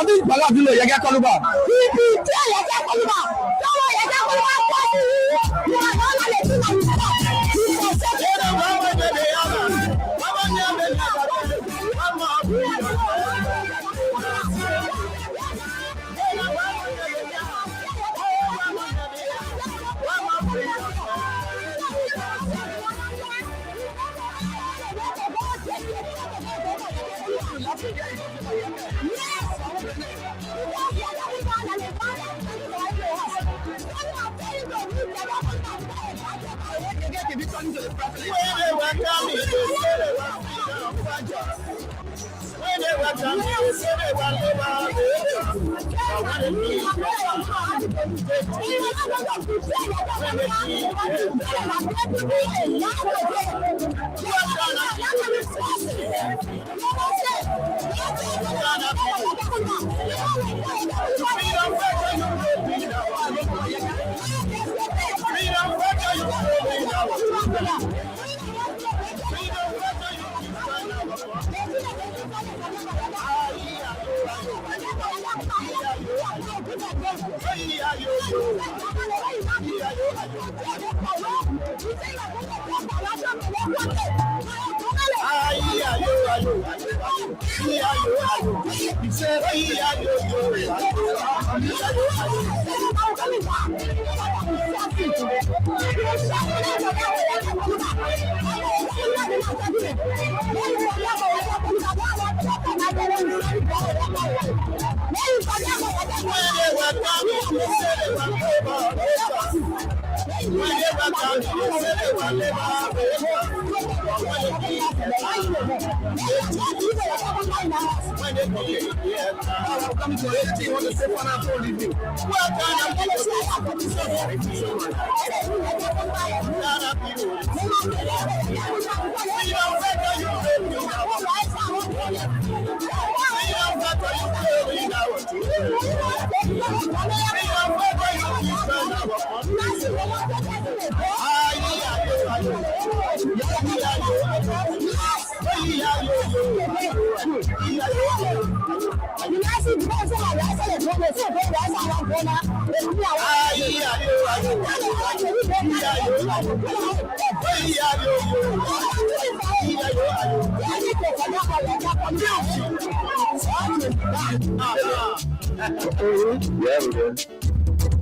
ọdún ìgbàlá àdúlọ̀ yẹgẹ kọlùbà. ibi tí ẹ̀yẹ̀kẹ́ kọlùbà tọ́wọ́ ẹ̀yẹ̀kẹ́ kọlùbà pọ̀ sí i wọn náà lálẹ́ sí nàìjíríà ìfọ̀sẹ̀.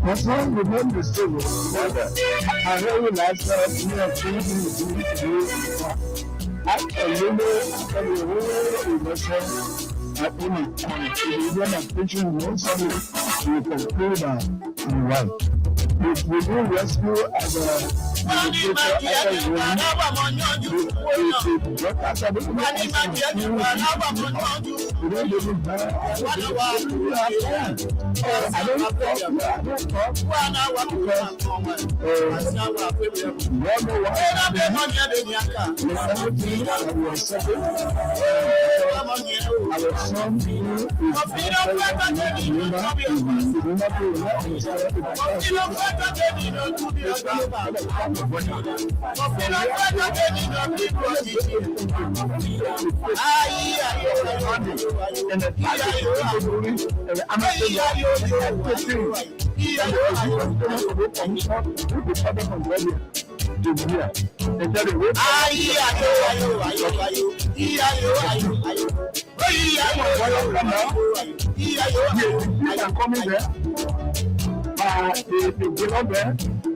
My son remember the story. I heard it last night. You know, I remember the whole emotion. I put it on the when I'm preaching one Sunday, we conclude and right. We do rescue as a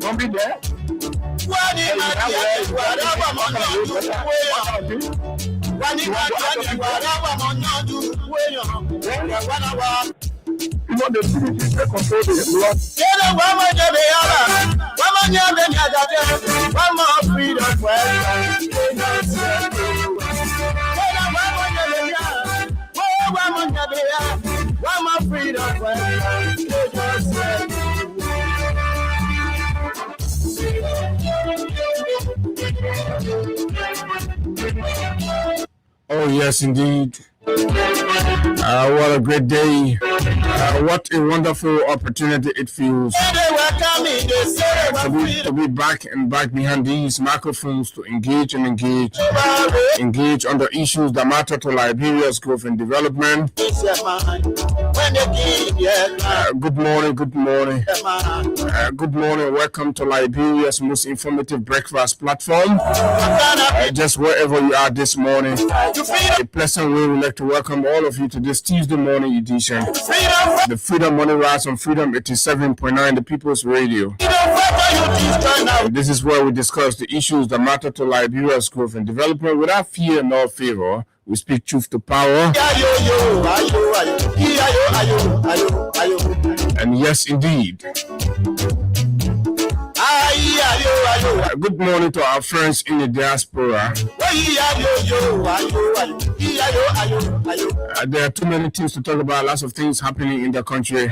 don't be there. You know the city is control the Lord. One more freedom for one more freedom Oh yes, indeed. What a great day. What a wonderful opportunity it feels to be back behind these microphones to engage on the issues that matter to Liberia's growth and development. Good morning. Good morning. Welcome to Liberia's most informative breakfast platform. Just wherever you are this morning, a pleasant way we'd like to welcome all of you to this Tuesday morning edition. The Freedom Morning Rise on Freedom 87.9, the People's Radio. This is where we discuss the issues that matter to Liberia's growth and development without fear nor favor. We speak truth to power. And yes, indeed. Good morning to our friends in the diaspora. There are too many things to talk about, lots of things happening in the country.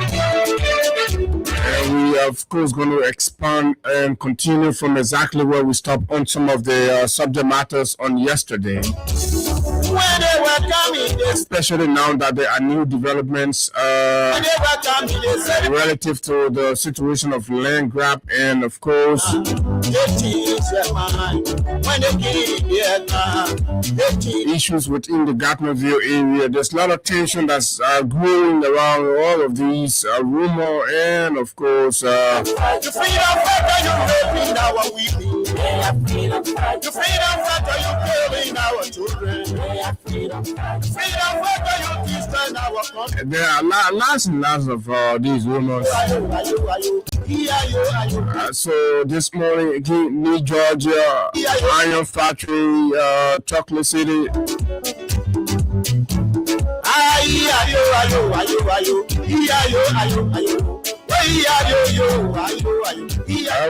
We are, of course, going to expand and continue from exactly where we stopped on some of the subject matters on yesterday. Especially now that there are new developments relative to the situation of land grab and, of course, issues within the Gatmanville area. There's a lot of tension that's growing around all of these rumor and, of course, there are lots and lots of these rumors. So this morning, again, New Georgia, Iron Factory, Chocolate City.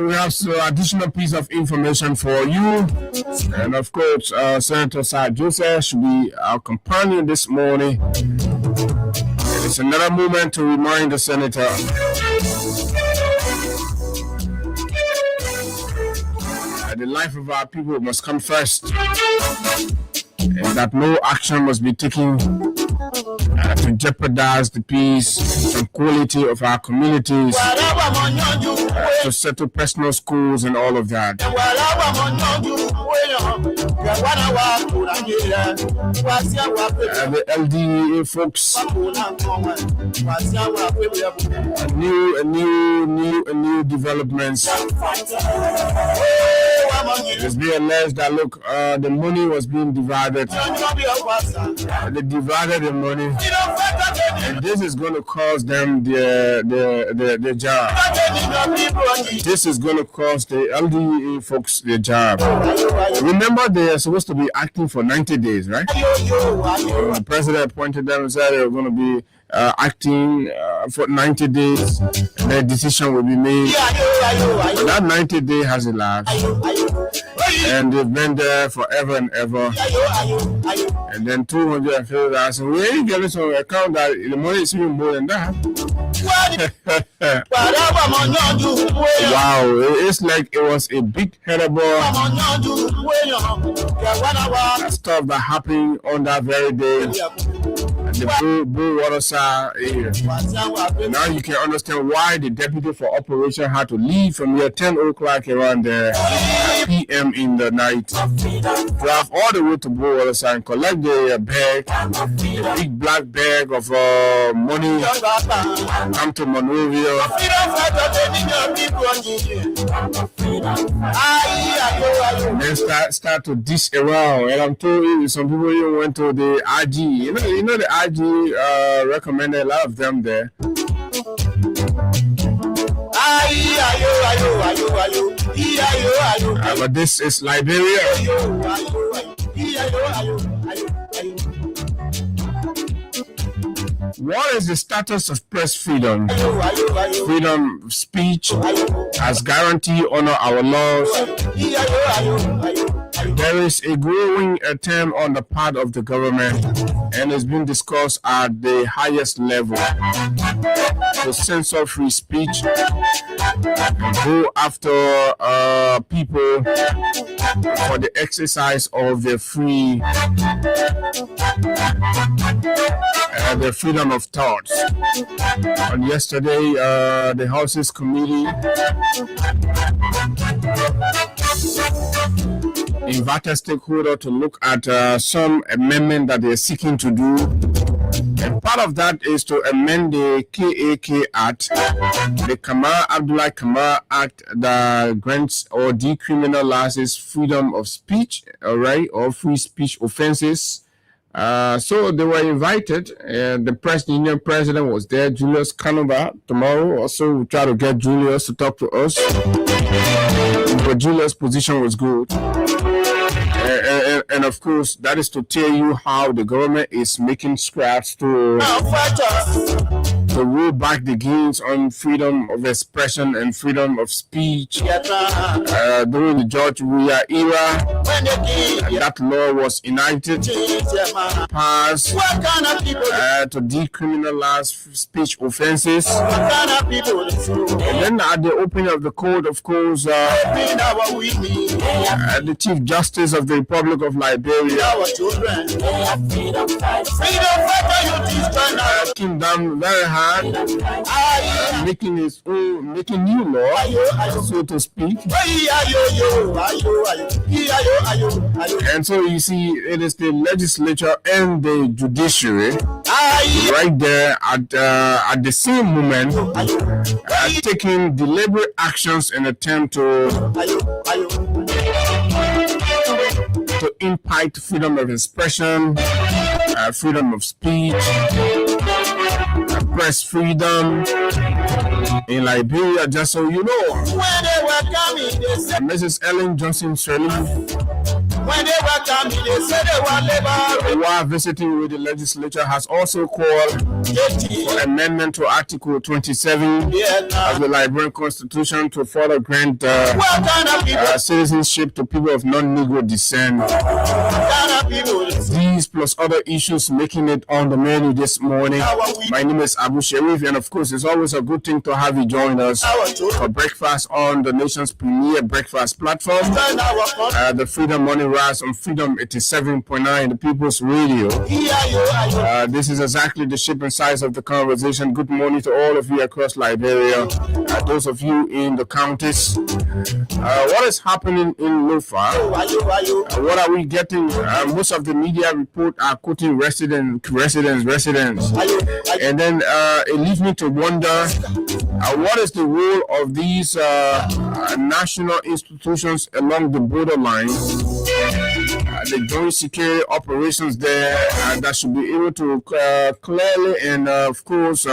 We have some additional piece of information for you, and of course, Senator Sir Joseph should be our companion this morning. It's another moment to remind the senator the life of our people must come first, and that no action must be taken to jeopardize the peace and quality of our communities, to settle personal schools and all of that. The LDA folks, new developments. It's being alleged that look, the money was being divided. They divided the money, and this is going to cost them the job. This is going to cost the LDA folks their job. Remember, they are supposed to be acting for 90 days, right? The president appointed them and said they were going to be acting for 90 days, and their decision will be made. But that 90 days has elapsed, and they've been there forever and ever. And then 250,000. We ain't getting some account that the money is even more than that. Wow, it's like it was a big terrible stuff that happened on that very day. The Blue Water Side area. Now you can understand why the deputy for operation had to leave from here 10 o'clock around the PM in the night. Drive all the way to Blue Water Side and collect the bag, a big black bag of money, come to Monrovia. And then start to dish around. And I'm told you, some people even went to the IG. You know the IG recommended a lot of them there. But this is Liberia. What is the status of press freedom? Freedom of speech as guarantee honor our laws. There is a growing attempt on the part of the government, and it's been discussed at the highest level, to censor free speech, go after people for the exercise of their free the freedom of thoughts. On yesterday, the House's committee invited stakeholders to look at some amendment that they're seeking to do. And part of that is to amend the KAK Act, the Abdullah Kamar Act, that grants or decriminalizes freedom of speech, all right, or free speech offenses. So they were invited. The union president was there, Julius Kanova. Tomorrow also we'll try to get Julius to talk to us. But Julius' position was good. And of course, that is to tell you how the government is making scraps to roll back the gains on freedom of expression and freedom of speech. During the George Weah era, that law was enacted, passed to decriminalize speech offenses. And then at the opening of the code, of course, the Chief Justice of the Republic of Liberia came down very hard, making new law, so to speak. And so you see, it is the legislature and the judiciary right there at the same moment taking deliberate actions in attempt to impede freedom of expression, freedom of speech, press freedom in Liberia, just so you know. Mrs. Ellen Johnson Sirleaf, while visiting with the legislature, has also called for amendment to Article 27 of the Liberian Constitution to further grant citizenship to people of non-Negro descent. These plus other issues making it on the menu this morning. My name is Abu Sharif, and of course, it's always a good thing to have you join us for breakfast on the nation's premier breakfast platform, the Freedom Morning Rise on Freedom 87.9, the People's Radio. This is exactly the shape and size of the conversation. Good morning to all of you across Liberia, those of you in the counties. What is happening in Lofa? What are we getting? Most of the media report are quoting residents. And then it leaves me to wonder, what is the role of these national institutions along the borderline, the joint security operations there, that should be able to clearly and of course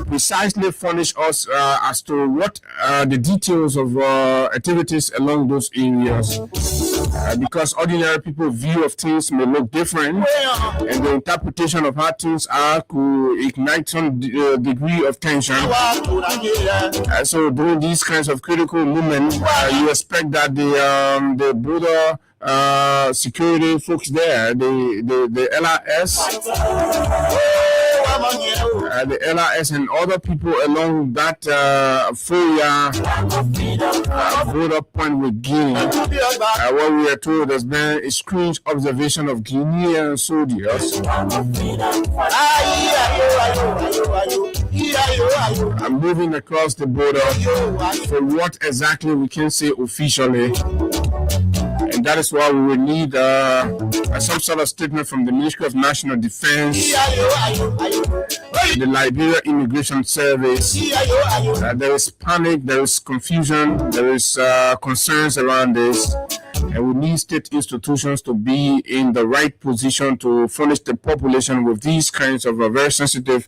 precisely furnish us as to what the details of activities along those areas, because ordinary people's view of things may look different, and the interpretation of how things are could ignite some degree of tension. So during these kinds of critical moments, you expect that the border security folks there, the LRS and other people along that border point with Guinea, what we are told has been a strange observation of Guinean soldiers moving across the border for what exactly we can say officially. And that is why we will need some sort of statement from the Ministry of National Defense, the Liberia Immigration Service. There is panic, there is confusion, there is concerns around this. And we need state institutions to be in the right position to furnish the population with these kinds of very sensitive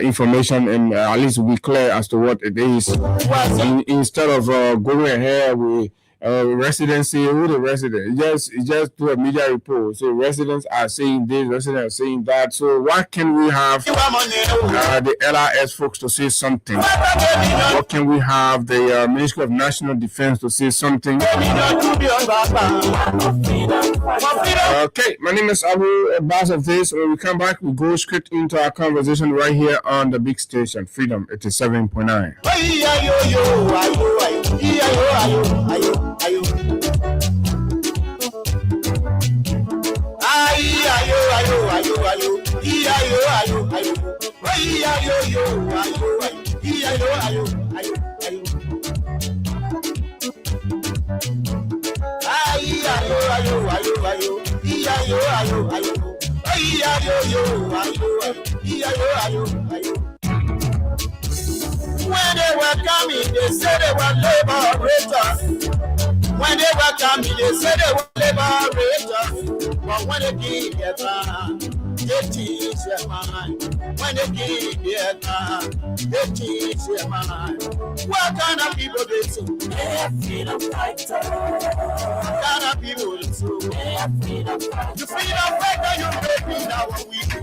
information, and at least be clear as to what it is. Instead of going ahead with residents say, who the resident? It just do a media report. So residents are saying this, residents are saying that. So why can we have the LRS folks to say something? What can we have the Ministry of National Defense to say something? Okay, my name is Abu Abbas of this. When we come back, we go straight into our conversation right here on the big station, Freedom 87.9. When they were coming, they said they were liberators. When they were coming, they said they were liberators. But when they give their time, they teach their mind. When they give their time, they teach their mind. What kind of people they do? They're freedom fighters. What kind of people they do? They're freedom fighters. You freedom fighter, you make me now what we do.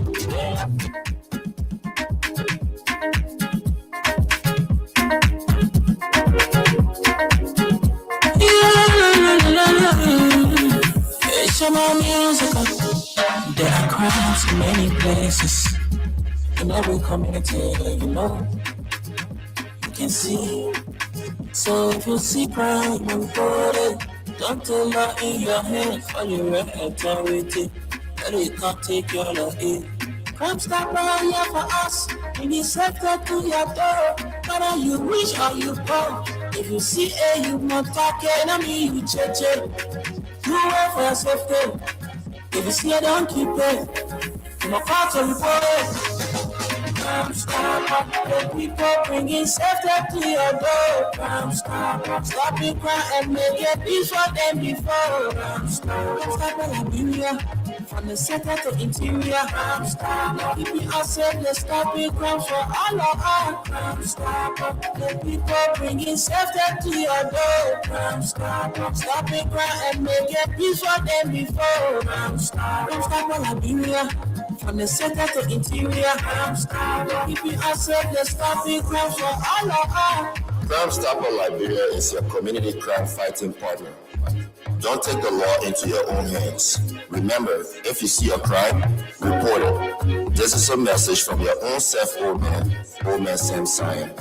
There are crimes in many places, in every community, you can see. So if you see crime, report it. Don't take law in your hands for your authority. That it can't take your law in. Crime stop right here for us. We need sector to your door. Whether you rich or you poor. If you see a you must talk enemy, you check. You work for your safety. If you see a don't keep it. You must fight to report it. Crime stop, the people bringing safety to your door. Crime stop, stopping crime and make it peace for them before. Crime stop Liberia, from the center to interior. Crime stop, keeping us safe, let's stop it. Crime for all of us. Crime stop, the people bringing safety to your door. Crime stop, stopping crime and make it peace for them before. Crime stop Liberia, from the center to interior. Crime stop, keeping us safe, let's stop it. Crime for all of us. Crime Stopper Liberia is your community crime fighting partner. Don't take the law into your own hands. Remember, if you see a crime, report it. This is a message from your own self, Old Man Sam Sion.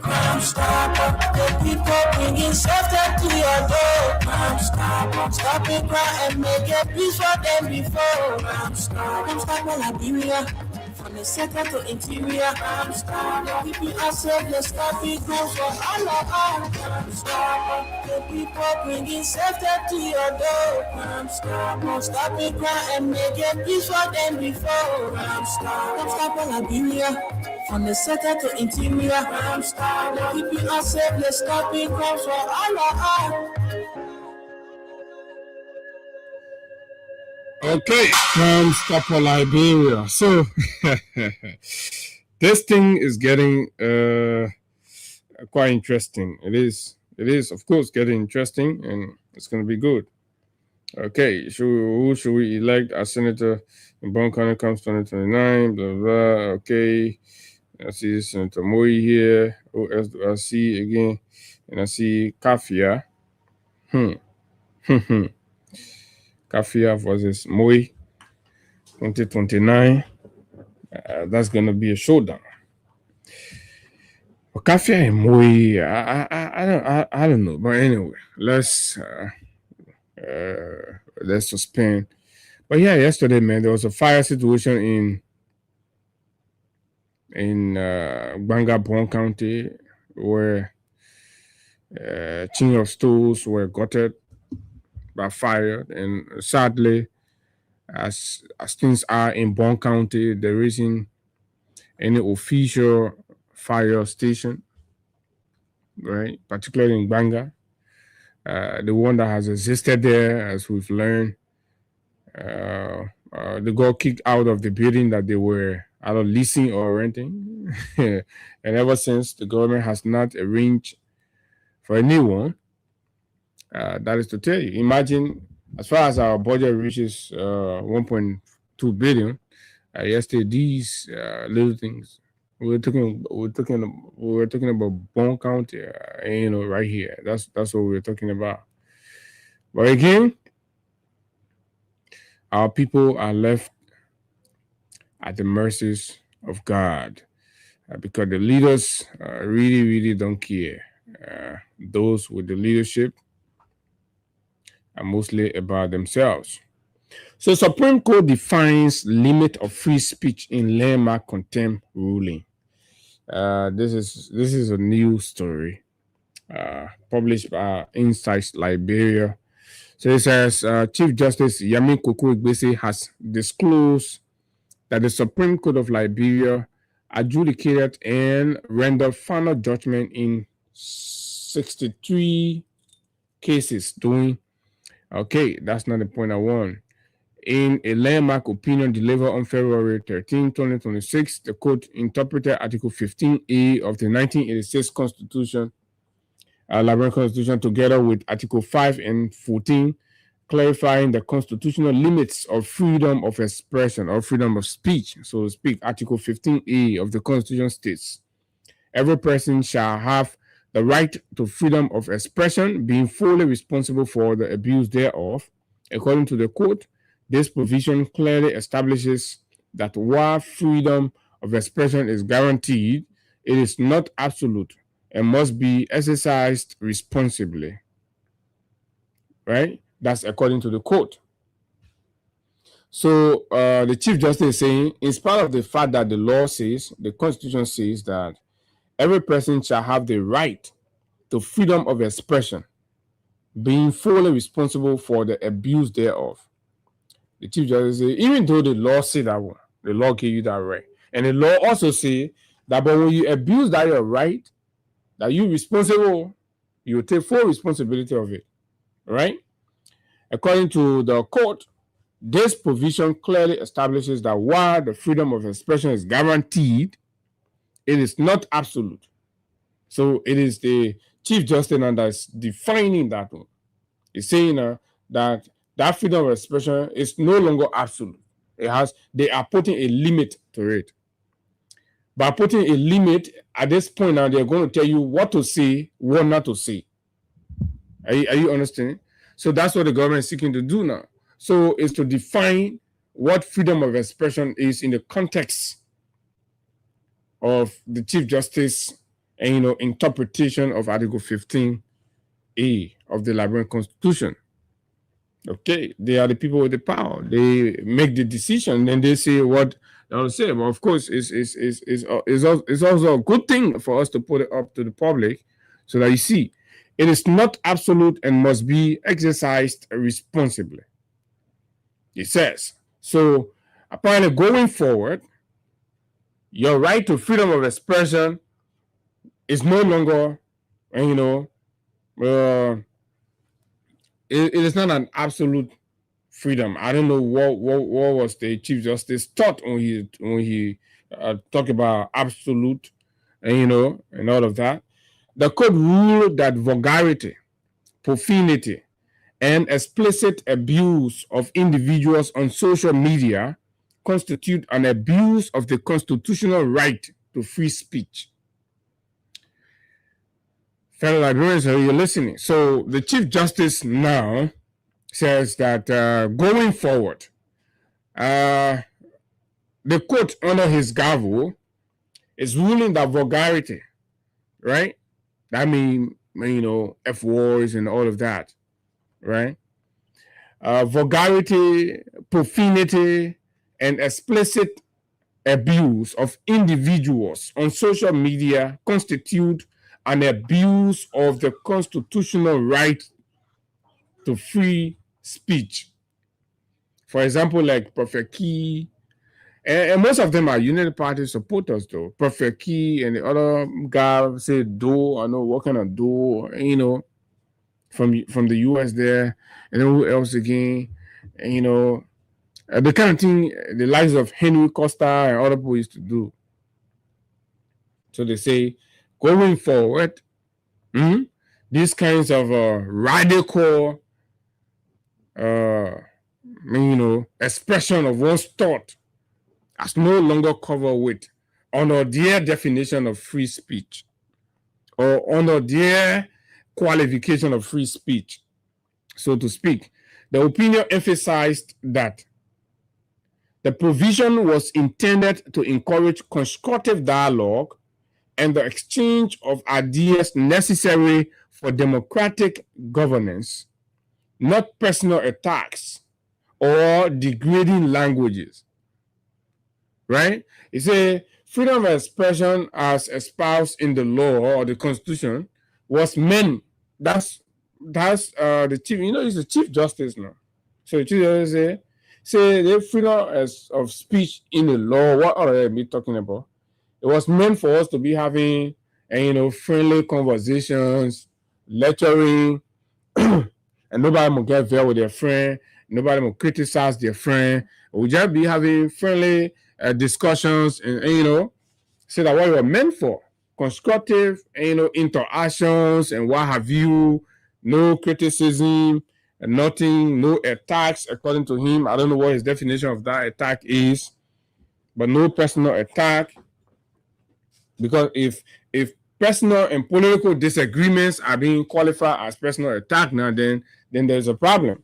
Crime Stopper, the people bringing safety to your door. Crime Stopper, stopping crime and make it peace for them before. Crime Stopper Liberia, from the center to interior. Crime Stopper, keeping us safe, let's stop it. Crime for all of us. Crime Stopper, the people bringing safety to your door. Crime Stopper, stopping crime and make it peace for them before. Crime Stopper Liberia, from the center to interior. Crime Stopper, keeping us safe, let's stop it. Crime for all of us. Okay, Crime Stopper Liberia. So this thing is getting quite interesting. It is, of course, getting interesting, and it's going to be good. Okay, who should we elect as senator in Bon County comes 2029? Blah blah. Okay, I see Senator Moi here. Who else do I see again? And I see Kafia. Kafia versus Moi 2029. That's going to be a showdown. Well, Kafia and Moi, I don't know. But anyway, let's suspend. But yeah, yesterday, man, there was a fire situation in Banga, Bon County, where chain of stores were gutted by fire, and sadly, as things are in Bon County, there isn't any official fire station, right? Particularly in Banga, the one that has existed there, as we've learned, they got kicked out of the building that they were either leasing or renting, and ever since, the government has not arranged for a new one. That is to tell you, imagine as far as our budget reaches 1.2 billion, yesterday these little things we're talking about Bone County, right here. That's what we're talking about. But again, our people are left at the mercies of God because the leaders really, really don't care. Those with the leadership are mostly about themselves. So Supreme Court defines limit of free speech in landmark contempt ruling. This is a new story published by Insights Liberia. So it says Chief Justice Yami Koko-Igbese has disclosed that the Supreme Court of Liberia adjudicated and rendered final judgment in 63 cases that's not the point I want. In a landmark opinion delivered on February 13, 2026, the court interpreted Article 15A of the 1986 Constitution, Liberian Constitution, together with Article 5 and 14, clarifying the constitutional limits of freedom of expression or freedom of speech, so to speak. Article 15A of the Constitution states, every person shall have the right to freedom of expression, being fully responsible for the abuse thereof. According to the court, this provision clearly establishes that while freedom of expression is guaranteed, it is not absolute and must be exercised responsibly. Right? That's according to the court. So the Chief Justice is saying, in spite of the fact that the law says, the Constitution says that every person shall have the right to freedom of expression, being fully responsible for the abuse thereof. The Chief Justice says, even though the law said that one, the law gave you that right. And the law also say that but when you abuse that your right, that you're responsible, you take full responsibility of it. Right? According to the court, this provision clearly establishes that while the freedom of expression is guaranteed, it is not absolute. So it is the Chief Justice now that's defining that one. It's saying that freedom of expression is no longer absolute. They are putting a limit to it. By putting a limit at this point now, they're going to tell you what to say, what not to say. Are you understanding? So that's what the government is seeking to do now. So it's to define what freedom of expression is in the context of the Chief Justice and interpretation of Article 15A of the Liberian Constitution. Okay, they are the people with the power. They make the decision, and they say what they want to say. But of course, it's also a good thing for us to put it up to the public so that you see it is not absolute and must be exercised responsibly. It says so. Apparently, going forward, your right to freedom of expression is no longer, it is not an absolute freedom. I don't know what was the Chief Justice thought when he talked about absolute, and all of that. The court ruled that vulgarity, profanity, and explicit abuse of individuals on social media constitute an abuse of the constitutional right to free speech. Fellow Liberians, are you listening? So the Chief Justice now says that going forward, the court under his gavel is ruling that vulgarity, right? That means, F words and all of that, right? Vulgarity, profanity, and explicit abuse of individuals on social media constitute an abuse of the constitutional right to free speech. For example, like Prophet Key, and most of them are Unity Party supporters, though. Prophet Key and the other guy said Do, I know what kind of Do, from the US there, and then who else again, and the kind of thing the likes of Henry Costa and other people used to do. So they say, going forward, these kinds of radical, expression of one's thought as no longer covered with under their definition of free speech or under their qualification of free speech, so to speak. The opinion emphasized that the provision was intended to encourage constructive dialogue and the exchange of ideas necessary for democratic governance, not personal attacks or degrading languages. Right? It says freedom of expression as espoused in the law or the Constitution was meant. That's the chief. He's the Chief Justice now. So the Chief Justice say the freedom of speech in the law. What are they be talking about? It was meant for us to be having, friendly conversations, lecturing, and nobody will get veiled with their friend. Nobody will criticize their friend. We'll just be having friendly discussions and say that what you were meant for. Constructive, interactions and what have you. No criticism, nothing, no attacks, according to him. I don't know what his definition of that attack is, but no personal attack. Because if personal and political disagreements are being qualified as personal attack now, then there's a problem,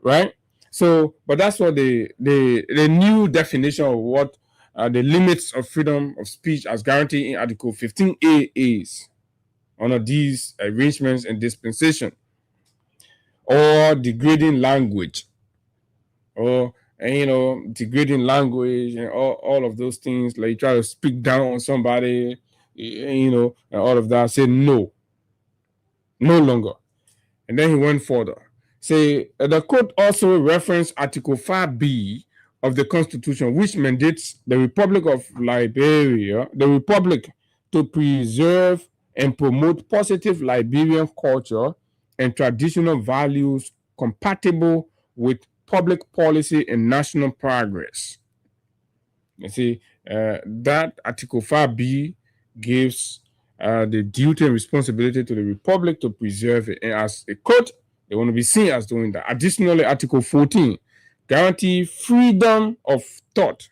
right? So, but that's what the new definition of what the limits of freedom of speech as guaranteed in Article 15A is under these arrangements and dispensation, or degrading language, or degrading language and all of those things, like you try to speak down on somebody, and all of that. Say no longer. And then he went further. Say the court also referenced Article 5B of the Constitution, which mandates the Republic of Liberia, to preserve and promote positive Liberian culture and traditional values compatible with public policy and national progress. You see, that Article 5B gives the duty and responsibility to the Republic to preserve it. And as a court, they want to be seen as doing that. Additionally, Article 14 guarantees freedom of thought,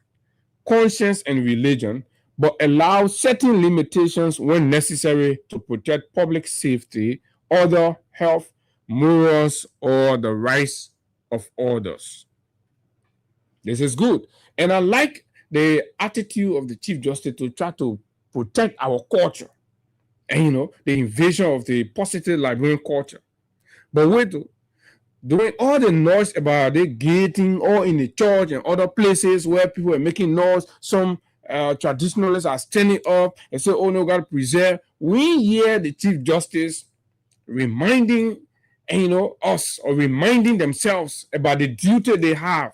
conscience, and religion, but allows certain limitations when necessary to protect public safety, other health, morals, or the rights of others. This is good. And I like the attitude of the Chief Justice to try to protect our culture and, the invasion of the positive Liberian culture. But wait, doing all the noise about the gating or in the church and other places where people are making noise, some traditionalists are standing up and say, oh no, God preserve. We hear the Chief Justice reminding us or reminding themselves about the duty they have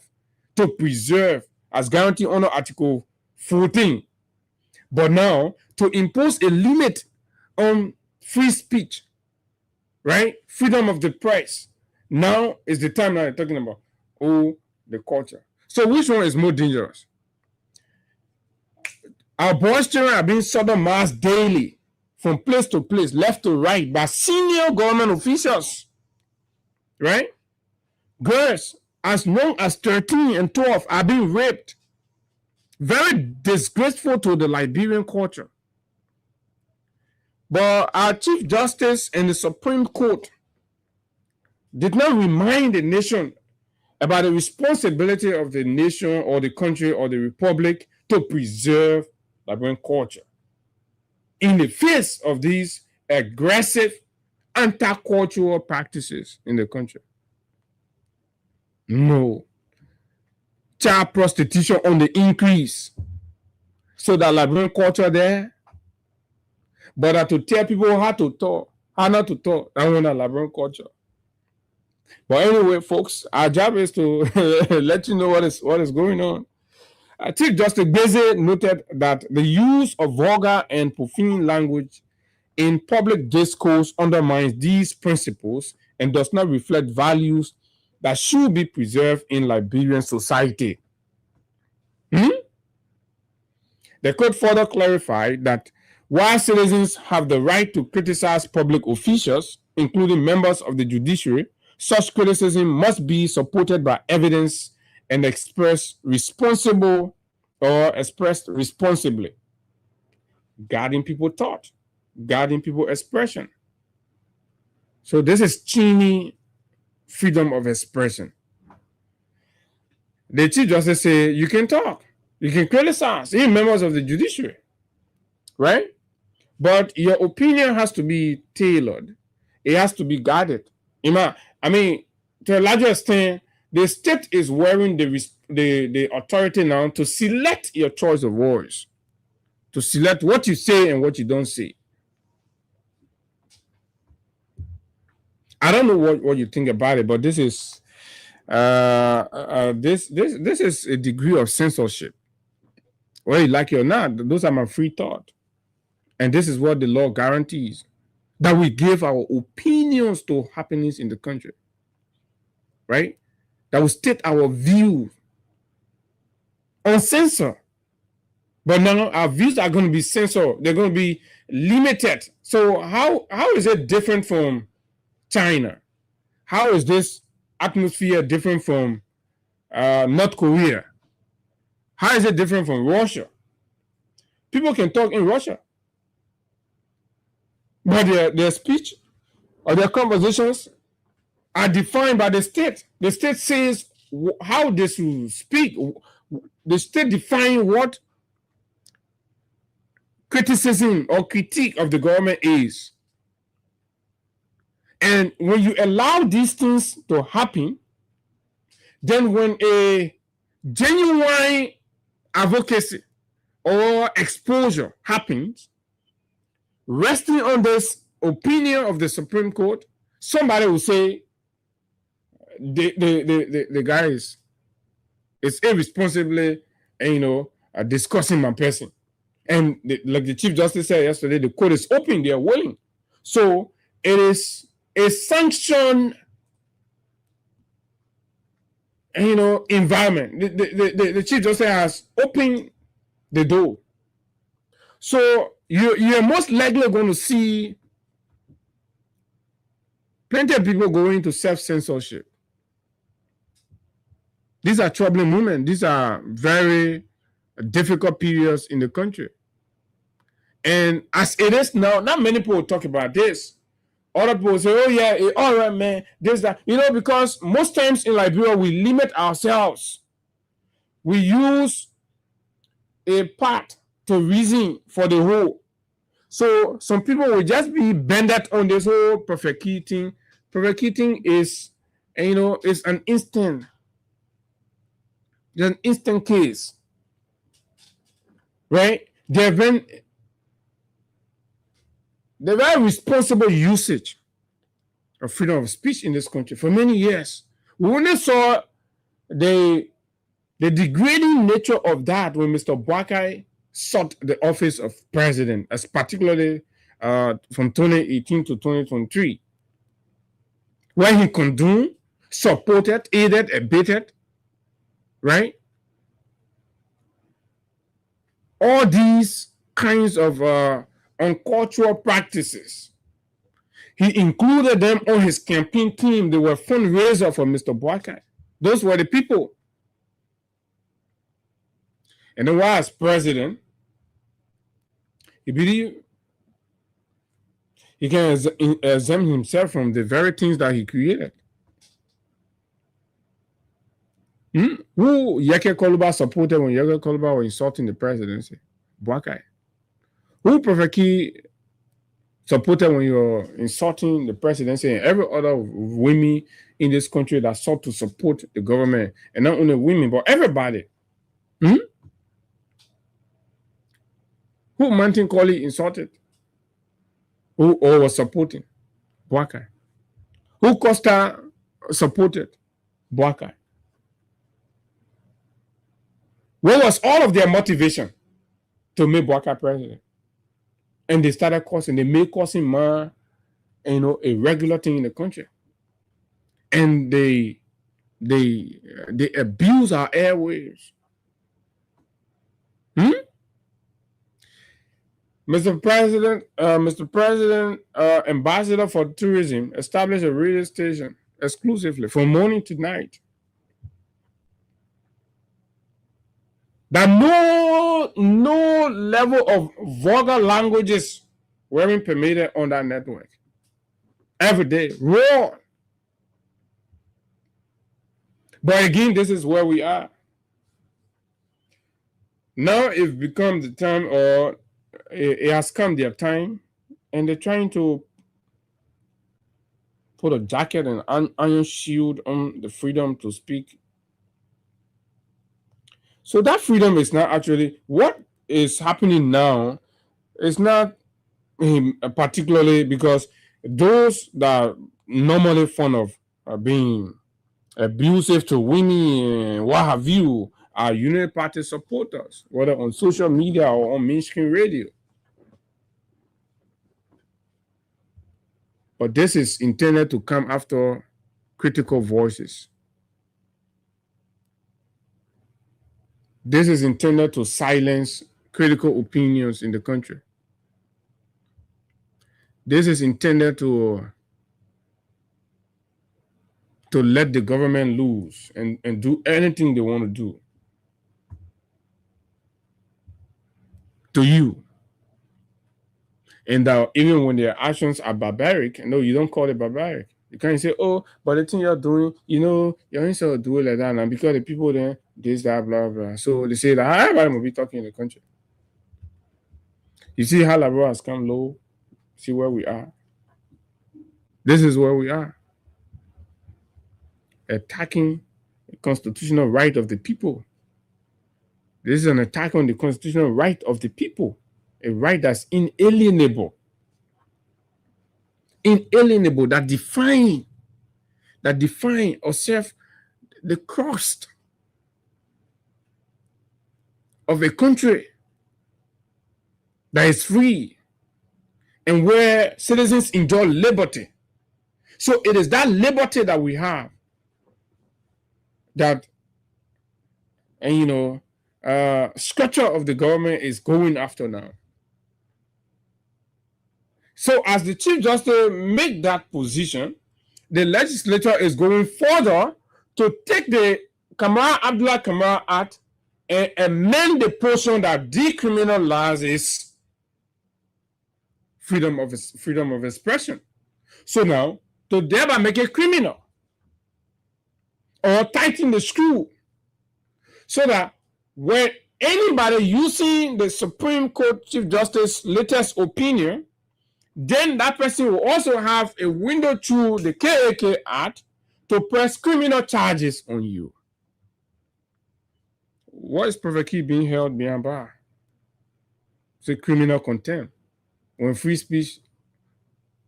to preserve as guaranteed under Article 14. But now to impose a limit on free speech, right? Freedom of the press. Now is the time that I'm talking about. The culture. So which one is more dangerous? Our boys' children are being sodomized daily from place to place, left to right, by senior government officials, right? Girls as young as 13 and 12 are being raped. Very disgraceful to the Liberian culture. But our Chief Justice and the Supreme Court did not remind the nation about the responsibility of the nation or the country or the republic to preserve Liberian culture in the face of these aggressive anti-cultural practices in the country. No. Child prostitution on the increase. So that Liberian culture there, but to tell people how to talk, how not to talk, I want a Liberian culture. But anyway, folks, our job is to let you know what is going on. Chief Justice Beze noted that the use of vulgar and profane language in public discourse undermines these principles and does not reflect values that should be preserved in Liberian society. The court further clarified that while citizens have the right to criticize public officials, including members of the judiciary, such criticism must be supported by evidence and expressed responsibly. Guarding people thought, guarding people expression. So this is Cheney freedom of expression. The Chief Justice say you can talk, you can criticize, even members of the judiciary, right? But your opinion has to be tailored. It has to be guarded. I mean, to a larger extent, the state is wearing the authority now to select your choice of words, to select what you say and what you don't say. I don't know what you think about it, but this is this is a degree of censorship. Whether you like it or not, those are my free thought. And this is what the law guarantees, that we give our opinions to happenings in the country, right? That we state our views uncensored. But no, our views are going to be censored. They're going to be limited. So how is it different from China? How is this atmosphere different from North Korea? How is it different from Russia? People can talk in Russia, but their speech or their conversations are defined by the state. The state says how they should speak. The state defines what criticism or critique of the government is. And when you allow these things to happen, then when a genuine advocacy or exposure happens, resting on this opinion of the Supreme Court, somebody will say the guy is irresponsibly, discussing my person. And like the Chief Justice said yesterday, the court is open, they are willing. So it is a sanctioned, environment. The Chief Justice has opened the door. So you're most likely going to see plenty of people going into self-censorship. These are troubling moments. These are very difficult periods in the country. And as it is now, not many people talk about this. Other people say, oh yeah, all right, man, this, that. Because most times in Liberia, we limit ourselves. We use a part to reason for the whole. So some people will just be bended on this whole perfect key thing. Perfect key thing is, is an instant. It's an instant case. Right? There have been the very responsible usage of freedom of speech in this country for many years. We only saw the degrading nature of that when Mr. Boakai sought the office of president, as particularly from 2018 to 2023, where he condoned, supported, aided, abetted, right? All these kinds of uncultural practices. He included them on his campaign team. They were fundraiser for Mr. Boakai. Those were the people. And then while as president, he believed he can exempt himself from the very things that he created. Who Yeke Koluba supported when Yeke Koluba was insulting the presidency? Boakai. Who Profeki supported when you're insulting the presidency and every other women in this country that sought to support the government, and not only women, but everybody? Who Martin Colley insulted? Who was supporting? Boakai. Who Costa supported? Boakai. What was all of their motivation to make Boakai president? And they started they made causing more, a regular thing in the country. And they abuse our airwaves. Mr. President, Ambassador for Tourism established a radio station exclusively from morning to night. That no level of vulgar languages weren't permitted on that network. Every day, raw. But again, this is where we are. Now it's become the time, or it has come their time, and they're trying to put a jacket and an iron shield on the freedom to speak. So that freedom is not actually what is happening now. It's not particularly because those that normally fond of being abusive to women and what have you are Unity Party supporters, whether on social media or on mainstream radio. But this is intended to come after critical voices. This is intended to silence critical opinions in the country. This is intended to let the government loose and do anything they want to do to you. And that even when their actions are barbaric, no, you don't call it barbaric. You can't say, oh, but the thing you're doing, you're inside to do it like that. And because the people there, this, that, blah, blah. So they say that everybody will be talking in the country. You see how Labrador has come low? See where we are? This is where we are. Attacking the constitutional right of the people. This is an attack on the constitutional right of the people. A right that's inalienable. Inalienable, that define or serve the crust of a country that is free and where citizens enjoy liberty. So it is that liberty that we have that, and structure of the government is going after now. So as the Chief Justice make that position, the legislature is going further to take the Kamara Abdullah Kamara Act and amend the portion that decriminalizes freedom of expression. So now, to thereby make it criminal or tighten the screw so that when anybody using the Supreme Court Chief Justice latest opinion, then that person will also have a window through the KAK Act to press criminal charges on you. What is Prophet Key being held behind bar? It's a criminal contempt when free speech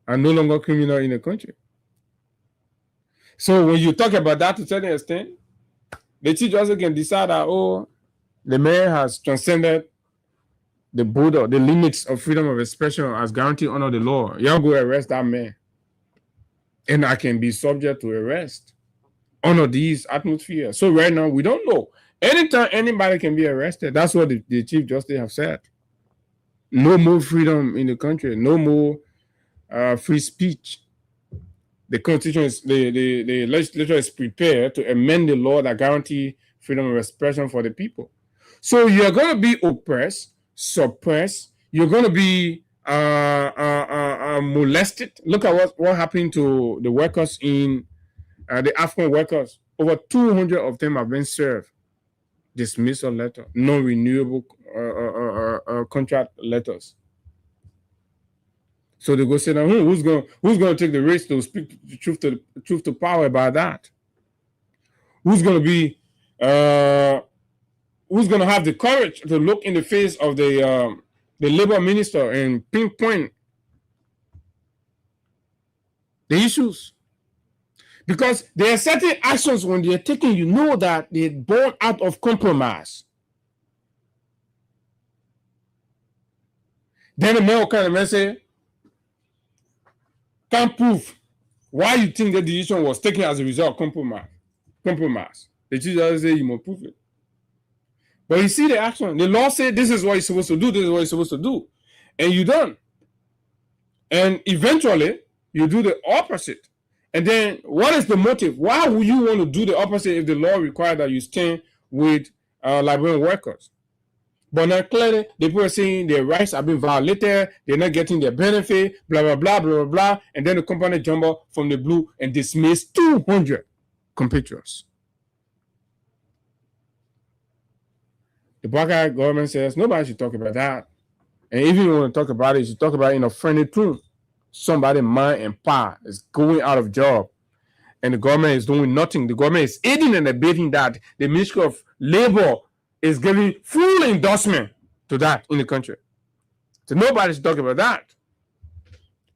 are no longer criminal in the country. So when you talk about that to a certain extent, the Chief Justice can decide that, oh, the mayor has transcended the border, the limits of freedom of expression as guaranteed under the law. Y'all go arrest that man. And I can be subject to arrest under these atmospheres. So right now, we don't know. Anytime anybody can be arrested, that's what the Chief Justice have said. No more freedom in the country. No more free speech. The Constitution is, the legislature is prepared to amend the law that guarantee freedom of expression for the people. So you're going to be oppressed, suppressed. You're going to be molested. Look at what happened to the workers in the African workers. Over 200 of them have been served dismissal letter, non-renewable contract letters. So they go say, now, who's going to take the risk to speak the truth to power about that? Who's going to be who's going to have the courage to look in the face of the labor minister and pinpoint the issues? Because there are certain actions when they're taken, you know that they're born out of compromise. Then the mayor kind of say, can't prove why you think the decision was taken as a result of compromise. The Chief Justice say you must prove it. But you see the action. The law said this is what you're supposed to do, this is what you're supposed to do. and you don't. And eventually, you do the opposite. And then, what is the motive? Why would you want to do the opposite if the law requires that you stand with Liberian workers? But now clearly, the people are saying their rights have been violated, they're not getting their benefit, blah, blah, blah, blah, blah, blah. And then the company jump up from the blue and dismiss 200 compatriots. The Baka government says nobody should talk about that. And if you want to talk about it, you should talk about it in a friendly tone. Somebody mind and power is going out of job, and the government is doing nothing. The government is aiding and abetting that. The Ministry of Labor is giving full endorsement to that in the country. So nobody should talk about that.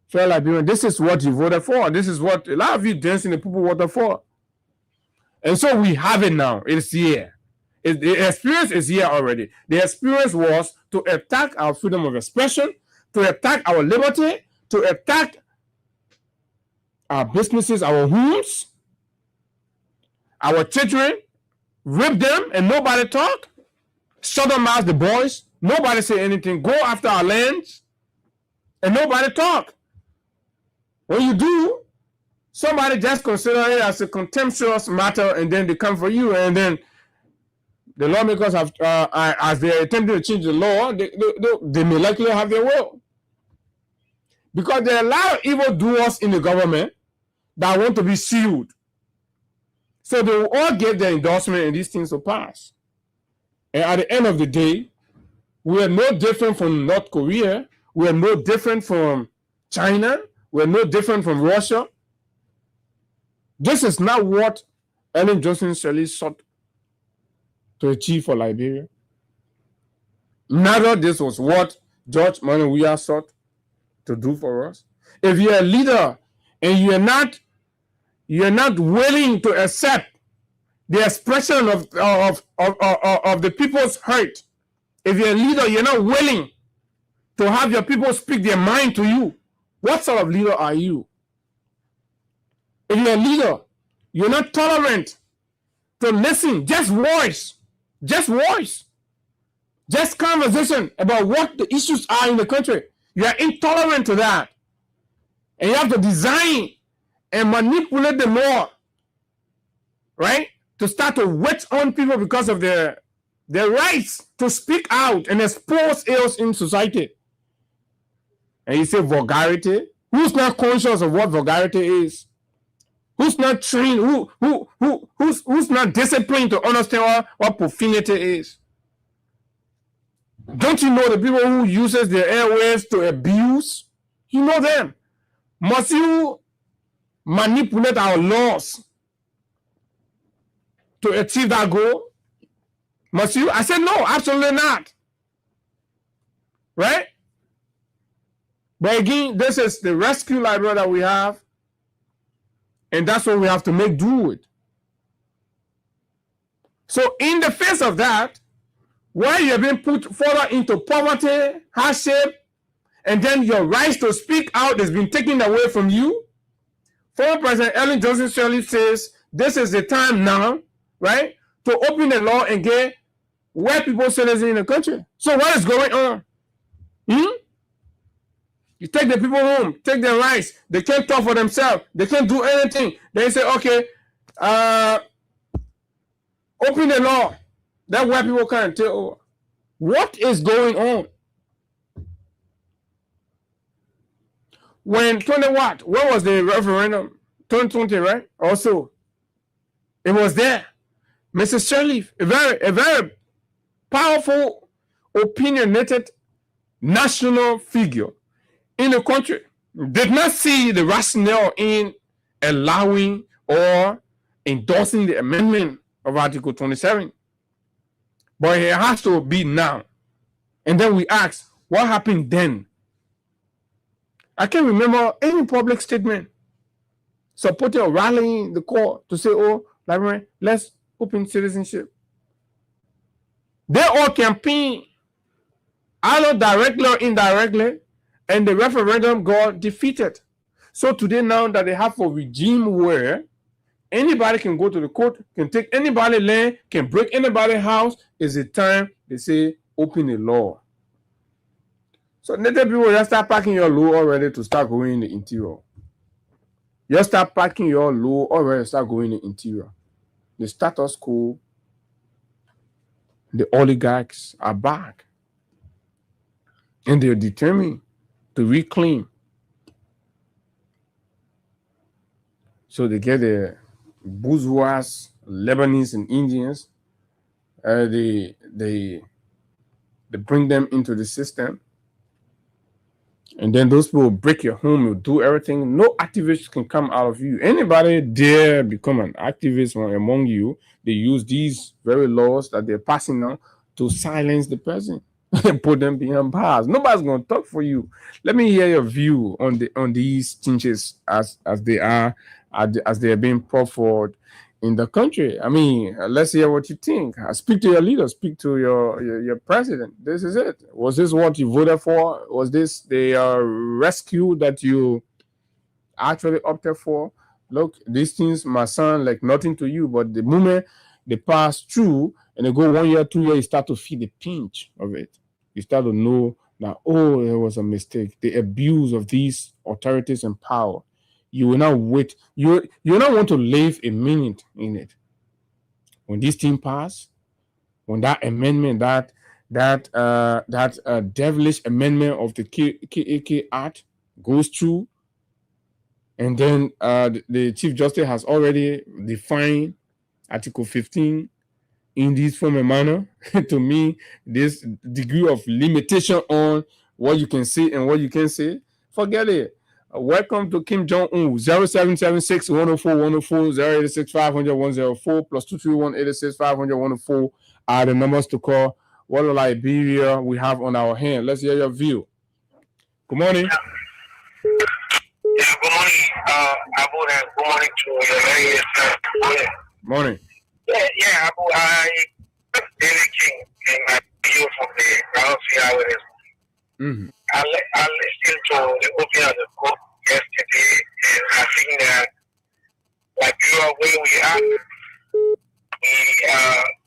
Fair Liberian, this is what you voted for. This is what a lot of you dancing the people voted for. And so we have it now. It's here. The experience is here already. The experience was to attack our freedom of expression, to attack our liberty, to attack our businesses, our homes, our children, rape them, and nobody talk. Sodomize the boys, nobody say anything. Go after our lands, and nobody talk. When you do, somebody just consider it as a contemptuous matter, and then they come for you, and then the lawmakers have, as they are attempting to change the law, they may likely have their will. Because there are a lot of evildoers in the government that want to be sealed. So they will all get their endorsement and these things will pass. And at the end of the day, we are no different from North Korea. We are no different from China. We are no different from Russia. This is not what Ellen Johnson Sirleaf sought to achieve for Liberia. Neither this was what George Manneh Weah sought to do for us. If you're a leader and you're not willing to accept the expression of the people's hurt, if you're a leader, you're not willing to have your people speak their mind to you, what sort of leader are you? If you're a leader, you're not tolerant to listen, just conversation about what the issues are in the country. You are intolerant to that. And you have to design and manipulate the law, right? To start to wait on people because of their rights to speak out and expose ills in society. And you say vulgarity. Who's not conscious of what vulgarity is? Who's not trained? Who's not disciplined to understand what profanity is? Don't you know the people who uses their airways to abuse? You know them. Must you manipulate our laws to achieve that goal? Must you? I said no, absolutely not. Right? But again, this is the rescue library that we have, and that's what we have to make do with. So in the face of that, where you have been put further into poverty, hardship, and then your rights to speak out has been taken away from you, former President Ellen Johnson Sirleaf says this is the time now, right, to open the law and get white people citizens in the country. So what is going on? You take the people home, take their rights. They can't talk for themselves. They can't do anything. They say, okay, open the law. That white people can't take over. What is going on? When when was the referendum? 2020, right? Also, it was there. Mrs. Sirleaf, a very powerful, opinionated national figure in the country, did not see the rationale in allowing or endorsing the amendment of Article 27. But it has to be now. And then we ask, what happened then? I can't remember any public statement supporting or rallying the court to say, oh, Liberia, let's open citizenship. They all campaign, either directly or indirectly, and the referendum got defeated. So today now that they have a regime where anybody can go to the court, can take anybody's land, can break anybody's house, is the time they say open the law. So native people just start packing your load already to start going in the interior. Just start packing your load already, start going in the interior. The status quo, the oligarchs are back. And they're determined to reclaim. So they get the bourgeois, Lebanese, and Indians. They bring them into the system. And then those people will break your home, will do everything. No activist can come out of you. Anybody dare become an activist among you, they use these very laws that they're passing now to silence the president and put them behind bars. Nobody's going to talk for you. Let me hear your view on these changes as they are being brought forward in the country. I mean, let's hear what you think. Speak to your leader. Speak to your president. This is it. Was this what you voted for? Was this the rescue that you actually opted for? Look, these things might sound like nothing to you, but the moment they pass through and they go 1 year, 2 years, you start to feel the pinch of it. You start to know that, oh, there was a mistake. The abuse of these authorities and power. You will not wait. You not want to live a minute in it. When this thing pass, when that amendment, that devilish amendment of the KAK Act goes through, and then the Chief Justice has already defined Article 15 in this form and manner. To me, this degree of limitation on what you can say and what you can say, forget it. Welcome to Kim Jong-un. 0776 104 104 086 500 104 plus 231 86 500 104 are the numbers to call. What Liberia we have on our hand. Let's hear your view. Good morning. Yeah, good morning. Abu, good morning to your lady. Morning. Yeah, Abu, I Daily King in my video from the ground here with Mm-hmm. I listened to the opening of the book yesterday, and I think that Liberia, where we are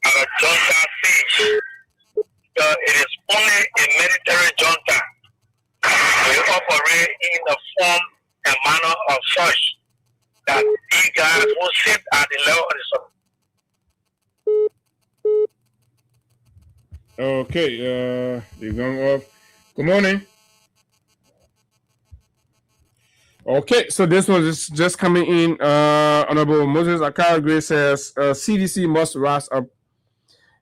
at a junta stage. So it is only a military junta. We operate in the form and manner of such that these guys will sit at the level of the Okay, you're going off. Good morning. Okay, so this one is just coming in. Honorable Moses Akara Gray says CDC must rise up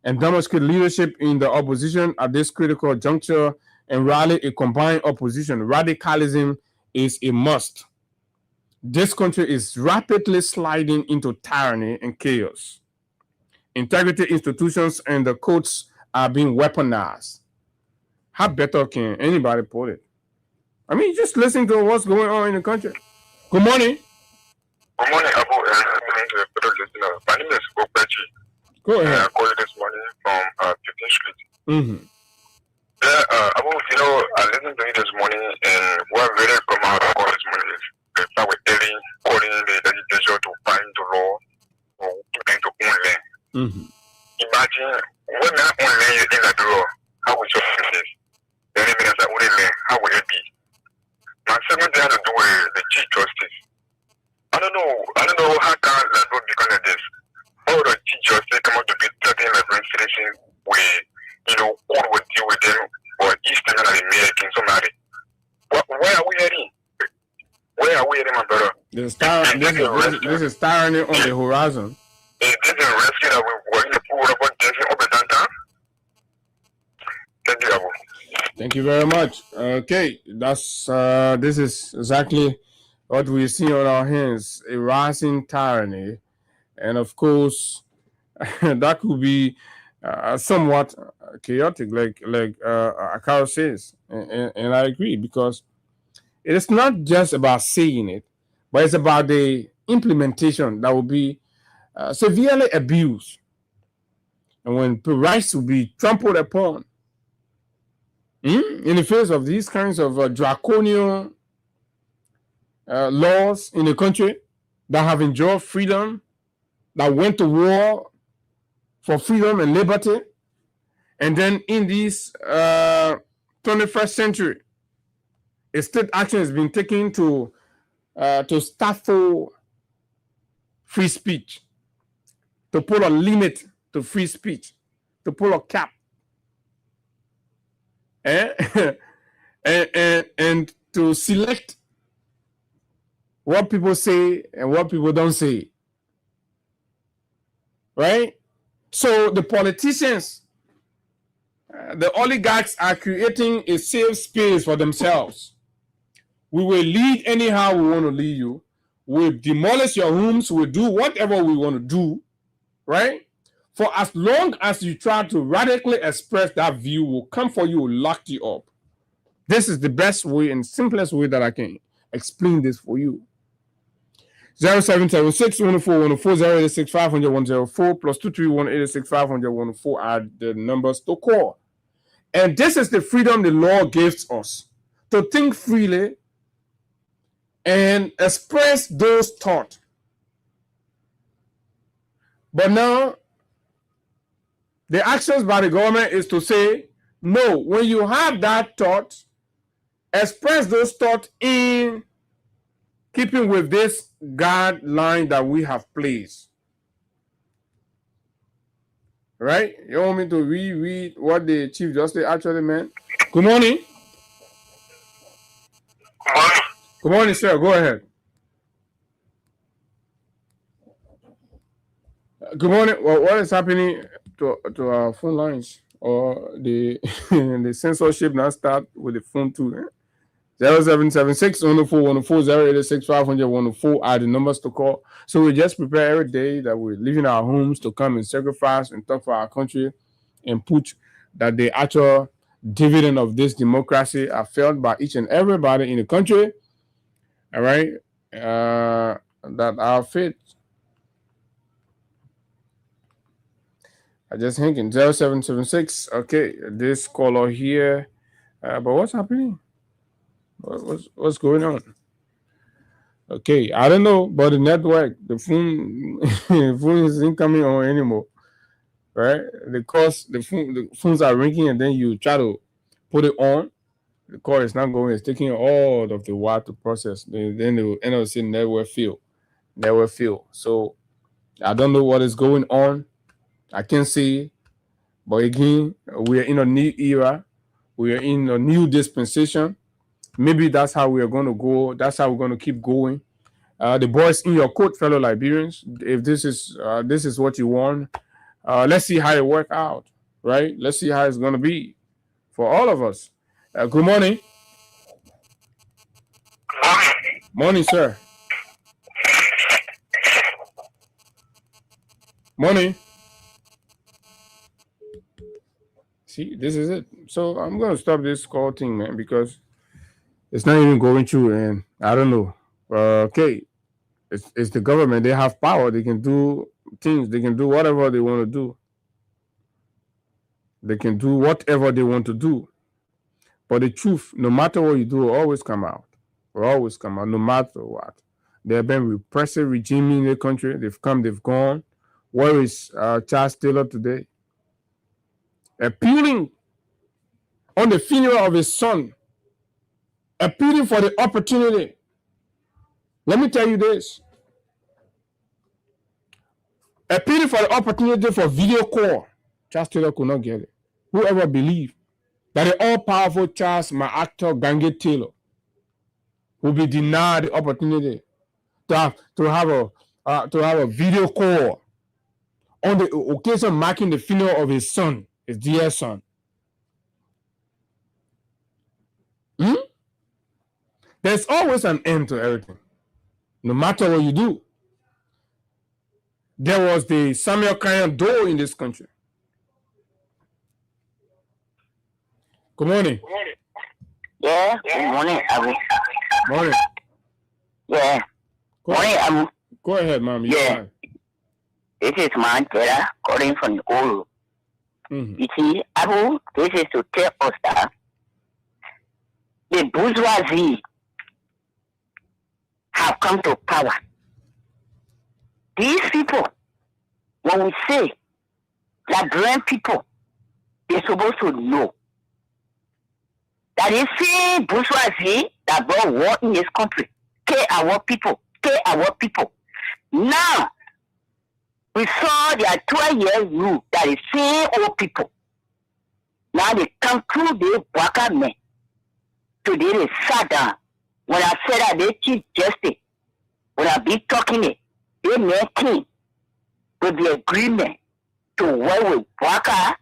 and demonstrate leadership in the opposition at this critical juncture and rally a combined opposition. Radicalism is a must. This country is rapidly sliding into tyranny and chaos. Integrity institutions and the courts are being weaponized. How better can anybody put it? I mean, just listen to what's going on in the country. Good morning. Good morning, Abu. My name is Opeji. Go ahead. I called this morning from 15th Street. Mm-hmm. Yeah, Abu, I listened to you this morning, and what really come out of all this morning is the fact we're calling the legislature to find the law for people to own land. Mm-hmm. Imagine when I own land in Liberia, how would you feel this? The evidence that own land, how would it be? My second thing has to do with the Chief Justice. I don't know how can Liberia become like this. How would the Chief Justice come out to be 13 Liberian citizens with, court would deal with them, or Eastern and American, somebody? Where are we heading? Where are we heading, my brother? This is tyranny on the horizon. Is this a rescue that we're going to put about this over downtown? Thank you, Abu. Thank you very much. Okay, that's this is exactly what we see on our hands: a rising tyranny, and of course, that could be somewhat chaotic, like Akara says, and I agree, because it is not just about saying it, but it's about the implementation that will be severely abused, and when rights will be trampled upon. In the face of these kinds of draconian laws in the country that have enjoyed freedom, that went to war for freedom and liberty, and then in this 21st century, a state action has been taken to stifle free speech, to put a limit to free speech, to put a cap, and to select what people say and what people don't say. Right? So the politicians, the oligarchs are creating a safe space for themselves. We will lead anyhow we want to lead you. We'll demolish your homes. We'll do whatever we want to do. Right? For as long as you try to radically express that view, we'll come for you, we'll lock you up. This is the best way and simplest way that I can explain this for you. 0776 104 104 086 500 104 plus 231 86 500 104 are the numbers to call. And this is the freedom the law gives us to think freely and express those thoughts. But now, the actions by the government is to say, no, when you have that thought, express those thoughts in keeping with this guideline that we have placed. Right? You want me to reread what the Chief Justice actually meant? Good morning. Good morning, sir. Go ahead. Good morning. Well, what is happening to our phone lines? Or the the censorship now start with the phone too? 0776 104 104 086 500 104 are the numbers to call. So we just prepare every day that we're leaving our homes to come and sacrifice and talk for our country and put that the actual dividend of this democracy are felt by each and everybody in the country. All right. That our faith. I just thinking 0776. Okay, this caller here. But what's happening? What's going on? Okay, I don't know, but the network, the phone, the phone isn't coming on anymore, right? Because the phones are ringing, and then you try to put it on, the call is not going. It's taking all of the while to process. Then they will end up saying never fail. So I don't know what is going on. I can't see, but again, we are in a new era. We are in a new dispensation. Maybe that's how we are going to go. That's how we're going to keep going. The boys in your court, fellow Liberians, if this is what you want, let's see how it work out, right? Let's see how it's going to be for all of us. Good morning. Morning, sir. Morning. See, this is it. So I'm going to stop this call thing, man, because it's not even going through, and I don't know. Okay, it's the government. They have power. They can do things. They can do whatever they want to do. They can do whatever they want to do. But the truth, no matter what you do, will always come out. Will always come out, no matter what. There have been repressive regime in the country. They've come, they've gone. Where is Charles Taylor today? Appealing on the funeral of his son. Appealing for the opportunity. Let me tell you this. Appealing for the opportunity for video call. Charles Taylor could not get it. Whoever believed that the all-powerful Charles Maactor Gange Taylor will be denied the opportunity to have a video call on the occasion marking the funeral of his son, his dear son. There's always an end to everything, no matter what you do. There was the Samuel Kanyan Doe in this country. Good morning. Yeah, good morning, Abu. Morning. Yeah. Morning, Abu. Go ahead, Mom. Yeah. This is Mandela calling from Uru. You see, Abu, this is to tell us that the bourgeoisie have come to power. These people, when we say Liberian people, they're supposed to know that the same bourgeoisie that brought war in this country. Kill our people. Now, we saw their 12-year rule that is same old people. Now they come through the Bwaka men. Today they sat down. When I said that they Chief Justice, when I be talking it, they making with the agreement to work with Bwaka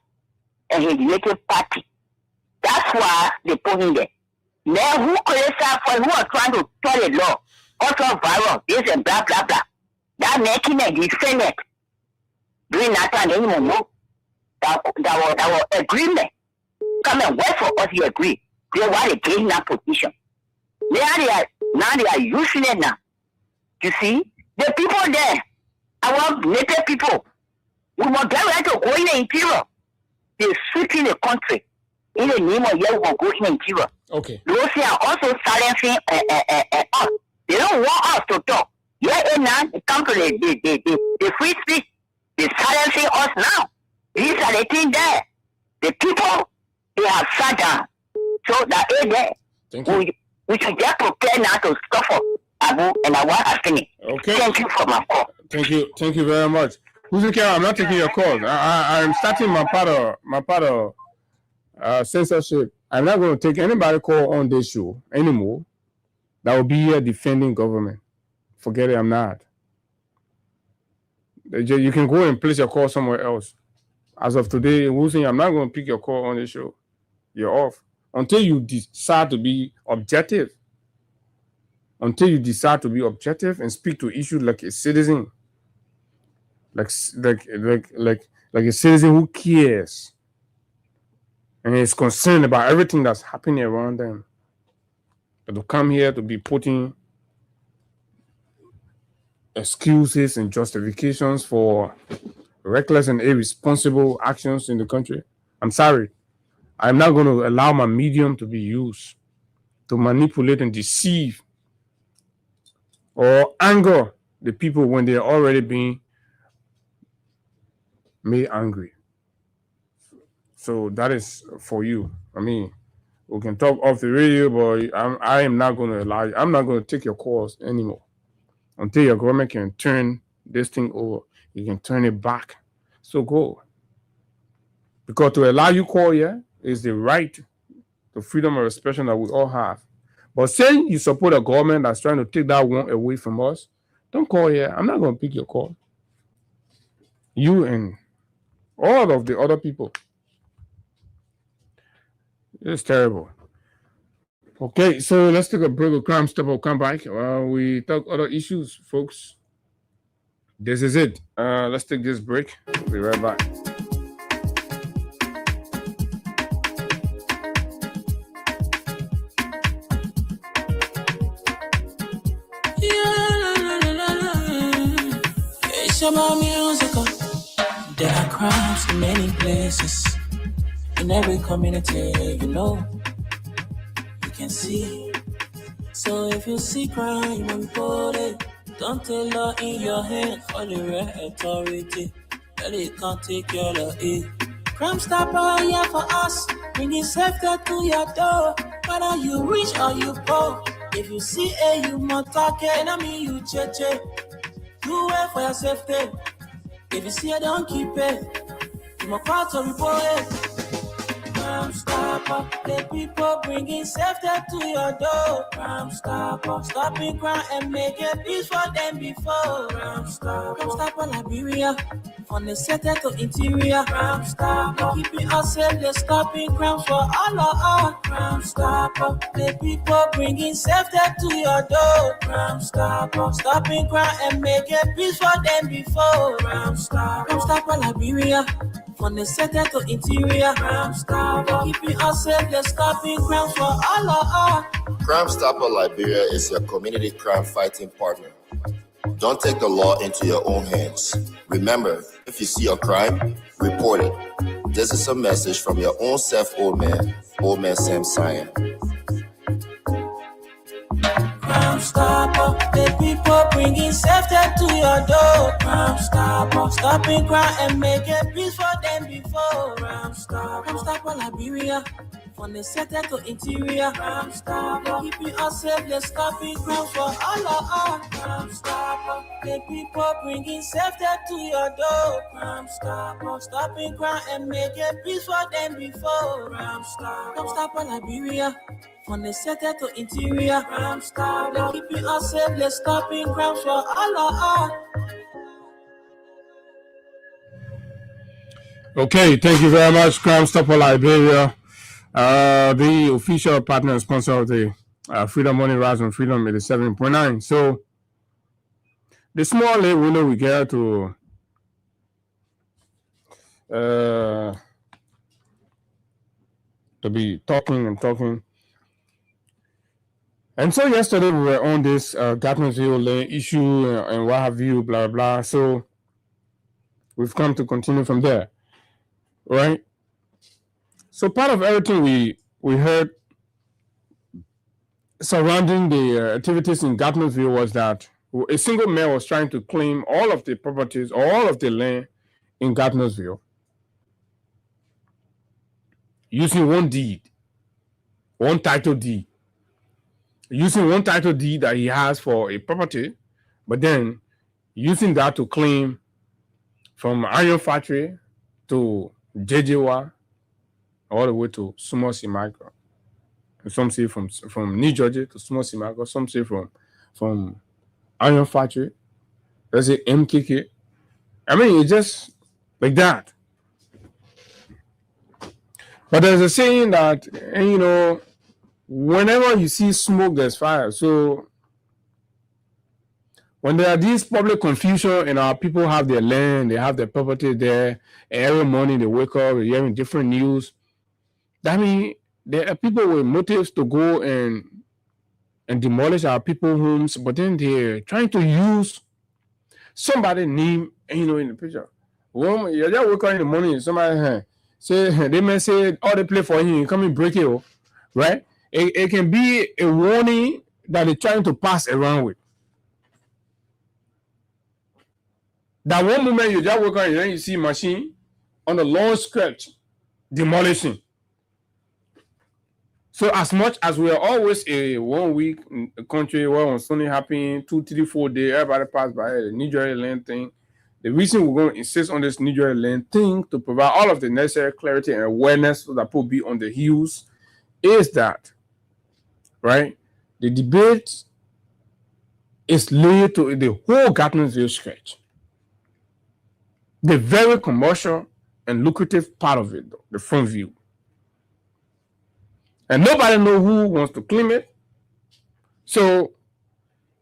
and his related party. That's why they put him there. Now who are trying to tell the law, also viral, this and blah blah blah. That making a defendant during that time anymore. That was agreement. Come and work for us, you agree. They want to gain that position. Now they are using it now. You see, the people there, our native people, we want them to go in the interior. They're sweeping the country. In the name of Yahweh, will go in the interior. Okay. Those are also silencing us. They don't want us to talk. Yeah, and now they come to the free speech. They're silencing us now. These are the things there. The people, they have sat down. So that is there. Thank you. We should just prepare now to stop for Abu and I want to finish. Okay. Thank you for my call. Thank you very much. I'm not taking your calls. I'm starting my part of censorship. I'm not going to take anybody call on this show anymore that will be here defending government. Forget it, I'm not. You can go and place your call somewhere else. As of today, I'm not going to pick your call on this show. You're off. Until you decide to be objective. Until you decide to be objective and speak to issues like a citizen. Like a citizen who cares and is concerned about everything that's happening around them. But to come here to be putting excuses and justifications for reckless and irresponsible actions in the country, I'm sorry. I'm not going to allow my medium to be used to manipulate and deceive or anger the people when they're already being made angry. So that is for you. I mean, we can talk off the radio, but I am not going to allow you. I'm not going to take your calls anymore until your government can turn this thing over. You can turn it back. So go. Because to allow you call here is the right to freedom of expression that we all have. But saying you support a government that's trying to take that one away from us, don't call here. I'm not going to pick your call. You and all of the other people. It's terrible. Okay, so let's take a break. We'll come back. We talk other issues, folks. This is it. Let's take this break. We'll be right back. About musical. There are crimes in many places, in every community, you can see. So if you see crime, report it. Don't take law in your hand, call the right authority. That it can't take your law in. Crime Stopper here for us, bringing safety to your door. Whether you rich or you poor, if you see you must talk it, I mean you cheche. Do it for your safety. If you see it, don't keep it. You must call to report it. Crime Stopper, the people bringing safety to your door. Crime Stopper, stopping crime and making peace for them before. Crime Stopper, Liberia, from the center to interior. Crime Stopper, keeping us safe, they're stopping crimes for all of us. Crime Stopper, the people bringing safety to your door. Crime Stopper, stopping crime and making peace for them before. Crime Stopper, Liberia, from the center to interior. Crime Stopper, keeping us safe, they're stopping crimes for all of us. Crime Stopper Liberia is your community crime fighting partner. Don't take the law into your own hands. Remember, if you see a crime, report it. This is a message from your own self, Old Man Sam Cyan. Crime Stopper, the people bringing safety to your door. Crime Stopper, stopping crime and making peace for them before. Crime Stopper, Liberia, From the center to interior, Crime Stopper. Keeping us safe, let's stop it crime for all of us. Crime Stopper. The people bringing safety to your door. Crime Stopper. Stopping crime and make it peace for them before. Crime Stopper. Crime Stopper Liberia. From the center to interior, Crime Stopper. Keeping us safe, let's stop it crime for all of us. Okay, thank you very much, Crime Stopper Liberia, the official partner and sponsor of the Freedom Money Rise on Freedom 87.9. So, the small late window we get to be talking. And so yesterday we were on this Gatnesville lane issue and what have you, blah, blah. So, we've come to continue from there. Right? So part of everything we heard surrounding the activities in Gatnesville was that a single man was trying to claim all of the properties, all of the land in Gatnesville using one deed, one title deed. Using one title deed that he has for a property, but then using that to claim from Iron Factory to JJWA, all the way to Sumo Simago. Some say from New Jersey to Sumo Simago. Some say from Iron Factory. Let's say MKK. I mean, it's just like that. But there's a saying that, you know, whenever you see smoke, there's fire. So when there are these public confusion and our people have their land, they have their property there, and every morning they wake up, they're hearing different news. That means there are people with motives to go and demolish our people's homes, but then they're trying to use somebody's name, you know, in the picture. Well, you just wake up in the morning, somebody say they may say, oh, they play for him, you come and break it, right? It can be a warning that they're trying to pass around with. That one moment you just wake up and then you see machine on the long stretch demolishing. So as much as we are always a 1 week country where on Sunday happening 2, 3, 4 days, everybody pass by the New Jersey land thing. The reason we're going to insist on this New Jersey land thing to provide all of the necessary clarity and awareness so that people be on the heels is that, right? The debate is laid to the whole Gatnesville stretch. The very commercial and lucrative part of it, though, the front view. And nobody knows who wants to claim it. So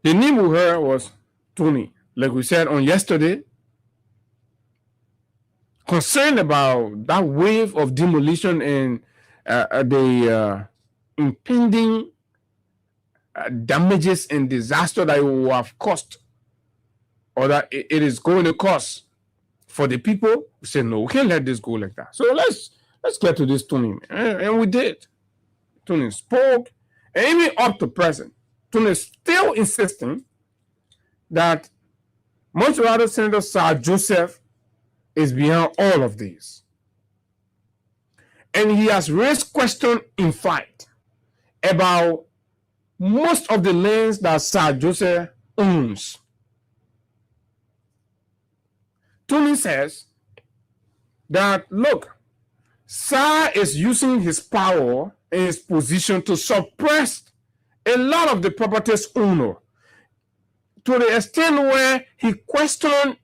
the name we heard was Tony, like we said on yesterday, concerned about that wave of demolition and the impending damages and disaster that it will have caused, or that it is going to cause for the people. We said, no, we can't let this go like that. So let's get to this Tony, and we did. Tony spoke, and even up to present, Tony is still insisting that much rather Senator Sir Joseph is behind all of this. And he has raised question in fact about most of the lands that Sir Joseph owns. Tony says that, look, Sir is using his power and his position to suppress a lot of the property's owner to the extent where he questioned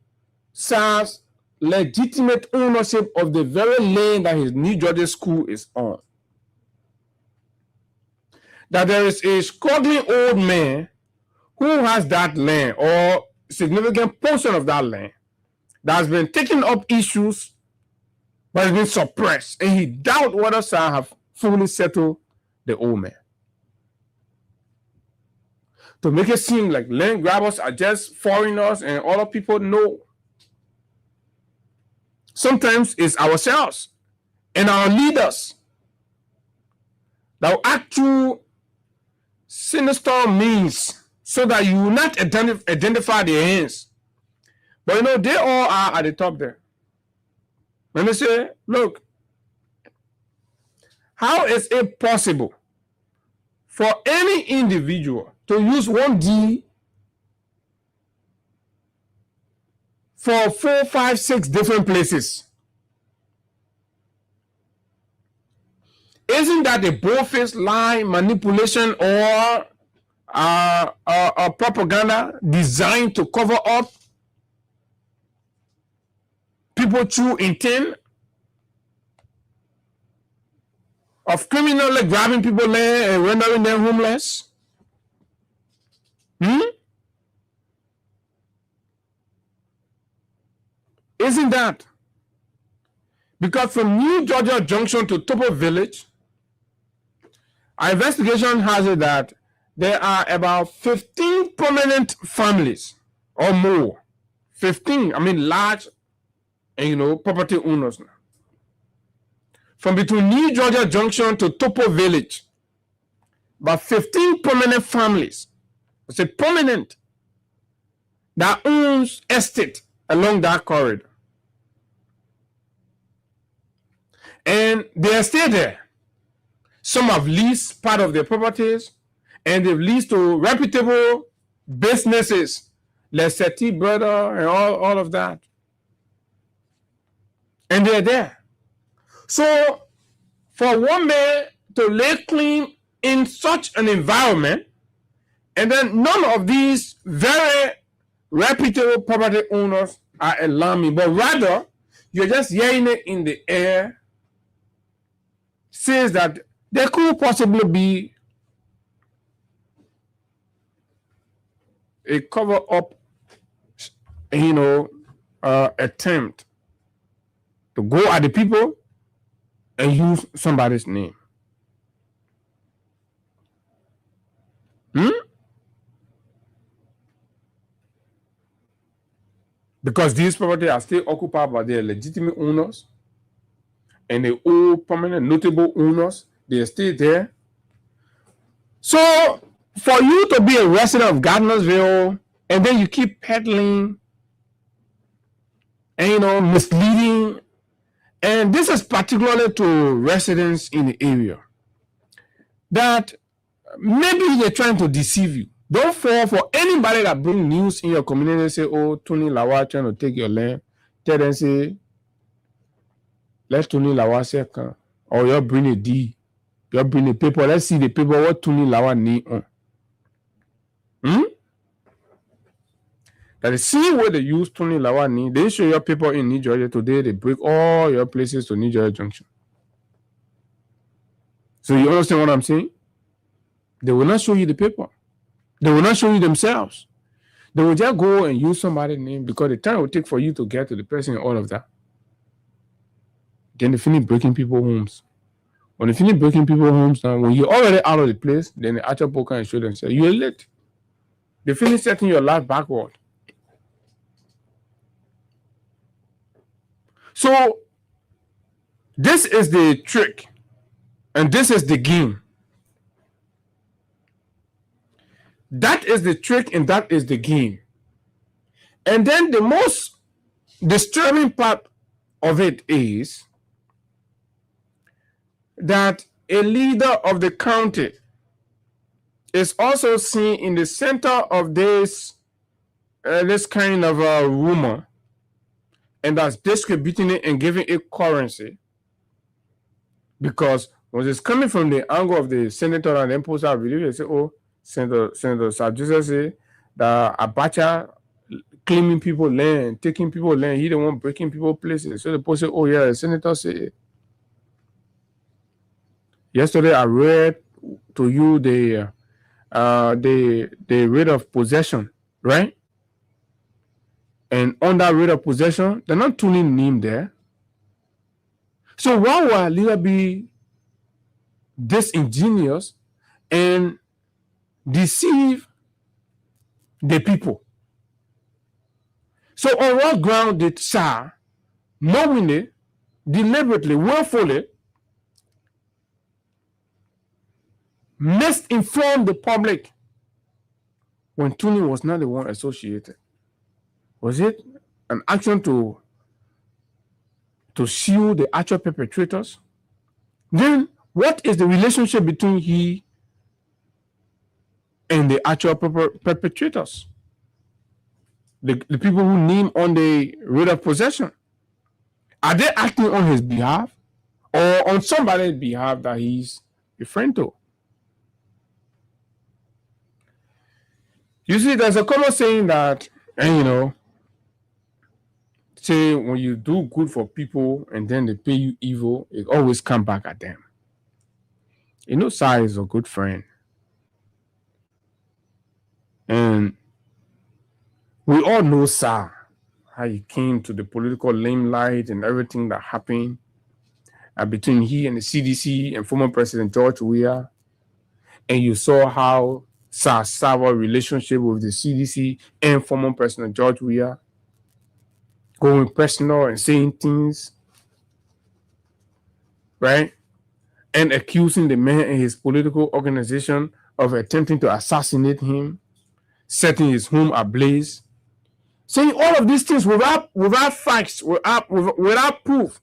Sir's legitimate ownership of the very land that his New Jersey school is on. That there is a struggling old man who has that land or significant portion of that land that has been taking up issues but has been suppressed, and he doubts whether Sir have fully settled the old man. To make it seem like land grabbers are just foreigners and other people, no. Sometimes it's ourselves and our leaders that will act through sinister means so that you will not identify their hands. But you know, they all are at the top there. When they say, look, How is it possible for any individual to use 1D for 4, 5, 6 different places? Isn't that a bold-faced lie, manipulation, or a propaganda designed to cover up people's true intent of criminally grabbing people there and rendering them homeless? Isn't that? Because from New Georgia Junction to Topo Village, our investigation has it that there are about 15 prominent families or more. 15, I mean large, property owners now. From between New Georgia Junction to Topo Village, about 15 prominent families, I say prominent, that owns estate along that corridor. And they are still there. Some have leased part of their properties, and they've leased to reputable businesses, like Seti Brother and all of that. And they're there. So, for one man to lay claim in such an environment, and then none of these very reputable property owners are alarming, but rather, you're just hearing it in the air, says that there could possibly be a cover-up, attempt to go at the people and use somebody's name. Because these properties are still occupied by their legitimate owners, and the old permanent notable owners, they're still there. So for you to be a resident of Gardnersville and then you keep peddling and misleading, and this is particularly to residents in the area, that maybe they're trying to deceive you. Don't fall for anybody that brings news in your community and say, oh, Tony Lawa trying to take your land. Tell them, say, let Tony Lawa say, or you bring a D, you bring a paper. Let's see the paper what Tony Lawa need on. That the same way they use Tony Lawa need, they show your paper in New Georgia today, they break all your places to New Georgia Junction. So you understand what I'm saying? They will not show you the paper. They will not show you themselves. They will just go and use somebody's name because the time it will take for you to get to the person and all of that. Then they finish breaking people's homes. When they finish breaking people's homes, now when you're already out of the place, then the actual poker and show themselves, you're late. They finish setting your life backward. So this is the trick, and this is the game. That is the trick, and that is the game. And then the most disturbing part of it is that a leader of the county is also seen in the center of this kind of a rumor, and that's distributing it and giving it currency. Because when it's coming from the angle of the senator and then post out video, they say, oh, Senator Sabjusa say that Abacha claiming people land, taking people land, he the one breaking people places. So the post say, oh yeah, the senator say. Yesterday I read to you the rate of possession, right? And on that rate of possession, they're not tuning name there. So why would a leader be disingenuous and deceive the people? So on what ground did SAR knowingly, deliberately, willfully misinform the public when Tony was not the one associated? Was it an action to shield the actual perpetrators? Then What is the relationship between he and the actual perpetrators? The people who name on the writ of possession. Are they acting on his behalf or on somebody's behalf that he's a friend to? You see, there's a common saying that, and say when you do good for people and then they pay you evil, it always comes back at them. Sir is a good friend. And we all know Sir, how he came to the political limelight and everything that happened between he and the CDC and former President George Weah. And you saw how Sir soured relationship with the CDC and former President George Weah, going personal and saying things, right? And accusing the man and his political organization of attempting to assassinate him, setting his home ablaze, saying all of these things without facts, without proof.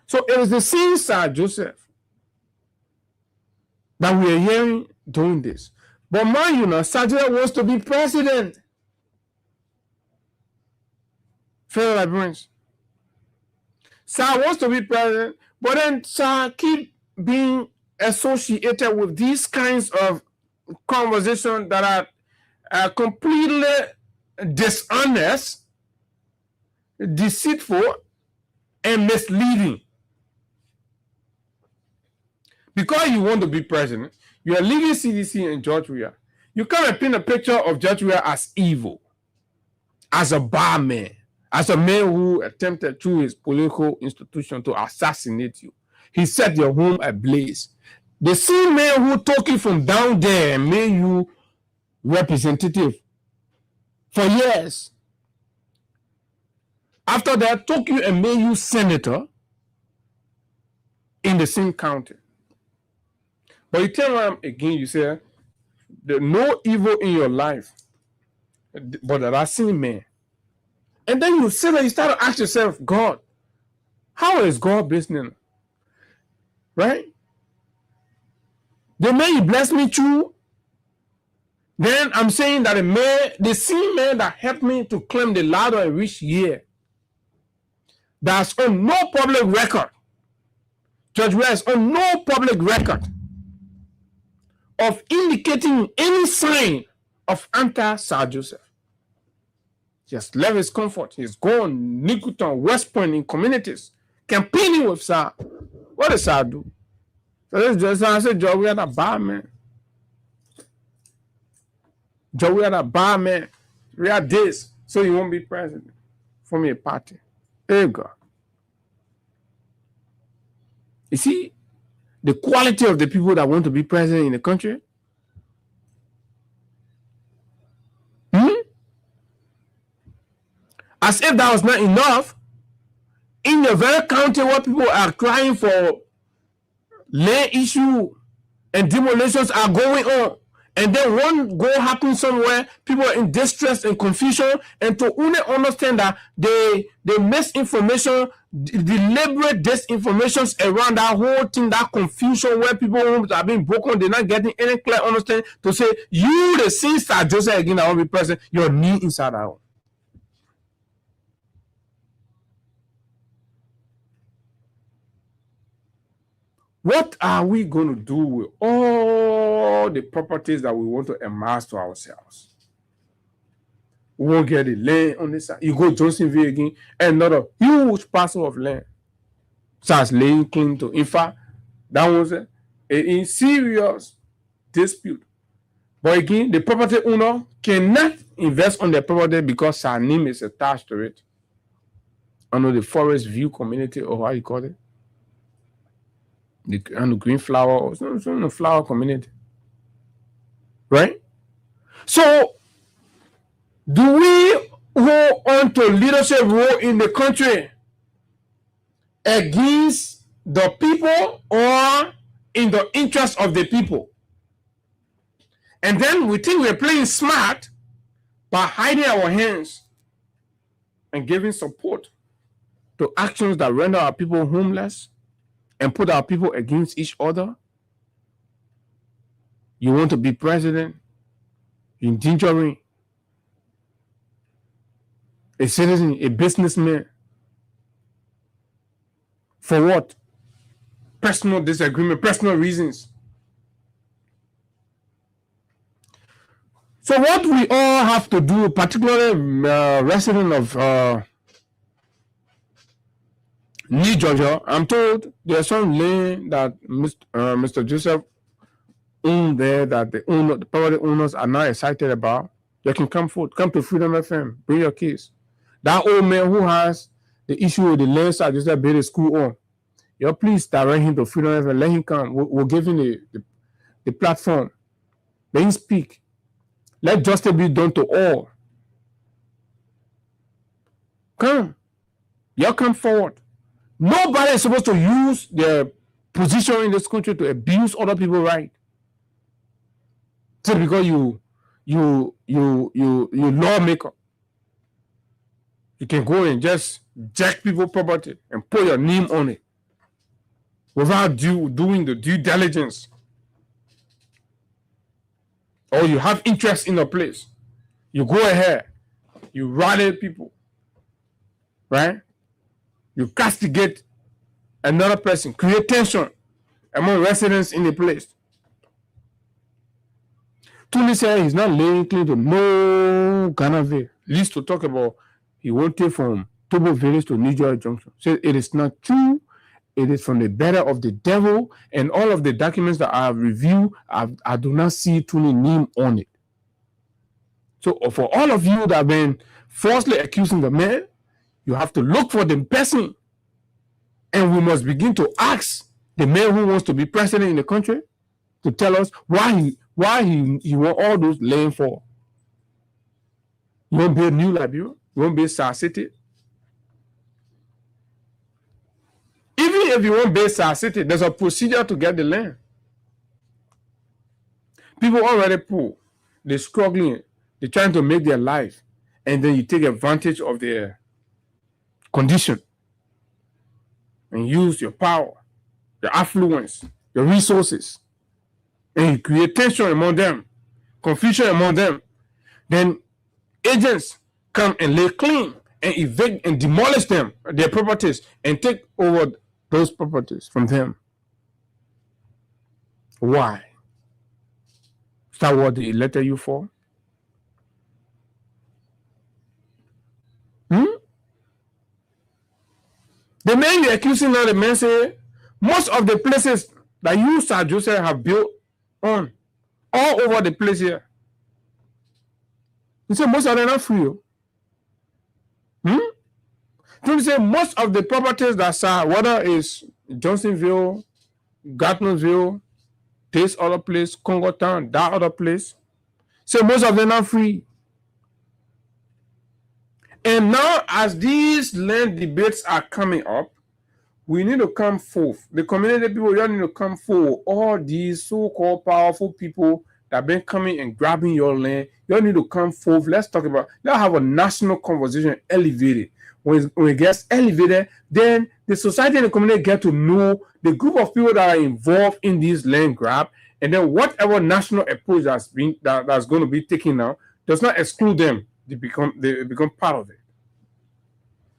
So it is the same Sir Joseph that we are hearing doing this. But mind Sir Joseph wants to be president. Fellow Librarians. Sir wants to be president, but then Sir keep being associated with these kinds of conversations that are completely dishonest, deceitful, and misleading. Because you want to be president, you are leaving CDC and George Weah. You can't paint a picture of George Weah as evil, as a bad man, as a man who attempted through his political institution to assassinate you. He set your home ablaze. The same man who took you from down there and made you representative for years. After that, took you and made you senator in the same county. But you turn around again, you say, there's no evil in your life, but that same man. And then you sit there, you start to ask yourself, God, how is God blessing? Right? The man he blessed me through, then I'm saying that the same man that helped me to climb the ladder and reach here, that's on no public record. George Weah is on no public record of indicating any sign of anti-Sir Joseph. He has left his comfort. He's gone Nickerton, West Point in communities, campaigning with Sir. What does Sir do? So this I said, George Weah a bad man. George Weah a bad man. We are this, so you won't be president. Form a party. Hey God. You see the quality of the people that want to be president in the country? As if that was not enough, in the very county where people are crying for land issue and demolitions are going on, and then one go happen somewhere, people are in distress and confusion, and to only understand that the misinformation, deliberate disinformations around that whole thing, that confusion where people homes are being broken, they're not getting any clear understanding to say, you the same Sir Joseph again that will be president, your knee inside out. What are we going to do with all the properties that we want to amass to ourselves? We won't get the land on this side. You go Johnsonville again, another huge parcel of land starts laying claim to. In fact, that was a serious dispute. But again, the property owner cannot invest on the property because her name is attached to it. Under the Forest View community, or how you call it. The green flower or some flower community, right? So, do we hold on to leadership role in the country against the people or in the interest of the people? And then we think we're playing smart by hiding our hands and giving support to actions that render our people homeless, and put our people against each other. You want to be president, you're endangering a citizen, a businessman. For what? Personal disagreement, personal reasons. So what we all have to do, particularly resident of New Georgia, I'm told there's some land that Mr. Joseph owned there that the property owners are not excited about. You can come forward, come to Freedom FM, bring your case. That old man who has the issue with the land side Joseph built a school on, you please direct him to Freedom FM, let him come. We'll give him the platform. Let him speak. Let justice be done to all. Come. You come forward. Nobody is supposed to use their position in this country to abuse other people's right. Just because you lawmaker, you can go and just jack people's property and put your name on it without doing the due diligence. Or you have interest in a place, you go ahead, you rally people, right? You castigate another person, create tension among residents in the place. Tony said he's not laying claim to no Ganaville. Least to talk about he wanted from Tobo Village to New Georgia Junction. So it is not true. It is from the better of the devil, and all of the documents that I have reviewed, I do not see Tony name on it. So for all of you that have been falsely accusing the man, you have to look for the person, and we must begin to ask the man who wants to be president in the country to tell us why he want all those land for. You want to build New Liberia? You want to build South City? Even if you want to build South City, there's a procedure to get the land. People already poor, they're struggling, they're trying to make their life, and then you take advantage of their condition and use your power, your affluence, your resources, and you create tension among them, confusion among them. Then agents come and lay claim and evict and demolish them, their properties, and take over those properties from them. Why? Is that what they elected you for? The man you're accusing now, the man say, most of the places that you, Sir Joseph, have built on, all over the place here. He said most of them are free. He say most of the properties that Sir, whether it's Johnsonville, Gardnersville, this other place, Congo Town, that other place, say most of them are free. And now, as these land debates are coming up, we need to come forth. The community people, you need to come forward. All these so-called powerful people that have been coming and grabbing your land, you need to come forth. Let's talk about, let's have a national conversation elevated. When it gets elevated, then the society and the community get to know the group of people that are involved in this land grab, and then whatever national approach that's going to be taken now does not exclude them. They become part of it.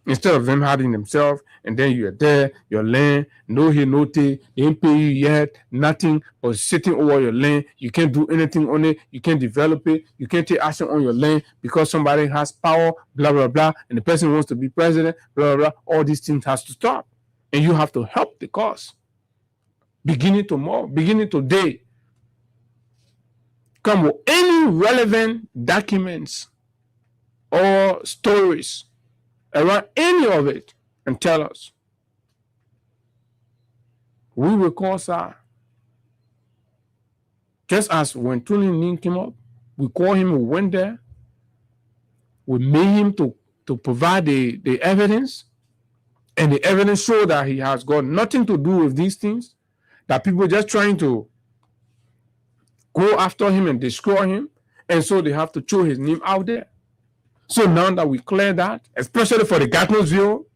Instead of them hiding themselves, and then you're there, your land, no here, no day, they ain't pay you yet, nothing, but sitting over your land. You can't do anything on it, you can't develop it, you can't take action on your land because somebody has power, blah, blah, blah, and the person wants to be president, blah, blah, blah. All these things has to stop. And you have to help the cause. Beginning tomorrow, beginning today. Come with any relevant documents or stories around any of it and tell us. We will call Sir. Just as when Tony Ning came up, we called him, we went there, we made him to provide the evidence, and the evidence showed that he has got nothing to do with these things, that people are just trying to go after him and destroy him, and so they have to throw his name out there. So now that we clear that, especially for the Gardnersville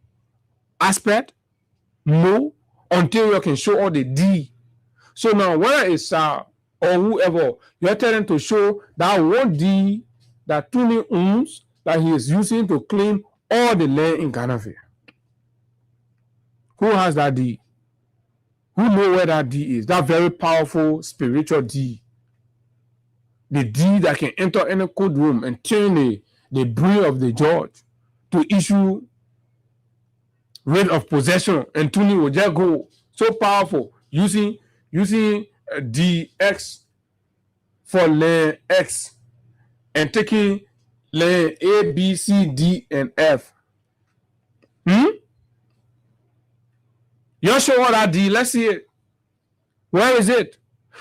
aspect, no, until you can show all the D. So now, whether it's or whoever, you're telling to show that one D that Tuni owns that he is using to claim all the land in Ghana. Who has that D? Who know where that D is? That very powerful spiritual D. The D that can enter any courtroom and turn the brain of the judge to issue writ of possession, and Tuni will just go so powerful using DX for land X and taking land A, B, C, D, and F. You show all that D. Let's see it. Where is it?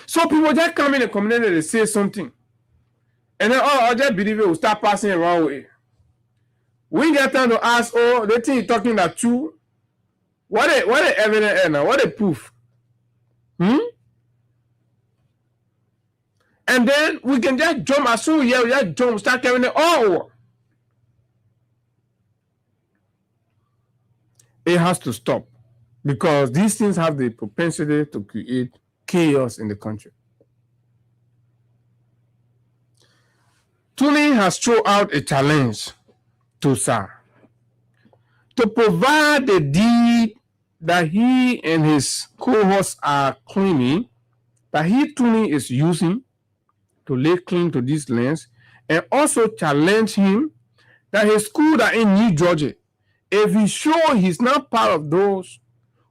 So people just come in the community, they say something. And then, I just believe it will start passing around with it. We get time to ask, they think you're talking that true. What the evidence now? What the proof? And then we can just jump as soon as we just jump, start carrying it all. It has to stop because these things have the propensity to create chaos in the country. Tuni has thrown out a challenge to SAR to provide the deed that he and his cohorts are claiming that Tuni is using to lay claim to these lands, and also challenge him that his school that in New Georgia, if he show he's not part of those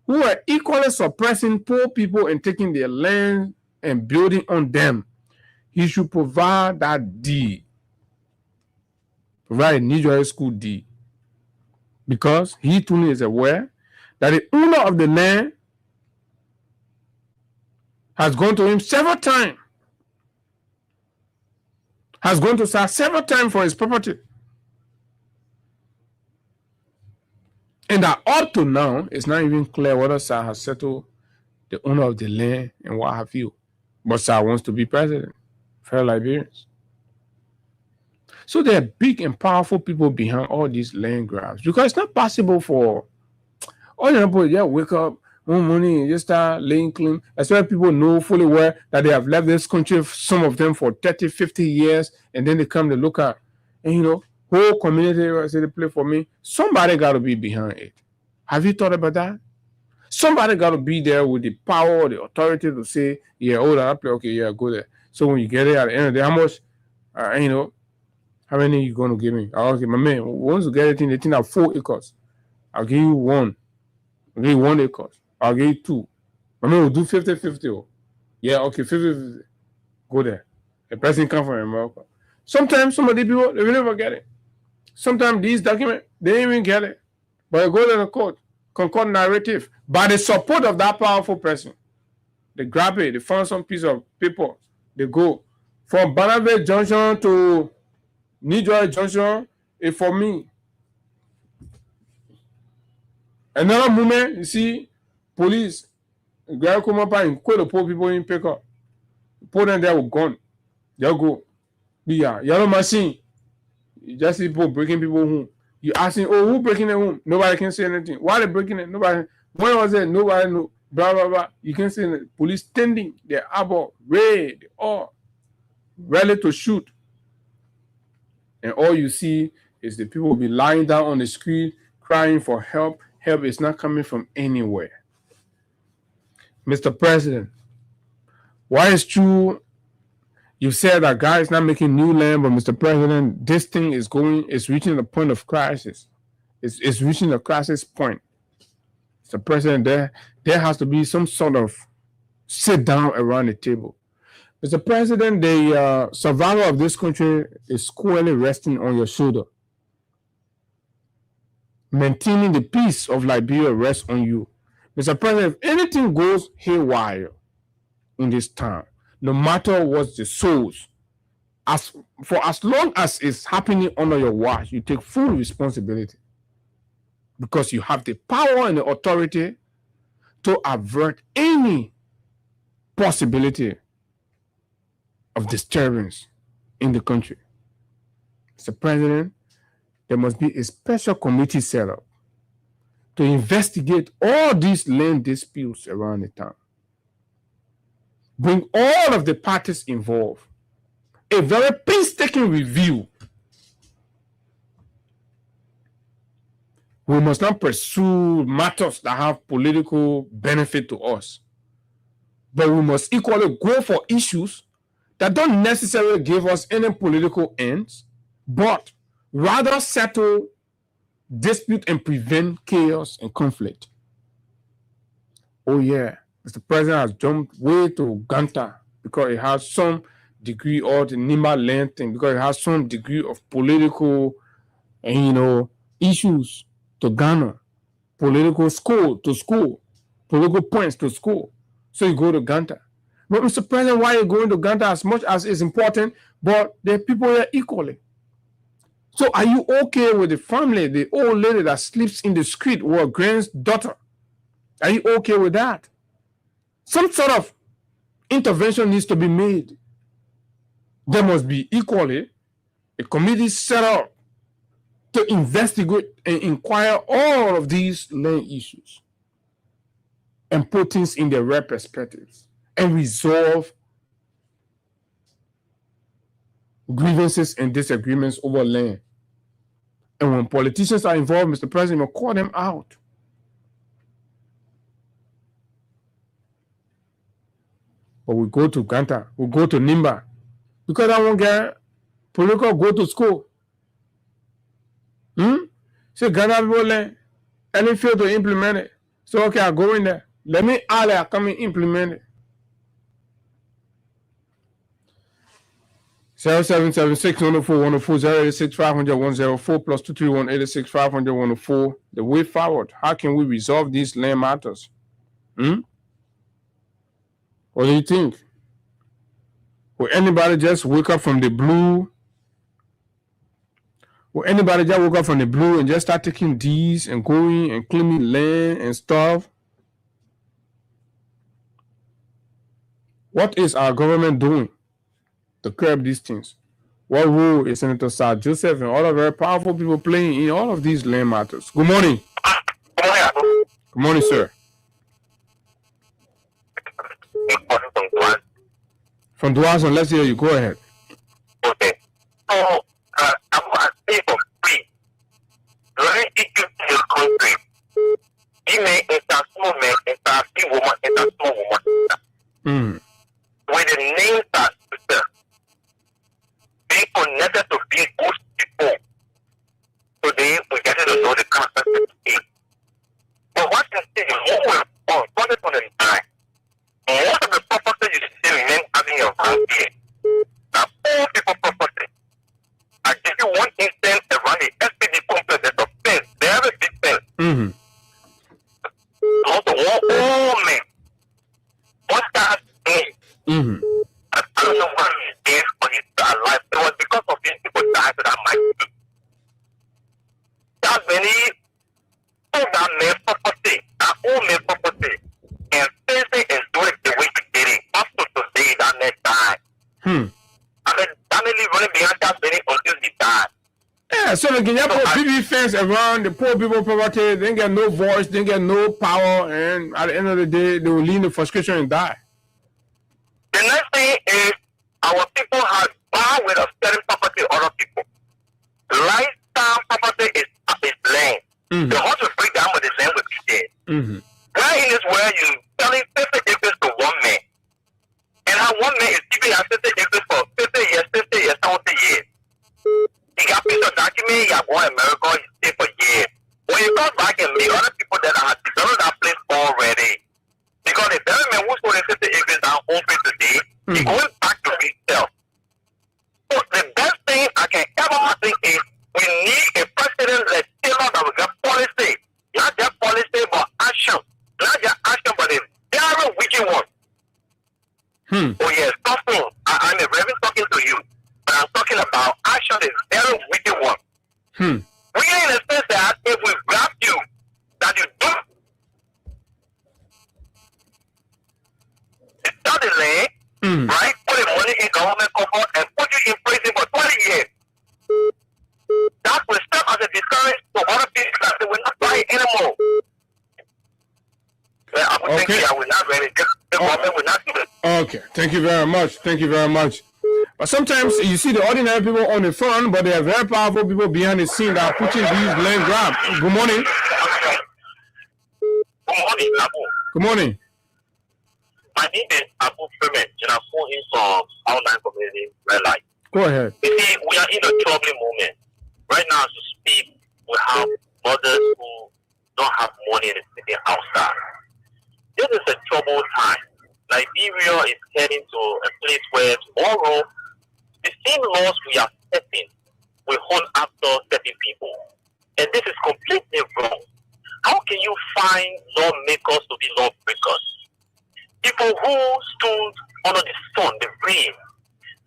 who are equally suppressing poor people and taking their land and building on them, he should provide that deed. Provide a New Georgia school deed. Because Tuni is aware that the owner of the land has gone to him several times. Has gone to SAR several times for his property. And that up to now, it's not even clear whether SAR has settled the owner of the land and what have you. But SAR wants to be president. Fellow Liberians. So there are big and powerful people behind all these land grabs. Because it's not possible for all the people just wake up one morning and just start laying claim. Especially people know fully well that they have left this country, some of them for 30, 50 years, and then they come to look at, and whole community say they play for me. Somebody got to be behind it. Have you thought about that? Somebody got to be there with the power or the authority to say, yeah, that play, okay, yeah, go there. So when you get it at the end of the day, how much, how many are you going to give me? Okay, my man, once you get it in, they think I have 4 acres. I'll give you 1. I'll give you 1 acre. I'll give you 2. My man will do 50-50. Yeah, okay, 50-50. Go there. The person come from America. Sometimes some of these people, they will never get it. Sometimes these documents, they didn't even get it. But they go to the court, concord narrative. By the support of that powerful person, they grab it, they find some piece of paper, they go from Barnabas Junction to New Georgia Junction, it's for me. Another moment, you see, police, guy come up and call the poor people in pick up. Put them there with gun. They'll go. Yeah, yellow machine. You just see people breaking people home. You asking, who breaking their home? Nobody can say anything. Why they breaking it? Nobody. When was it? Nobody know. Blah, blah, blah. You can see the police standing there, about red, all ready to shoot. And all you see is the people will be lying down on the street, crying for help. Help is not coming from anywhere. Mr. President, why is true? You said that God is not making new land, but Mr. President, this thing is reaching the point of crisis. It's reaching the crisis point. Mr. President, there has to be some sort of sit down around the table. Mr. President, the survival of this country is squarely resting on your shoulder. Maintaining the peace of Liberia rests on you. Mr. President, if anything goes haywire in this town, no matter what the source, for as long as it's happening under your watch, you take full responsibility because you have the power and the authority to avert any possibility of disturbance in the country. Mr. President, there must be a special committee set up to investigate all these land disputes around the town. Bring all of the parties involved. A very painstaking review. We must not pursue matters that have political benefit to us, but we must equally go for issues that don't necessarily give us any political ends, but rather settle dispute and prevent chaos and conflict. Oh yeah, Mr. President has jumped way to Ganta because it has some degree of the Nimba land thing, because it has some degree of political and issues to Ghana, political political points to school. So you go to Ganta. But Mr. President, why are you going to Ganta as much as is important, but there are people there equally? So are you okay with the family, the old lady that sleeps in the street with her granddaughter? Are you okay with that? Some sort of intervention needs to be made. There must be equally a committee set up to investigate and inquire all of these land issues and put things in their right perspectives and resolve grievances and disagreements over land. And when politicians are involved, Mr. President, will call them out. But we go to Ganta, we go to Nimba, because I won't get political go to school. So Ghana people any fail to implement it. So okay, I go in there. Let me I come and implement it. 0776-104-104-086-500-104 plus 231-86-500-104. The way forward. How can we resolve these land matters? What do you think? Will anybody just wake up from the blue? Will anybody just wake up from the blue and just start taking deeds and going and claiming land and stuff? What is our government doing to curb these things? What role is Senator Sir Joseph and other very powerful people playing in all of these land matters? Good morning. Good morning, sir. From Duazon, let's hear you. Go ahead. Okay. So, I'm going to say for free. Very equal to your country. You may enter small man, enter big woman, enter small woman. When the names are being connected to being good people, today we get to know the concept of it. But what you see is more on 2029. Most of the property you see remain having your house here. Now, all people property. I give you one instance around the SPD complex. There's a fence. They have a big fence. Also, one old man. What that means? I don't know what he did on his life. It was because of these people died to that might be. That many that man property, that old man property, and facing and doing the way he did it, up to today, that man died. I mean, family running behind that many until he died. Yeah, so they can just put PV fence around the poor people property, they get no voice, they get no power, and at the end of the day, they will lean in frustration and die. The next thing is our people have power with a certain property other people. Lifetime property is land. They want to break down with the land with share. Why in this world you selling 50 acres to one man? And how one man is giving us 50 acres for 50 years, 70 years. He got piece of document, he got going to America, he stay for years. When you come back and meet other people that have developed that place already, because the very man who's going to 50 acres down home today, he's going back to resell. So the best thing I can ever think is we need a president that tailor that we got policy. Not just policy, but action. Not just action, but a very wicked one. Oh yes, talking. I'm a reverend talking to you. But I'm talking about action is very wicked one. We are in a sense that if we grab you, that you do start the land, right? Put the money in government cover and put you in prison for 20 years. That will serve as a deterrent to other people that they will not buy anymore. Thank you very much. Thank you very much. But sometimes you see the ordinary people on the front, but there are very powerful people behind the scene that are pushing these land grabs. Good morning. Good morning, Abu. Good morning. My name is Abu Freeman, and I'm phoning from Outline Community Red Light. Go ahead. You see, we are in a troubling moment. Right now, as we speak, we have mothers who don't have money and sitting outside. This is a troubled time. Liberia is heading to a place where tomorrow, the same laws we are setting will hunt after certain people. And this is completely wrong. How can you find lawmakers to be lawbreakers? People who stood under the sun, the rain,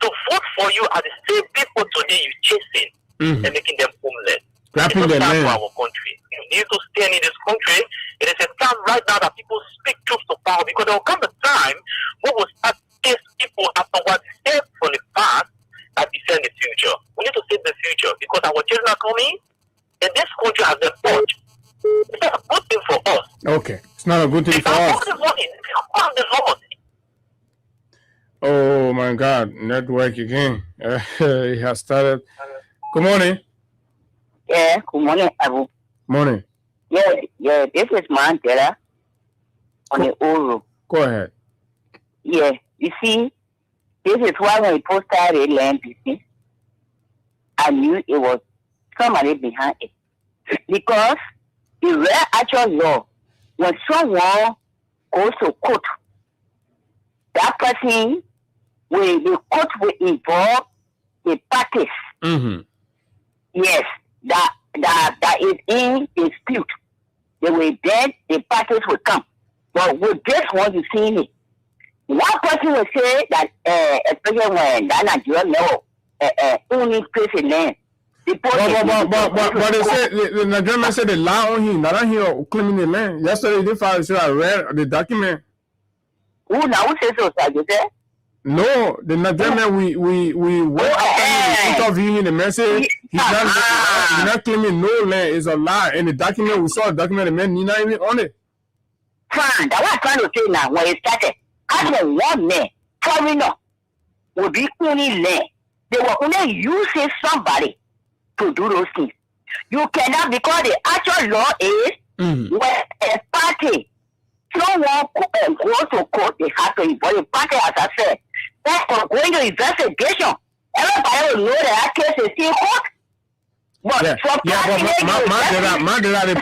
to vote for you are the same people today you're chasing and making them homeless. Grabbing it's their time land. for our country. You need to stand in this country. It is a time right now that people speak truth to power, because there will come a time when we'll start to chase people after what they said from the past that defend the future. We need to save the future because our children are coming and this country has been purged. It's not a good thing for us. Okay. It's not a good thing for us. Oh my God. Network again. It has started. Good morning. Yeah, good morning, Abu. Morning. Yeah, this is Mandela on the Oro. Go ahead. Yeah, you see, this is why when we posted a land business, I knew it was somebody behind it. Because the real actual law, when someone goes to court, that person, the court will involve the parties. Mm-hmm. Yes, that is in dispute. They will then, the parties will come. But with this one, you see it. One person will say that, especially when that Nigerian level, only place in land. But they said the Nigerian said the law on him, not on him claiming the land. Yesterday, they filed, I read the document. Who now says so, sir? No, the Nigerian we went after interviewing the man said he's not claiming no land. It's a lie. And the document we saw, the document, the man not even on it. Fine, that's what I'm trying to say now. When it started, as one man, foreigner, will be only land. They will only using somebody to do those things. You cannot, because the actual law is when a party, someone goes to court, they have to involve the party, as I said. That's going to investigation. Everybody will know that case is still court. But the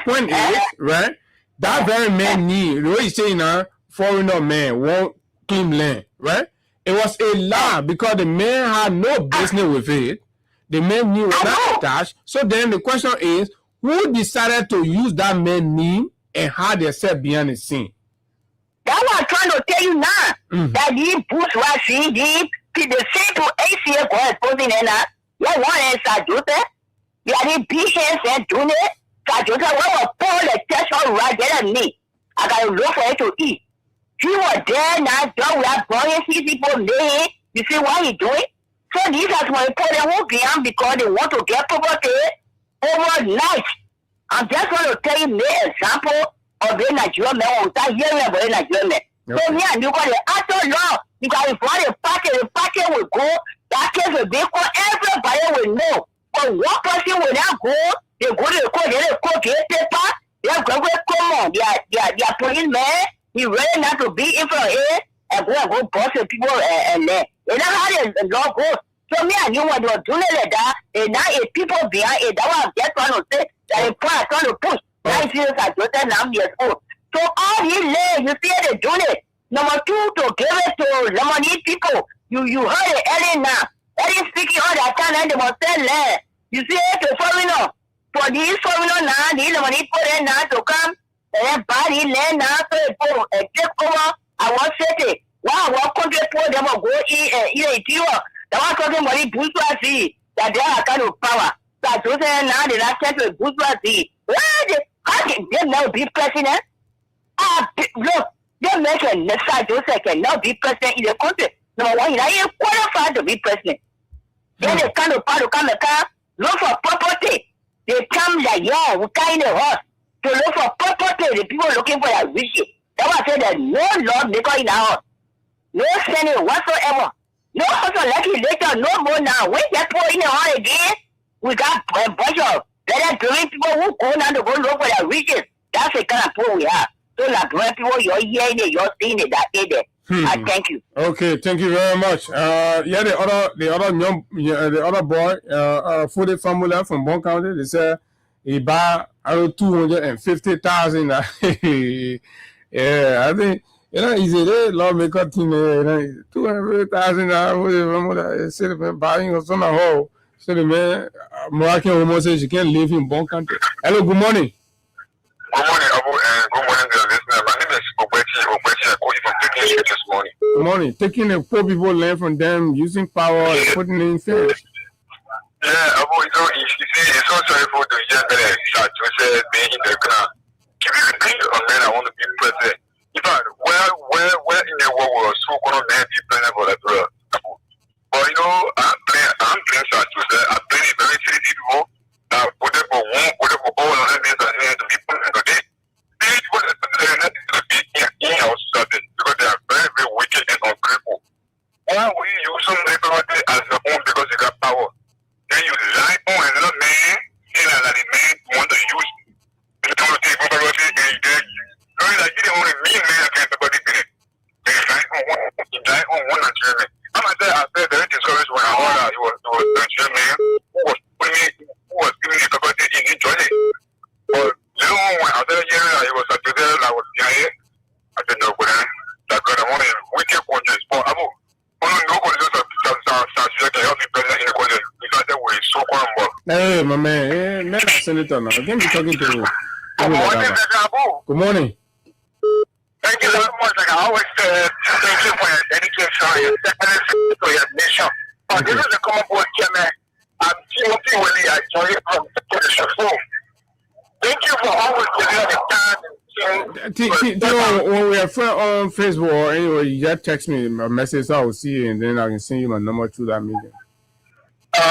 point is, right? That very man need, the way you say now, foreigner man won't claim land, right? It was a lie because the man had no business with it. The man knew was not attached. So then the question is, who decided to use that man's name and how they set behind the scene? That's what I'm trying to tell you now. That the bourgeoisie, the same to ACA corresponding in that. You want to say, Joseph? You are the BS and doing it. Joseph, what was Paul the test all right there than me? I got to look for it to eat. He was there now, we are buying people there. You see what he's doing? So these are my people won't be on because they want to get property overnight. I'm just going to tell you an example of the Nigerian man without hearing about the Nigerian man. So me and you got the actual law. Because if the party will go, that case will be court, everybody will know. But one person will not go, they go to the court, get paper, they're going to come on, their policeman, he really not to be in front of it, and go bust the people and there. You know how the law goes. So me and you want to do like that, and now if people behind it, that's what I'm just trying to say, that the point trying to push. 9 years I just 9 years old. So all these laws, you see they do it. Number two, to give it to Lamani people. You heard it early now. Early speaking all that time, and they must sell land. You see it to foreigner. For these foreigner now, these Lamani people there now to come, and then buy the land now, so they go and take over our city. Wow, what country people them will go eat it here. The one talking about the bourgeoisie, that they are kind of power. So to say now they are set with bourgeoisie. How can they now be president? Look, they make a Nessa Joseph cannot be president in the country. Number one, he ain't qualified to be president. Then they kind of power to come and look for property. They come like, yeah, we kind of horse to look for property. The people looking for their riches. That's why I said there's no law maker in our house. No sending whatsoever. No also legislator, no more now. When they put in on again, we got a bunch of better doing people who go down to go look for their riches. That's the kind of poor we have. So like when people you're hearing it, you're seeing it that day there. I thank you. Okay, thank you very much. Yeah, the other boy, for the family from Bon County, they say he buy around 250,000. Yeah, I think easy. The lawmaker team, 200,000 for the family. Say the buying or some hole. So the man, Moroccan woman says she can't live in Bon County. Hello, good morning. Good morning, Abu, and good morning to the listener. My name is Obechi. I call you from Taking Street this morning. Good morning. Taking the poor people land from them, using power and putting in things. Yeah, Abu, you see, it's so sorry for the young men that you said being in the ground. Give me the thing on men, I want to be president. In fact, where in the world was so going to be president for that, Abu? But I'm playing such to say, I'm playing very serious people. Put it for one, put it for all, and this and the people today. These people that are in our society because they are very, very wicked and ungrateful. Why will you use some authority as your own because you got power? Then you lie on another man, saying that the man want to use the authority and like you don't only mean man against everybody. They lie on one Nigerian. I'm going to say, I said very discouraged when I heard that he was a Nigerian man who was giving the authority in his journey. But later on, when I was hearing that he was a president, I was behind it. I said, no, but that God, I want to wicked countries. But Abu, nobody just can help me president in the country. Because that way, so quite. Hey, my man, man, Senator now. Again, be talking to you. Good morning, Abu. Good morning. Thank you very much. Like I always said, thank you for your dedication and your sacrifice for your nation. But this is a common board, Chairman. I'm Timothy Willie. I join you from the show. Thank you for always giving the time. When we are on Facebook or anyway, you just text me a message so I will see you and then I can send you my number through that medium. Thank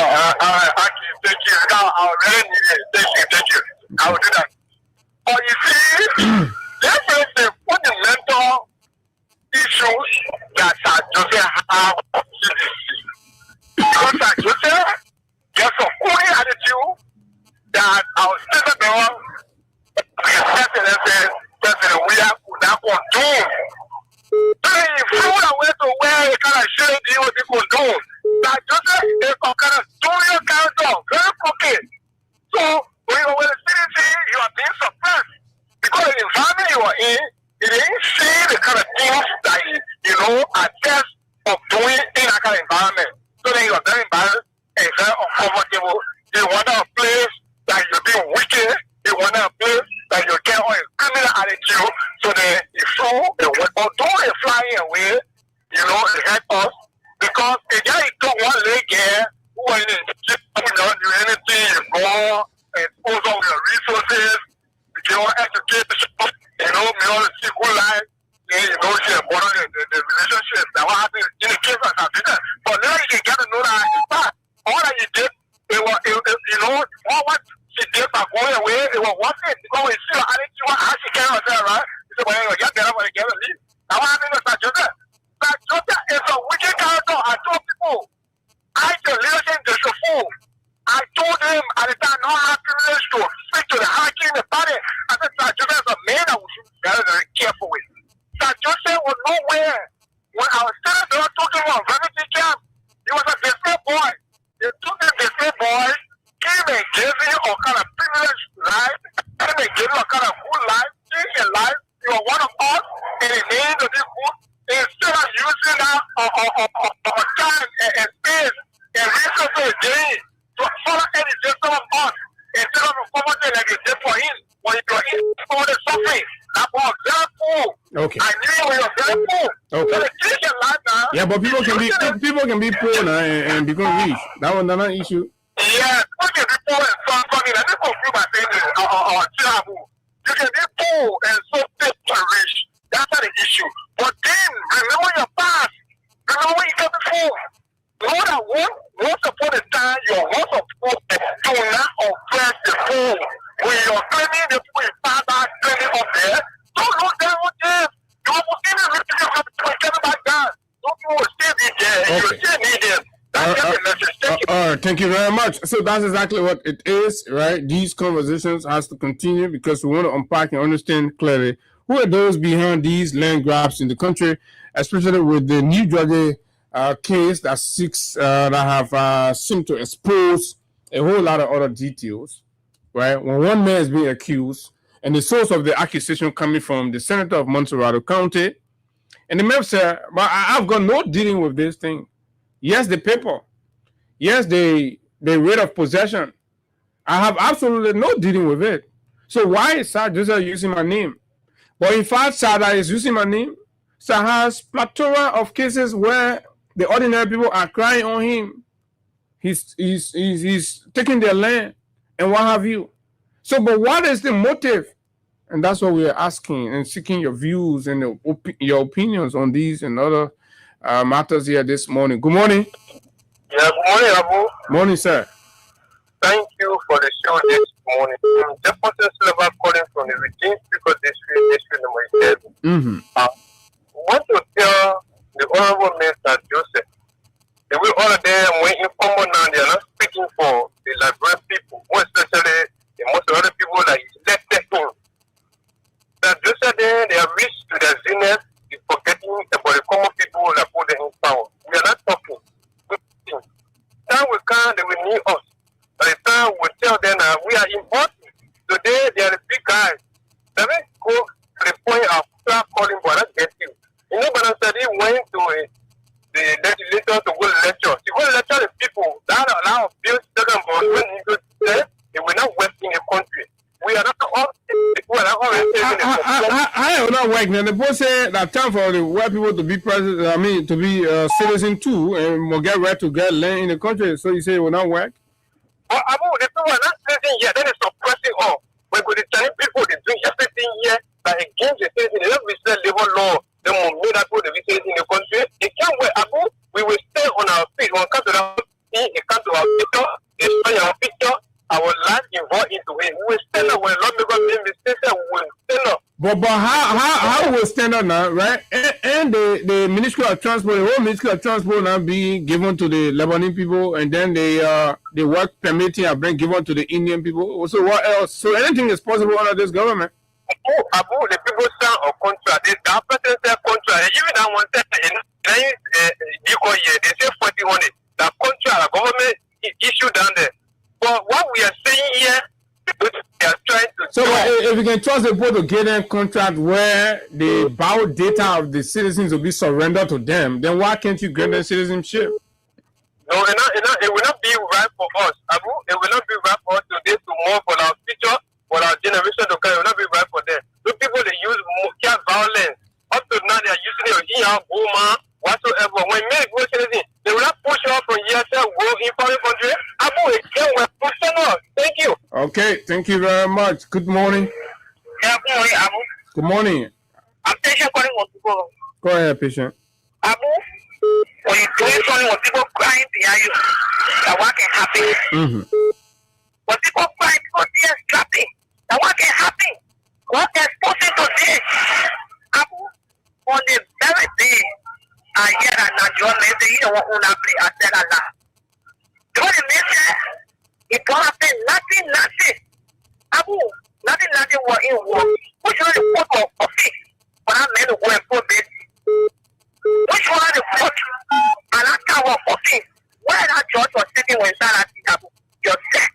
you. Now, I really need it. Thank you. I will do that. But you see, let's say the fundamental issues that Joseph have CDC. Because Joseph, there's a holy attitude that our citizens, President William could not condone. So he flew away to where he kind of showed he was condone. That Joseph is a kind of dual character, very crooked. So when you were in the CDC, you are being suppressed. Because the environment you are in, you didn't see the kind of things that are test of doing in that kind of environment. So then you are very embarrassed and very uncomfortable. You want a place that you're being wicked. You want a place that you get on a criminal attitude. So then you although they're flying away, it helps us. Because the guy took one leg here, who are in the not do anything, you go and expose all your resources. You don't educate the shop, me all the secret life, share the relationship that what happened in the case of Africa. But now you can get to know that in fact, all that you did, what she did by going away, it was worth it. Because when you see your attitude, how she carry herself, right? You say, well, you get up when you get to leave. Now what happened to Joseph? Joseph is a wicked character. I told people, I the leadership in the fool. I told him at the time, not have privilege to speak to the hierarchy in the party. I said, Sir Joseph is a man that we should be very, very careful with. Sir Joseph was nowhere. When our students took him on refugee camp, he was a dismayed boy. They took the dismayed boy, came and gave him a kind of privileged life, came and gave him a kind of good life, changed his life. You are one of us, and he named the good. Instead of using that time and space and resources again to follow any system of us, instead of performing like it did for him, when you are in for the suffering, that was very poor. Okay. I knew we were very poor. Okay. So they change your life now. Yeah, but people can be poor now and become rich. That one's not an issue. Yeah, people can be poor and so funny. Let me conclude by saying this. You can be poor and so rich. That's not the issue. But then, remember your past. Remember where you got before. Know that once upon a time, your host of poor do not oppress the poor. When you're claiming the poor is far back, claiming up there, don't look down on them. You will see the rich people coming back down. the message. Thank you. All right, thank you very much. So that's exactly what it is, right? These conversations has to continue because we want to unpack and understand clearly who are those behind these land grabs in the country, especially with the New Jersey case that have seemed to expose a whole lot of other details, right? When one man is being accused, and the source of the accusation coming from the senator of Montserrado County, and the man said, "But I've got no dealing with this thing. Yes, the paper. Yes, the rate of possession. I have absolutely no dealing with it. So why is Sir Joseph using my name? But in fact, Sir is using my name. Sir has plethora of cases where the ordinary people are crying on him. He's taking their land and what have you. So, but what is the motive? And that's what we are asking and seeking your views and your opinions on these and other matters here this morning. Good morning. Yeah, good morning, Abu. Morning, sir. Thank you for the show this morning. I'm Jefferson Silver calling from the Virginia because district number 7. I want to tell the Honorable Minister Joseph, the way all of them were informal now, they are not speaking for the Liberian people, more especially the most of other people that is elected to. That Joseph they are reached to their zenith, forgetting about the common people that put them in power. We are not talking. Time will come, they will need us. By the time we tell them that we are important. Today, they are the big guys. They will go to the point of start calling for that get you. You know, but I went to the legislature to go lecture. To go lecture the people that allow bills to them, but when you go there, they will not work in the country. We are not all people are not all I will not work. Now the boss said that time for the white people to be president. I mean, to be citizen too, and get right to get land in the country. So you say it will not work? But Abu, the people are not citizen here. That is suppressing all. When the Chinese people they doing everything here that against the citizen, they don't respect labor law. They will make that people be citizen in the country. They can't work. Abu, we will stay on our feet. When it comes to that, it comes to our picture, destroy our picture. Our life involved into it. We will stand up when lawmakers make mistakes. We will stand up. But how will stand up now, right? And the Ministry of Transport, the whole Ministry of Transport now being given to the Lebanese people, and then the work permitting are being given to the Indian people. So what else? So anything is possible under this government. Abu, the people sign a contract. The person said contract. Even that one said they say 40 that contract the government issue down there. But what we are saying here, we are trying to. So if you can trust the board to get a contract where the bio data of the citizens will be surrendered to them, then why can't you grant them citizenship? No, it will not be right for us, Abu. It will not be right for us today to more for our future, for our generation to come. It will not be right for them. The people they use child violence. Up to now they are using it here, Goma, whatsoever. When men go citizen, they will not push off from here to go in foreign country. Abu, again, we're pushing us. Thank you. Okay, thank you very much. Good morning. Yeah, good morning, Abu. Good morning. I'm patient calling on people. Go ahead, patient. Abu, when you doing something when people crying behind you, that what can happen. When people crying because tears dropping, that what can happen. What they're supposed to say, Abu, on the very day, I hear that Nigerian men say, you don't want to play, I said Allah. The one they say, it don't happen, nothing. Abu, nothing was in war. Which one the put of office? But I'm men who go and put this. Which one the put? And I can't work office. Where that judge was sitting when Sarah Abu, you're set.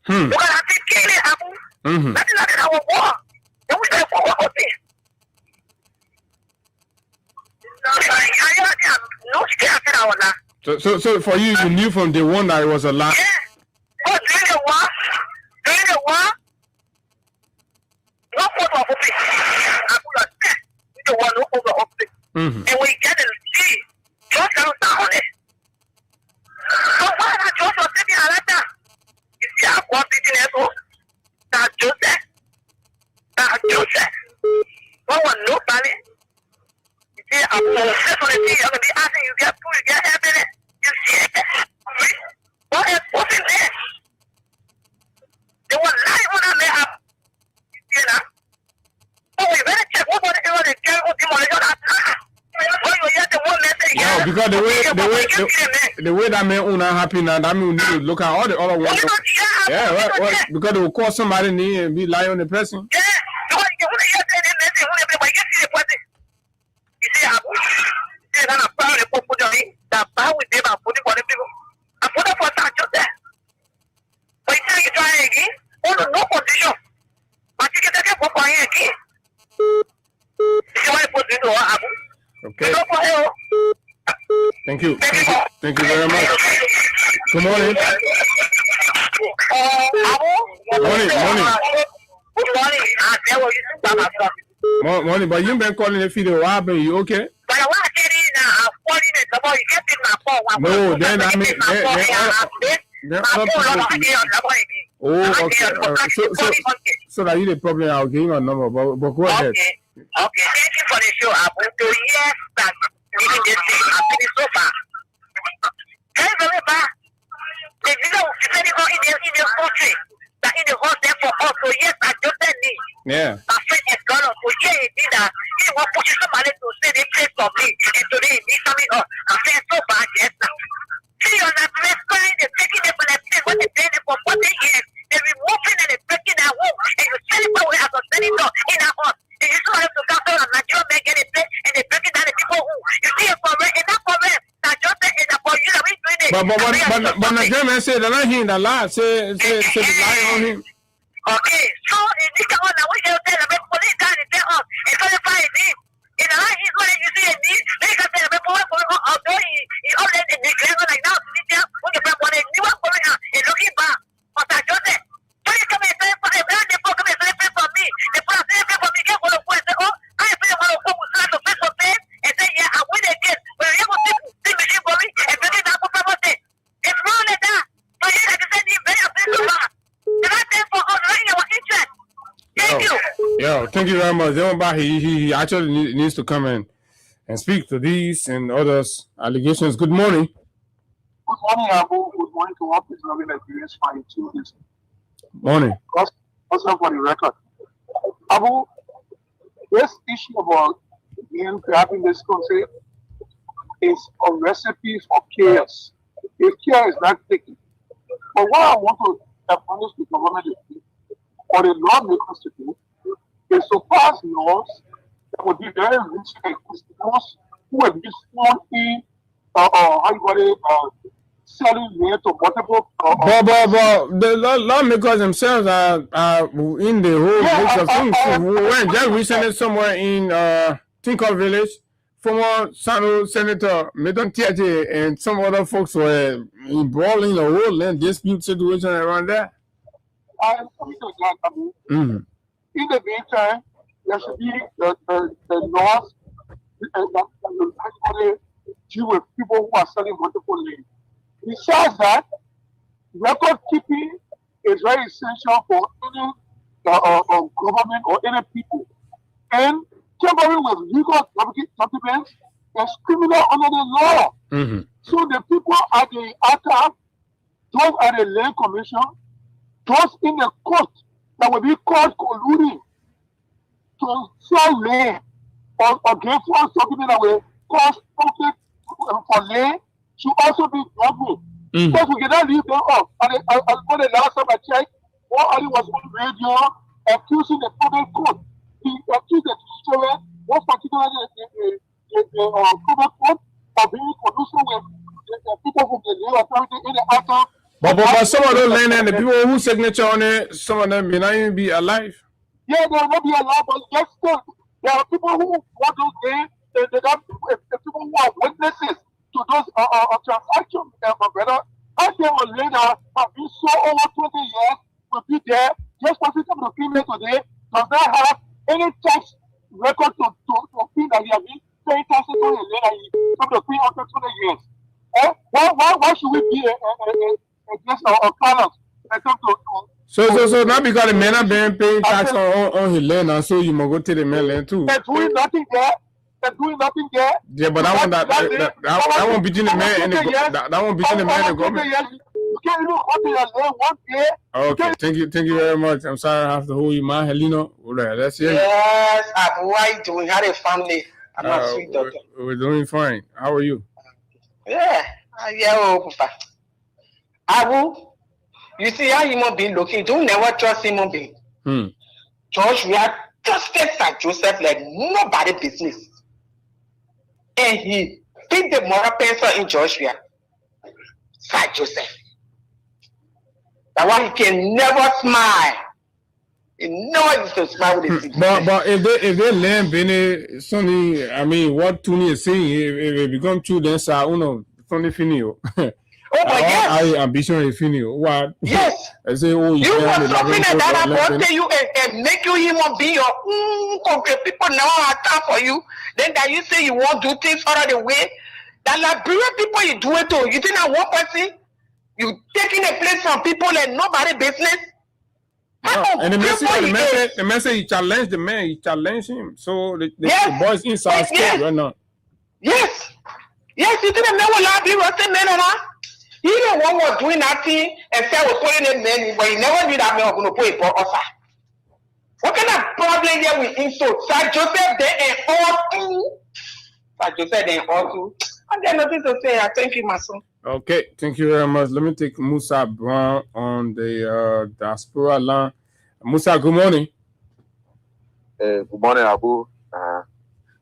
Look at that thing killing Abu. Nothing that was war. Then we say for what office? No scared at all now. So for you knew from day one that it was a lie? Yeah. But during the war, no photo of office. I put a test. The one no photo of office. And we get the key. Just down on it. So why not just was sitting like that? You see how one sitting there, that Joseph. No one nobody. You see, I'm going to sit on the thing. I'm going to be asking you get food, you get help in it. You see it. What is what's in there? They were lying on that man. You know? Oh, you better check what was the carry what demolition at. When you hear the one message, no, because the way the way that man not happy now, that means we need to look at all the other ones. Yeah, right. Because they will call somebody in and be lying on the person. Yeah. You see, I'm proud of that bow with them and putting for the people. I put up for that just there. But you try again, no condition. But you get for again. Okay. Thank you. Thank you very much. Good morning. Morning. Morning, but you've been calling the video. Why, baby? You okay? No, then I mean, okay. So that you the problem. I'll give you a number, but go ahead. Okay, thank you for the show. I'm going to yes that reading this thing. I'm feeling so far. Can you believe that? The video depending on in the country that in the whole there for us. So yes, I just said me. Yeah. My friend is gone. So yeah, he did that. He was pushing somebody to say they play for me, and today he's coming up. I feel so bad. Yes, now. See on that place crying, they're taking them for that place. What they paying them for 40 years. They're removing and they're breaking that wall, and you sell it away as a senator in our house. And you still have to come down and Nigeria men get it paid, and they're breaking down the people who you see it for rent, and not for rent. Nigeria is for you that we doing it. But Nigeria man say they're not hearing the lie. Say the lie on him. Okay, so in this one, I wish they would tell them police guy to tell us and clarify his name. In the line, he's what you see a need. They can tell them although he already declared like now, when you bring one, you are going out and looking back. But I just said, when you come and say, for me, they put a pay for me, get one of them and say, oh, I feel one of them will start to pay for them and say, yeah, I win again. But you will see machine for me and bring it down for promotion. It's wrong like that. So you have to send him very official. Yo, thank you very much. He actually needs to come in and speak to these and others allegations. Good morning. Good morning, Abu. Good morning to all people loving Nigerians fine too. Morning. Also for the record. Abu, this issue about being grabbing this country is a recipe for chaos. If care is not taken. But what I want to admonish the government is for the lawmakers to do is to pass laws that would be very rich those who have been sworn in selling land to multiple but the lawmakers themselves are in the whole mix of things. We went just recently somewhere in Tinker Village. Former Senator Meton Tiaje and some other folks were embroiled in the whole land dispute situation around there. I am coming to that, Abu. In the meantime, there should be the laws that deal with people who are selling multiple land. Besides that, record keeping is very essential for any government or any people. And tampering with legal documents is criminal under the law. So the people at the ATA, those at the land commission, those in the court that will be called colluding to sell land or give false document that will cause profit for land should also be doubled. Because we cannot leave them off. And for the last time I checked, one was on radio accusing the federal court. He accused the judiciary, one particularly the federal court, of being collusive with the people from the land authority in the ATA. But some of those land and the people who signature on it, some of them may not even be alive. Yeah, they will not be alive, but just still, there are people who want those land, they got people who are witnesses to those transactions, my brother. I say a land have been so over 20 years, will be there, just for system to claim it today, does not have any tax record to claim that he has been paying taxes on a land that he come to claim after 20 years. Why should we be against our clients? So not because the man are being paying tax on his land, and so you must go to the man land too. They're doing nothing there. Yeah, but that won't be between the man and that won't be between the man and the government. You can't even hold your land 1 day. Okay, thank you very much. I'm sorry I have to hold you, man. Helino, let's hear it. Yes, how are you doing? How are a family? I'm not sweet doctor. We're doing fine. How are you? Yeah, Abu, you see how human being looking, don't never trust human being. George, we are trusted Sir Joseph like nobody business. And he picked the moral pencil in Joshua. Sir Joseph. That one he can never smile. He never used to smile with his But if they learn Benny Sonny, I mean what Tony is saying, if it become true, then sir, Sonny Finio. Oh my God! I ambition is Finio. What? Yes. I say, oh, you want something that about you and make you human being your concrete people now have time for you. Then that you say you won't do things out of the way. That Liberian people you do it to. You think that one person you taking a place from people and nobody business. And the message he challenged the man, he challenged him. So the boys inside scared right now. Yes. Yes, you think the man will not be roasting men or not? He didn't want was doing nothing and said we're putting in men, but he never knew that man was going to put it for us. What kind of problem here with insult? Sir Joseph, they ain't all two. Sir Joseph, they ain't all two. And there's nothing to say. I thank you, my son. Okay, thank you very much. Let me take Musa Brown on the diaspora line. Musa, good morning. Good morning, Abu.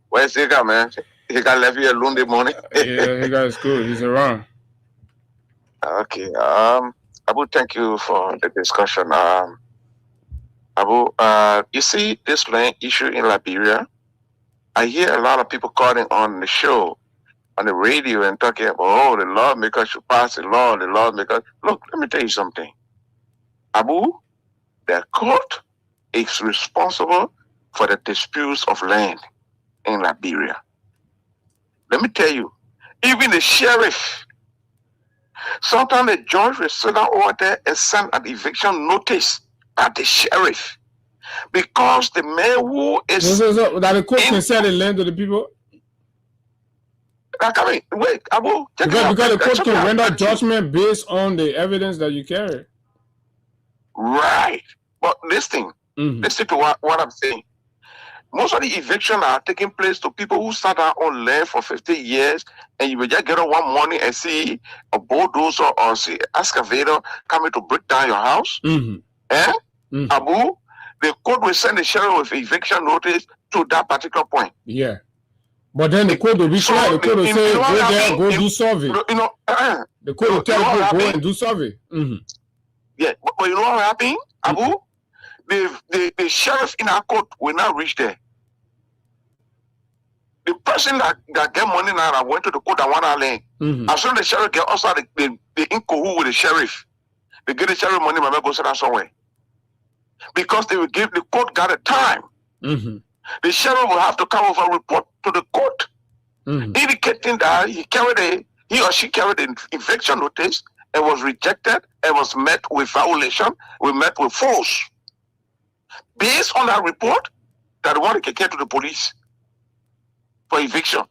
Where's Higa, man? Higa left here alone this morning. Yeah, Higa is good. He's around. Okay. Abu, thank you for the discussion. Abu, you see this land issue in Liberia? I hear a lot of people calling on the show, on the radio, and talking about, oh, the lawmakers should pass the law, the lawmakers. Look, let me tell you something. Abu, the court is responsible for the disputes of land in Liberia. Let me tell you, even the sheriff, sometimes the judge will sit down over there and send an eviction notice at the sheriff because the man who is so that the court can sell the land to the people. I mean, wait, Abu, because the court can render judgment based on the evidence that you carry. Right, but listen to what I'm saying. Most of the evictions are taking place to people who sat down on land for 50 years, and you will just get up one morning and see a bulldozer or see an excavator coming to break down your house. Abu, the court will send the sheriff with eviction notice to that particular point. Yeah. But then the court will be sure. The court will say, go there, go do survey. The court will tell you, go and do survey. Yeah, but you know what happened, Abu? The sheriff in our court will not reach there. The person that get money now that went to the court and want our land, as soon as the sheriff get outside, they in cahoots with the sheriff. They get the sheriff money, my man go sit down somewhere. Because they will give the court got a time. The sheriff will have to come over and report to the court, indicating that he or she carried an eviction notice and was rejected and was met with violation, we met with force. Based on that report, that one can get to the police for eviction.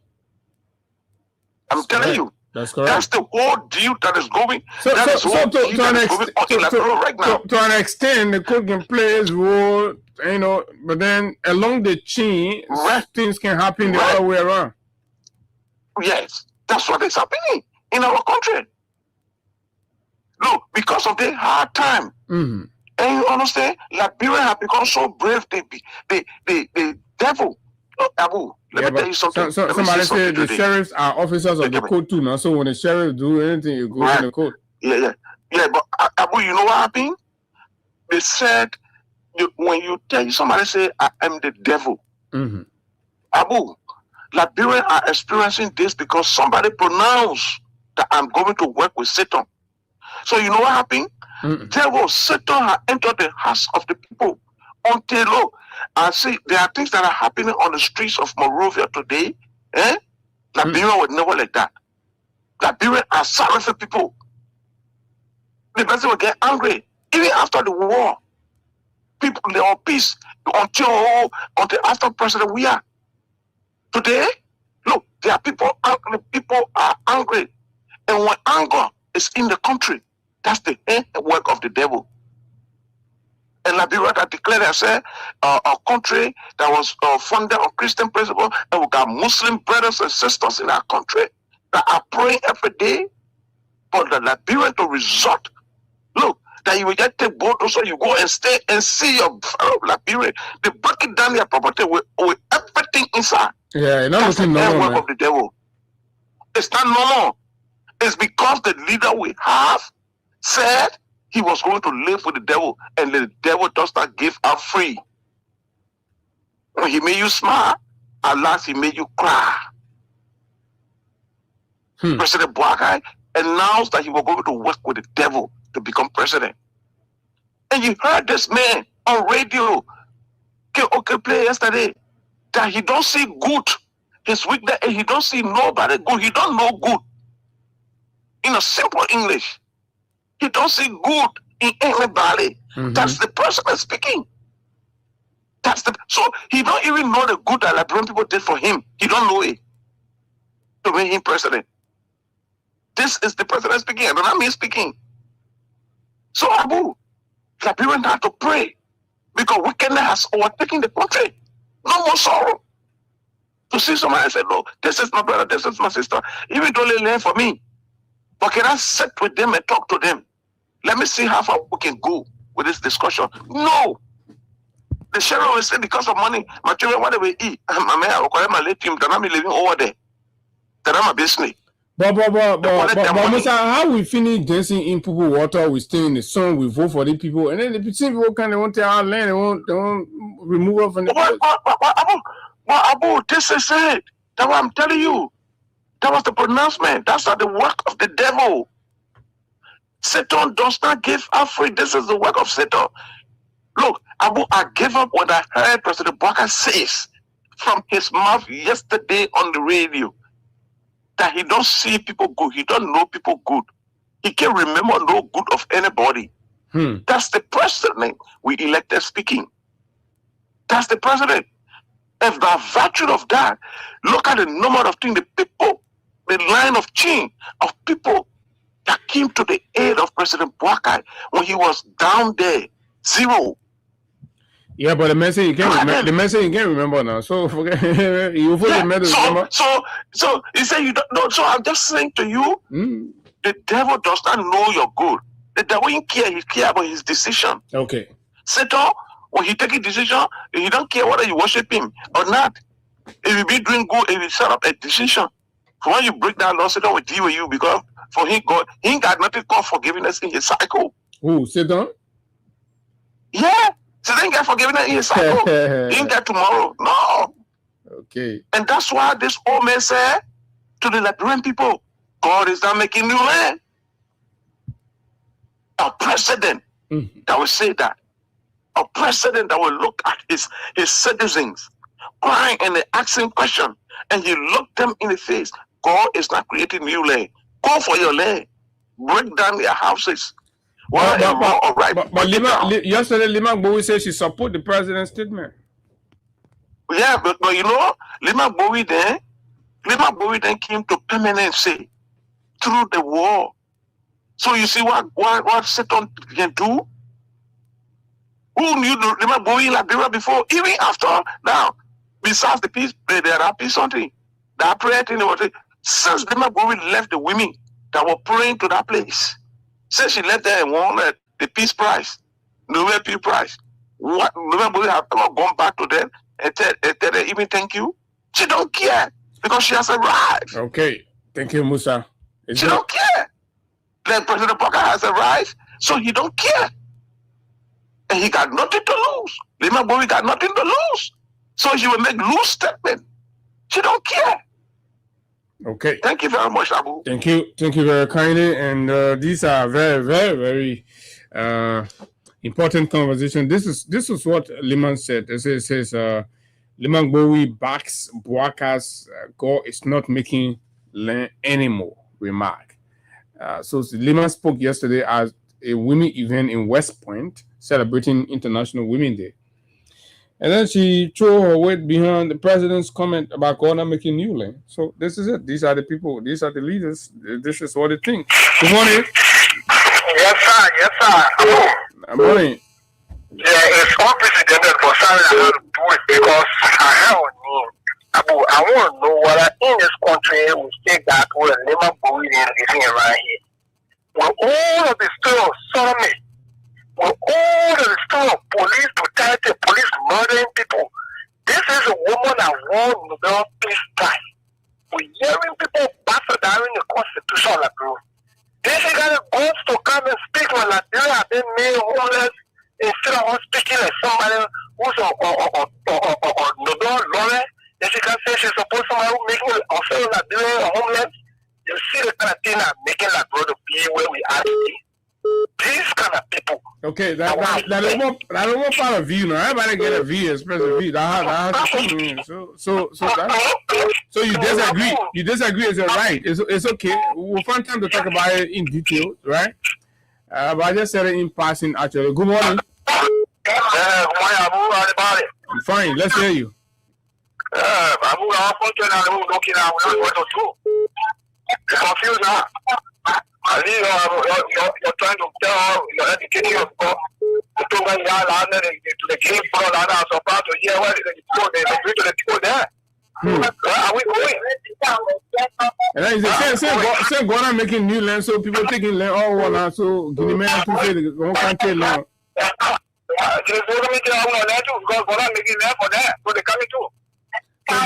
I'm telling you, that's correct. That's the whole deal that is going. To an extent, the court can play its role, but then along the chain, things can happen the other way around. Yes, that's what is happening in our country. Look, because of the hard time. And you understand, Liberia have become so brave. The devil. Look, Abu, let me tell you something. Somebody said the sheriffs are officers of the court too now. So when the sheriff do anything, you go in the court. Yeah, but Abu, you know what happened? They said, when you tell somebody say, I am the devil. Abu, Liberians are experiencing this because somebody pronounced that I'm going to work with Satan. So you know what happened? Satan has entered the hearts of the people until look. I see there are things that are happening on the streets of Monrovia today. Liberia would never like that. Liberia are sorrowful people. The person will get angry. Even after the war, people they are peace until after President we are. Today, look, there are people are angry. And when anger is in the country, that's the work of the devil. And Liberia that declared herself a country that was founded on Christian principle, and we got Muslim brothers and sisters in our country that are praying every day for the Liberian to resort. Look, that you will just take boat, also you go and stay and see your fellow Liberian. They break it down their property with everything inside. Yeah, that's the normal, work of the devil. It's not normal. It's because the leader we have said he was going to live with the devil, and the devil does not give up free. When he made you smile, at last he made you cry. President Boakai announced that he was going to work with the devil to become president. And you heard this man on radio, play yesterday, that he don't see good. His weakness, and he don't see nobody good. He don't know good. In a simple English, he don't see good in anybody. That's the person that's speaking. So he don't even know the good that Liberian people did for him. He don't know it to make him president. This is the president speaking, and not me speaking. So Abu, Liberian have to pray because wickedness has overtaken the country. No more sorrow. To see somebody and say, no, this is my brother, this is my sister. Even though they learn for me, but can I sit with them and talk to them? Let me see how far we can go with this discussion. No. The sheriff will say because of money, my children, what do we eat? My man, I'll call my late team, then I'm living over there. Then I'm a business. But Musa, how we finish dancing in people water, we stay in the sun, we vote for the people, and then the people kind of want to our land, they won't remove us from the But Abu, this is it. That's what I'm telling you. That was the pronouncement. That's not the work of the devil. Satan does not give up free. This is the work of Satan. Look, Abu, I gave up when I heard President Boakai says from his mouth yesterday on the radio that he don't see people good. He don't know people good. He can't remember no good of anybody. That's the president we elected speaking. That's the president. If by virtue of that, look at the number of things, the people, the line of chain of people that came to the aid of President Boakai when he was down there, zero. Yeah, but the message you can't remember. The message you can't remember now. So forget you put the message. So he said you don't know. So I'm just saying to you, the devil does not know your good. The devil didn't care. He cares about his decision. Okay. Satan, when he take a decision, he don't care whether you worship him or not. If you be doing good, if you set up a decision, for when you break that law, Satan will deal with you because for him, God, he ain't got nothing called forgiveness in his cycle. Who, Satan? Yeah. Satan ain't got forgiveness in his cycle. He ain't got tomorrow. No. Okay. And that's why this old man said to the Liberian people, God is not making new land. A president that will say that. A president that will look at his citizens crying and they asking questions, and he look them in the face. God is not creating new land. Go for your land. Break down their houses. But yesterday, Liman Bowie said she support the president's statement. Yeah, but you know, Liman Bowie then came to permanency through the war. So you see what Satan can do? Who knew Liman Bowie in Liberia before? Even after now, besides the peace, there are peace something. That prayer thing, since Liman Bowie left the women that were praying to that place, since she left there and won the peace prize, Nobel Peace Prize, what Liman Bowie have ever gone back to them and tell them even thank you? She don't care because she has arrived. Okay, thank you, Musa. She don't care. Then President Boakai has arrived, so he don't care. And he got nothing to lose. Liman Bowie got nothing to lose. So she will make loose statement. She don't care. Okay. Thank you very much, Abu. Thank you very kindly. And these are very, very, very important conversation. This is what Liman said. It says Liman Bowie backs Boakai's God is not making land anymore remark. So Liman spoke yesterday at a women event in West Point celebrating International Women's Day. And then she threw her weight behind the president's comment about God not making new land. So this is it. These are the people. These are the leaders. This is what they think. Good morning. Yes, sir. Yes, sir. Good morning. Yeah, it's unprecedented for Sarah to do it because I want to know whether in this country we take that word Liman Bowie is living right here. all of the story of Solomon, with all of the story of police brutality, police murdering people, this is a woman that won Nobel Peace Prize. We're hearing people bastardizing the Constitution, like, bro. This is kind of goes to come and speak when Liberia have been made homeless instead of speaking like somebody who's a Nobel laureate. Then she can say she's supposed to be making also Liberia homeless. You see the kind of thing that making Liberia to be where we are today. These kind of people. Okay, that is one part of view. Now everybody get a view, expressive view. So you disagree. You disagree is right. It's okay. We'll find time to talk about it in detail, right? But I just said it in passing. Actually, good morning. Good morning, Abu. How about it? I'm fine. Let's hear you. Abu, I'm looking at you're confused now. I think you're trying to tell your education of God to the king for all that. So proud to hear what they bring to the people there. Where are we going? And then say Ghana making new land, so people taking land all one now. So Guinea man to say the whole country now. Because Ghana making land for that, so they coming too. So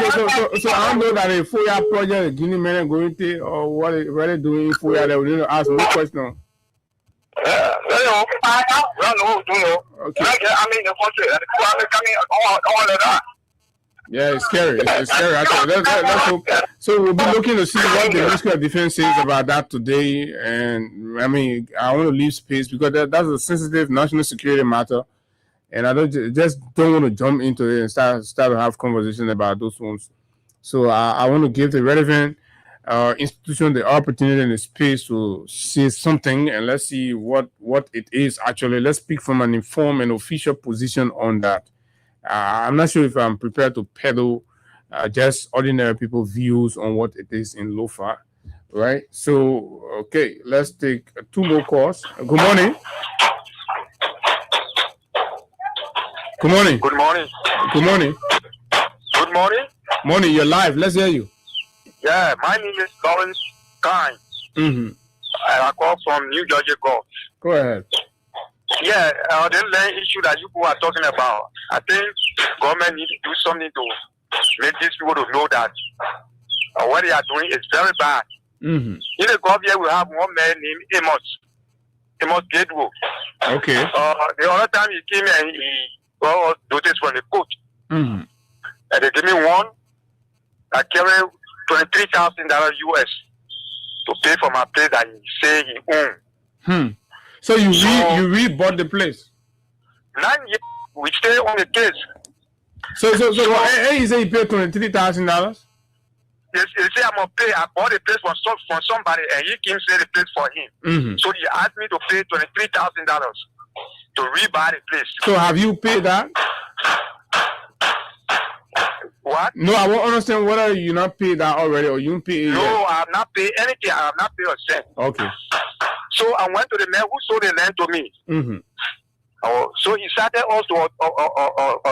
I don't know that a 4-year project Guinea men going to or what they're doing 4 years. They will need to ask no question. Okay. I mean the country, the people are coming all of that. Yeah, it's scary. It's scary. Actually. Let's hope. So we'll be looking to see what the Ministry of Defense says about that today. And I mean, I want to leave space because that's a sensitive national security matter. And I don't want to jump into it and start to have conversation about those ones. So I want to give the relevant institution the opportunity and the space to say something, and let's see what it is actually. Let's speak from an informed and official position on that. I'm not sure if I'm prepared to peddle just ordinary people's views on what it is in Lofa, right? So, okay, let's take 2 more calls. Good morning. Good morning. Good morning. Good morning. Good morning. Morning, you're live. Let's hear you. Yeah, my name is Lawrence Kine. Mm-hmm. And I call from New Jersey Gulf. Go ahead. Yeah, the land issue that you people are talking about, I think government needs to do something to make these people to know that what they are doing is very bad. Mm-hmm. In the Gulf here, we have one man named Amos Gatewood. Okay. The other time he came and he got notice from the court. Mm-hmm. And they gave me one that carried $23,000 US to pay for my place that he say he owned. So you re-bought the place? 9 years, we stay on the case. So you say you paid $23,000? Yes, he say I'm gonna pay. I bought the place from somebody, and he came sell the place for him. Mm-hmm. So he asked me to pay $23,000 to rebuy the place. So have you paid that? What? No, I won't understand whether you not paid that already or you pay it. No, yet. I have not paid anything. I have not paid a cent. Okay. So I went to the man who sold the land to me. Mm-hmm. So he started us to a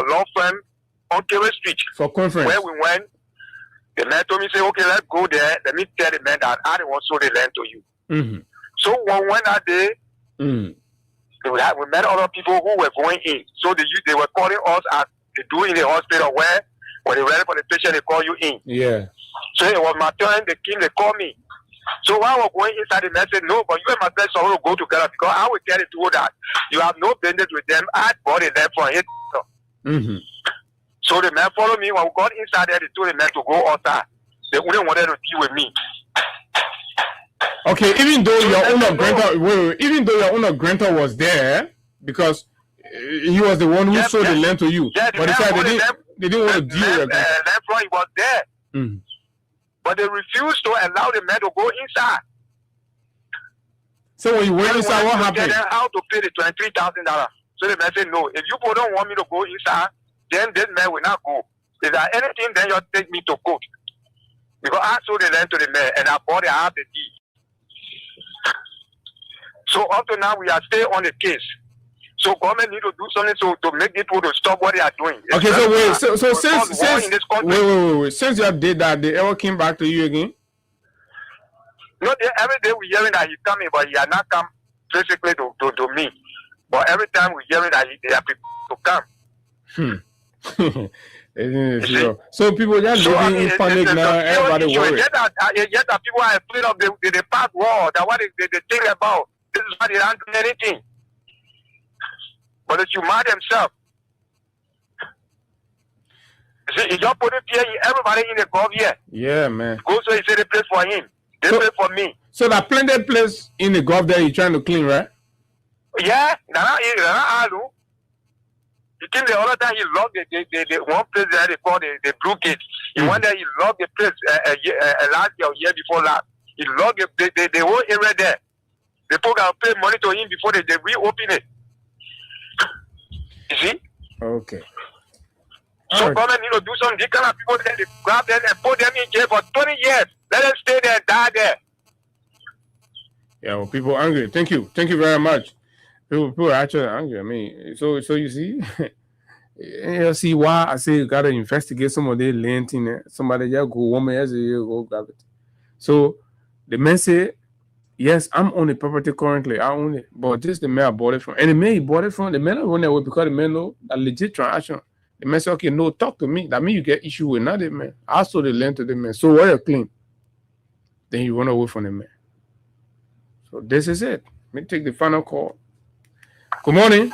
law firm on Kerry Street. For conference. Where we went. The man told me, say, okay, let's go there. Let me tell the man that I don't want to sold the land to you. Mm-hmm. So when we went that day, we met other people who were going in. So they were calling us as they do in the hospital where when they're ready for the patient, they call you in. Yeah. So it was my turn, they came, they called me. So while I was going inside, the man said, no, but you and my friend will go together because I will tell it to that. You have no business with them. I bought it there for it. Mm-hmm. So the man followed me. When we got inside there, they told the man to go outside. They wouldn't want to deal with me. Okay, even though your owner grantor was there, because he was the one who sold the land to you, but they didn't want to deal with it. Therefore, he was there. Mm-hmm. But they refused to allow the man to go inside. So when you went inside, what happened? Tell them how to pay the $23,000. So the man said, no, if you don't want me to go inside, then this man will not go. If there anything, then you take me to court. Because I sold the land to the man and I bought it, I have the deed. So up to now, we are still on the case. So government need to do something to make people to stop what they are doing. Okay, so wait, so since you did that, they ever came back to you again? No, every day we hearing that he's coming, but he has not come physically to me. But every time we hear it, they are people to come. So people just living in panic now. Everybody worried. Yet that people are afraid of the past war. That what they think about. This is why they don't do anything. But if you mad themselves. See, he just put it here. Everybody in the gov here. Yeah, man. Go so he said they play for him. They play for me. So that plenty place in the gov there, you trying to clean, right? Yeah, you think the other time he locked the one place there they call the Blue Gate. He went there, he locked the place last year or year before last. He locked the whole area there. The people can pay money to him before they reopen it. You see? Okay. So government need to do something. These kind of people then they grab them and put them in jail for 20 years. Let them stay there and die there. Yeah, well, people are angry. Thank you very much. People are actually angry. I mean, so you see, you see why I say you gotta investigate some of the land thing. Somebody just go 1 minute, go grab it. So the man say, yes, I'm on the property currently. I own it, but this is the man I bought it from, and the man he bought it from, the man run away because the man know a legit transaction. The man say, okay, no, talk to me. That means you get issue with not the man. I sold the land to the man. So what you claim? Then you run away from the man. So this is it. Let me take the final call. Good morning.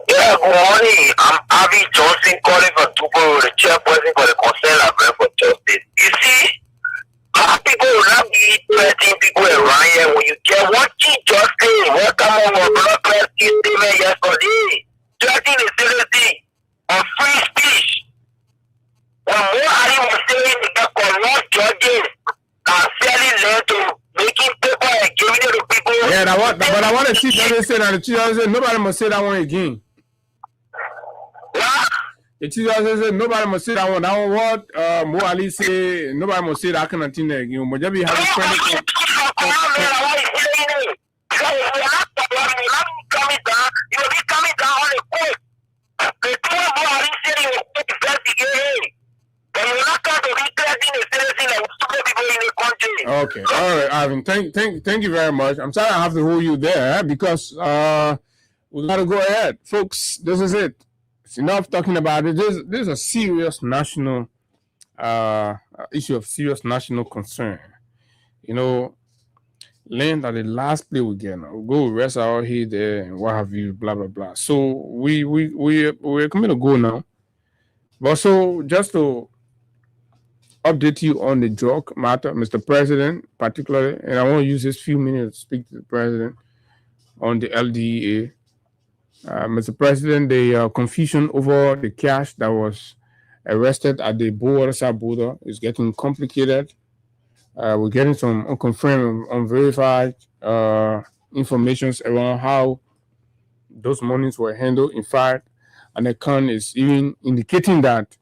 Yeah, good morning. I'm Avi Johnson calling from Tupo, the chairperson for the Concern Library for Justice. You see, how people will not be threatening people around here when you get one Chief Justice. Welcome on our broadcast statement yesterday. Threatening the citizen on free speech. When more Ali was saying they get corrupt judges and selling land to making paper and giving it to people. Yeah, but I want to see that say that the Chief Justice said nobody must say that one again. What? The Chief Justice said nobody must say that one. That one what Mo Ali say nobody must say that kind of thing again. But just be having friendly. Okay, all right, Ivan. Thank you very much. I'm sorry I have to hold you there because we gotta go ahead, folks. This is it. It's enough talking about it. This is a serious national issue of serious national concern. You know, land at the last place we get now. We'll go rest out here there and what have you, blah blah blah. So we're coming to go now. But so just to update you on the drug matter, Mr. President, particularly, and I want to use this few minutes to speak to the President on the LDEA. Mr. President, the confusion over the cash that was arrested at the Boer-South border is getting complicated. We're getting some unconfirmed, unverified information around how those monies were handled. In fact, an account is even indicating that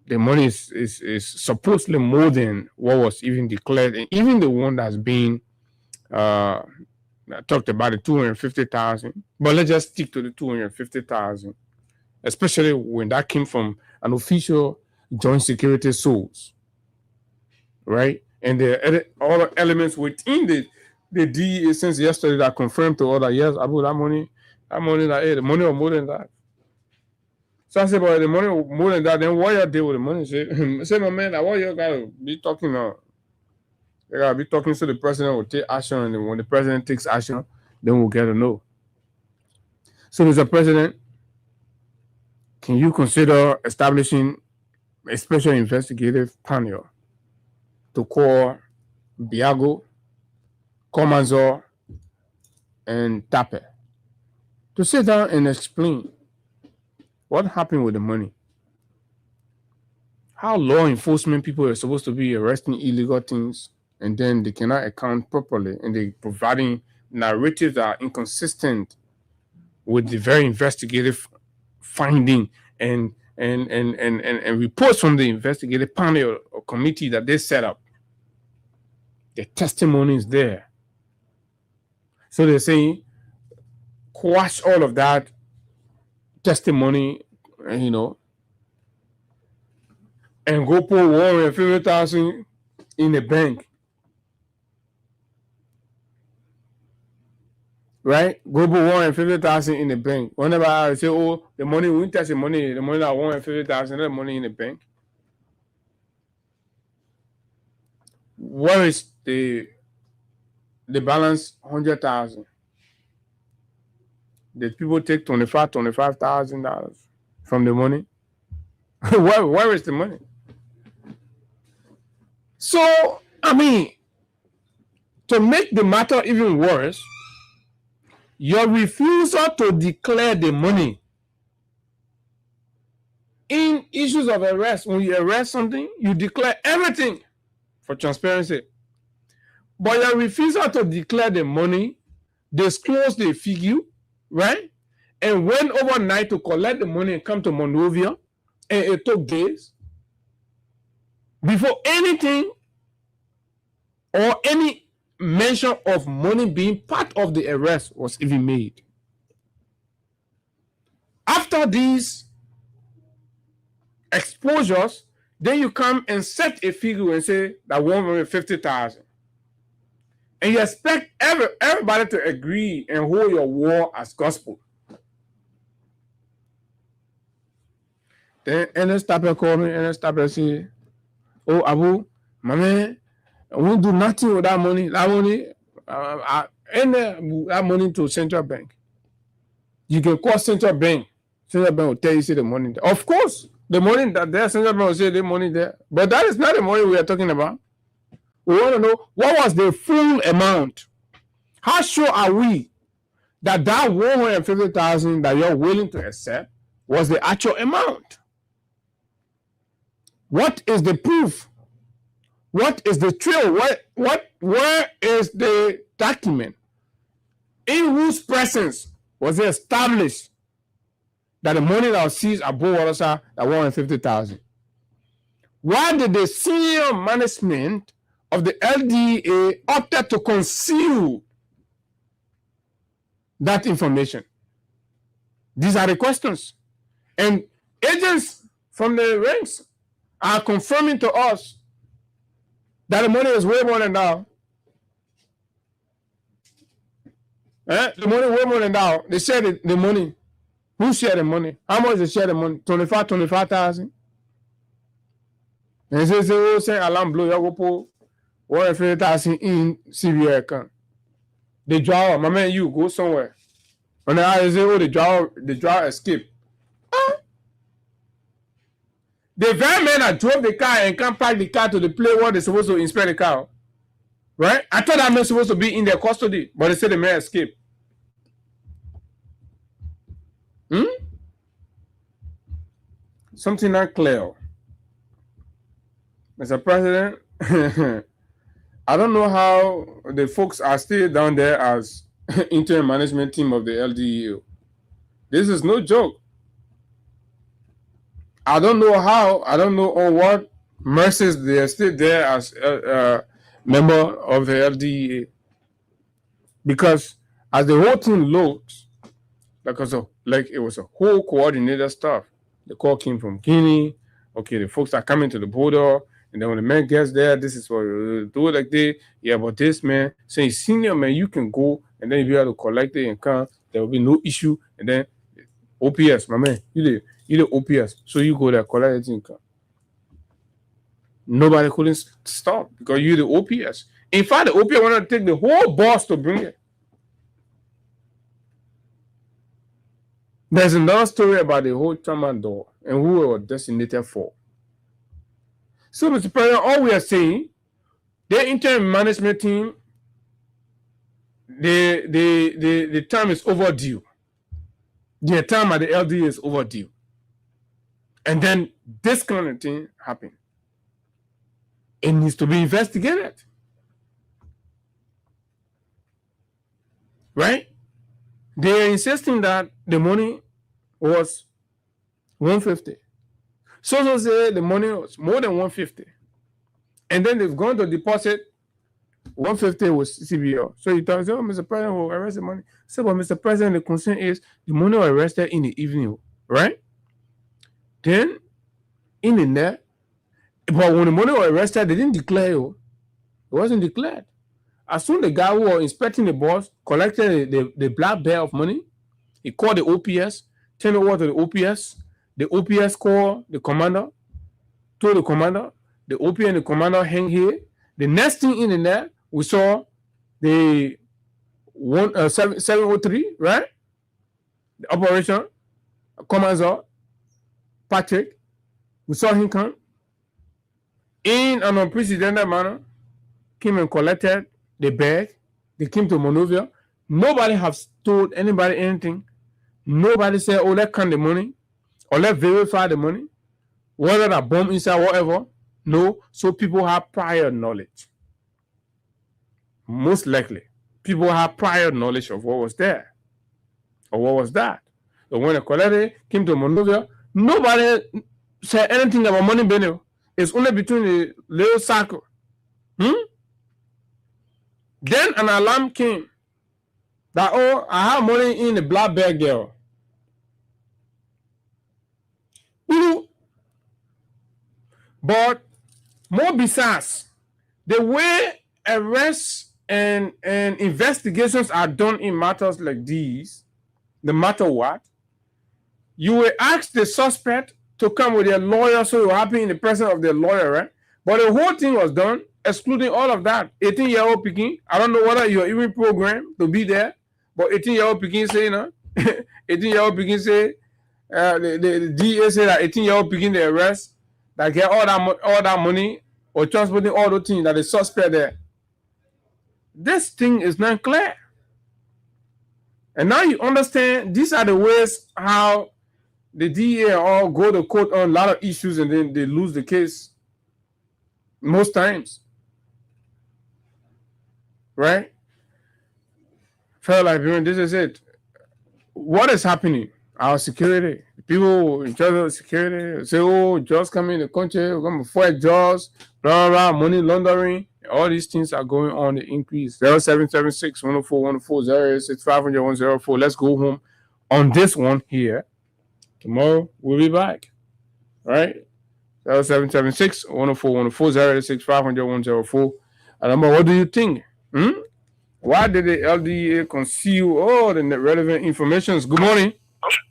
the money is supposedly more than what was even declared, and even the one that's being talked about, the 250,000. But let's just stick to the 250,000, especially when that came from an official joint security source, right? And the other elements within the DEA since yesterday that confirmed to others, yes, Abu, the money, the money or more than that. So I said, but the money more than that, then what you deal with the money? Say, my man, what you gotta be talking about? You gotta be talking so the president will take action, and when the president takes action, then we'll get to know. So, Mr. President, can you consider establishing a special investigative panel to call Biago, Komanzo, and Tape to sit down and explain what happened with the money? How law enforcement people are supposed to be arresting illegal things and then they cannot account properly and they providing narratives that are inconsistent with the very investigative finding and reports from the investigative panel or committee that they set up. The testimony is there. So they're saying, quash all of that testimony, and go put 150,000 in the bank right? Go put 150,000 in the bank. Whenever I say, oh, the money, we touch the money that 150,000, the money in the bank. Where is the balance 100,000? Did people take $25,000 from the money? where is the money? So, I mean, to make the matter even worse, your refusal to declare the money in issues of arrest, when you arrest something, you declare everything for transparency. But your refusal to declare the money, disclose the figure, right? And went overnight to collect the money and come to Monrovia, and it took days before anything or any mention of money being part of the arrest was even made. After these exposures, then you come and set a figure and say that 150,000. And you expect everybody to agree and hold your war as gospel. Then Ernest Tapper called me, Ernest Tapper said, oh, Abu, my man, I won't do nothing with that money. That money to central bank. You can call central bank. Central bank will tell you, say the money there. Of course, the money that there, central bank will say the money there. But that is not the money we are talking about. We want to know what was the full amount. How sure are we that 150,000 that you're willing to accept was the actual amount? What is the proof? What is the trail? Where is the document? In whose presence was it established that the money that was seized at Watersa, that 150,000? Why did the senior management of the LDA opted to conceal that information? These are the questions. And agents from the ranks are confirming to us that the money is way more than that. The money way more than that. They shared the money. Who shared the money? How much they share the money? 25,000. And they say, oh, say alarm blow, you go put 150,000 in CBA account. The drawer, my man, you go somewhere. And then I say, oh, the drawer escape. The very men that drove the car and can't park the car to the place where they're supposed to inspect the car. Right? I thought that man was supposed to be in their custody, but they said the man escaped. Something not clear. Mr. President, I don't know how the folks are still down there as interim management team of the LDU. This is no joke. I don't know how, I don't know on what mercies they are still there as a member of the LDA. Because as the whole thing looks, like it was a whole coordinated stuff. The call came from Guinea. Okay, the folks are coming to the border. And then when the man gets there, this is what you do like this. Yeah, but this man saying, senior man, you can go. And then if you have to collect it and come, there will be no issue. And then OPS, my man, you the OPS. So you go there, collect it and come. Nobody couldn't stop because you're the OPS. In fact, the OPS wanted to take the whole boss to bring it. There's another story about the whole Tramadol and who it was designated for. So, Mr. President, all we are saying, the interim management team, the time is overdue. The time at the LDA is overdue. And then this kind of thing happened. It needs to be investigated. Right? They are insisting that the money was 150. So say the money was more than 150. And then they've gone to deposit 150 with CBO. So you tell me, oh, Mr. President will arrest the money. So, but Mr. President, the concern is the money was arrested in the evening, right? Then, in the net, but when the money was arrested, they didn't declare it. It wasn't declared. as soon as the guy who was inspecting the boss collected the black bear of money, he called the OPS, turned it over to the OPS. The OPS called the commander, told the commander, the OP and the commander hang here. The next thing in there, we saw the 703, right? The operation, Commander Patrick. We saw him come in an unprecedented manner, came and collected the bag. They came to Monrovia. Nobody has told anybody anything. Nobody said, oh, let's count the money or let's verify the money, whether that bomb inside, whatever. No, so people have prior knowledge. Most likely, people have prior knowledge of what was there or what was that. So when the collector came to Monrovia, nobody said anything about money being. It's only between the little circle. Then an alarm came that, oh, I have money in the black bag, girl. But more besides, the way arrests and investigations are done in matters like these, no matter what, you will ask the suspect to come with their lawyer, so you're happy in the presence of their lawyer, right? But the whole thing was done, excluding all of that. 18-year-old Pekin, I don't know whether you're even programmed to be there, but 18-year-old Pekin say, 18-year-old Pekin say, the DA say that 18-year-old Pekin they arrest, that get all that money or transporting all the things that the suspect there. This thing is not clear. And now you understand these are the ways how the DA all go to court on a lot of issues and then they lose the case most times. Right? Felt like this is it. What is happening? Our security. People in charge of security say, oh, just come in the country, we're going to fight jobs, blah, blah, blah, money laundering. All these things are going on the increase. 0776 104 104 086 500 104. Let's go home on this one here. Tomorrow we'll be back. Right? 0776 104 104 086 500 104. And what do you think? Why did the LDA conceal all the relevant information? Good morning.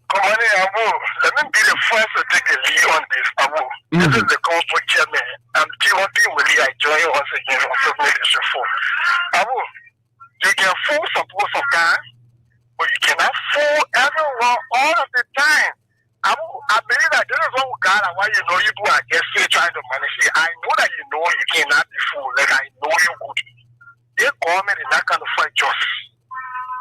Good morning, Abu. Let me be the first to take the lead on this, Abu. This is the council chairman. I'm Timothy Willie. I join you once again on February 4. Abu, you can fool support of God, but you cannot fool everyone all of the time. Abu, I believe that this is what God and why you know you do against you trying to manage it. I know that you know you cannot be fooled. Like I know you good. They government is not going to fight justice.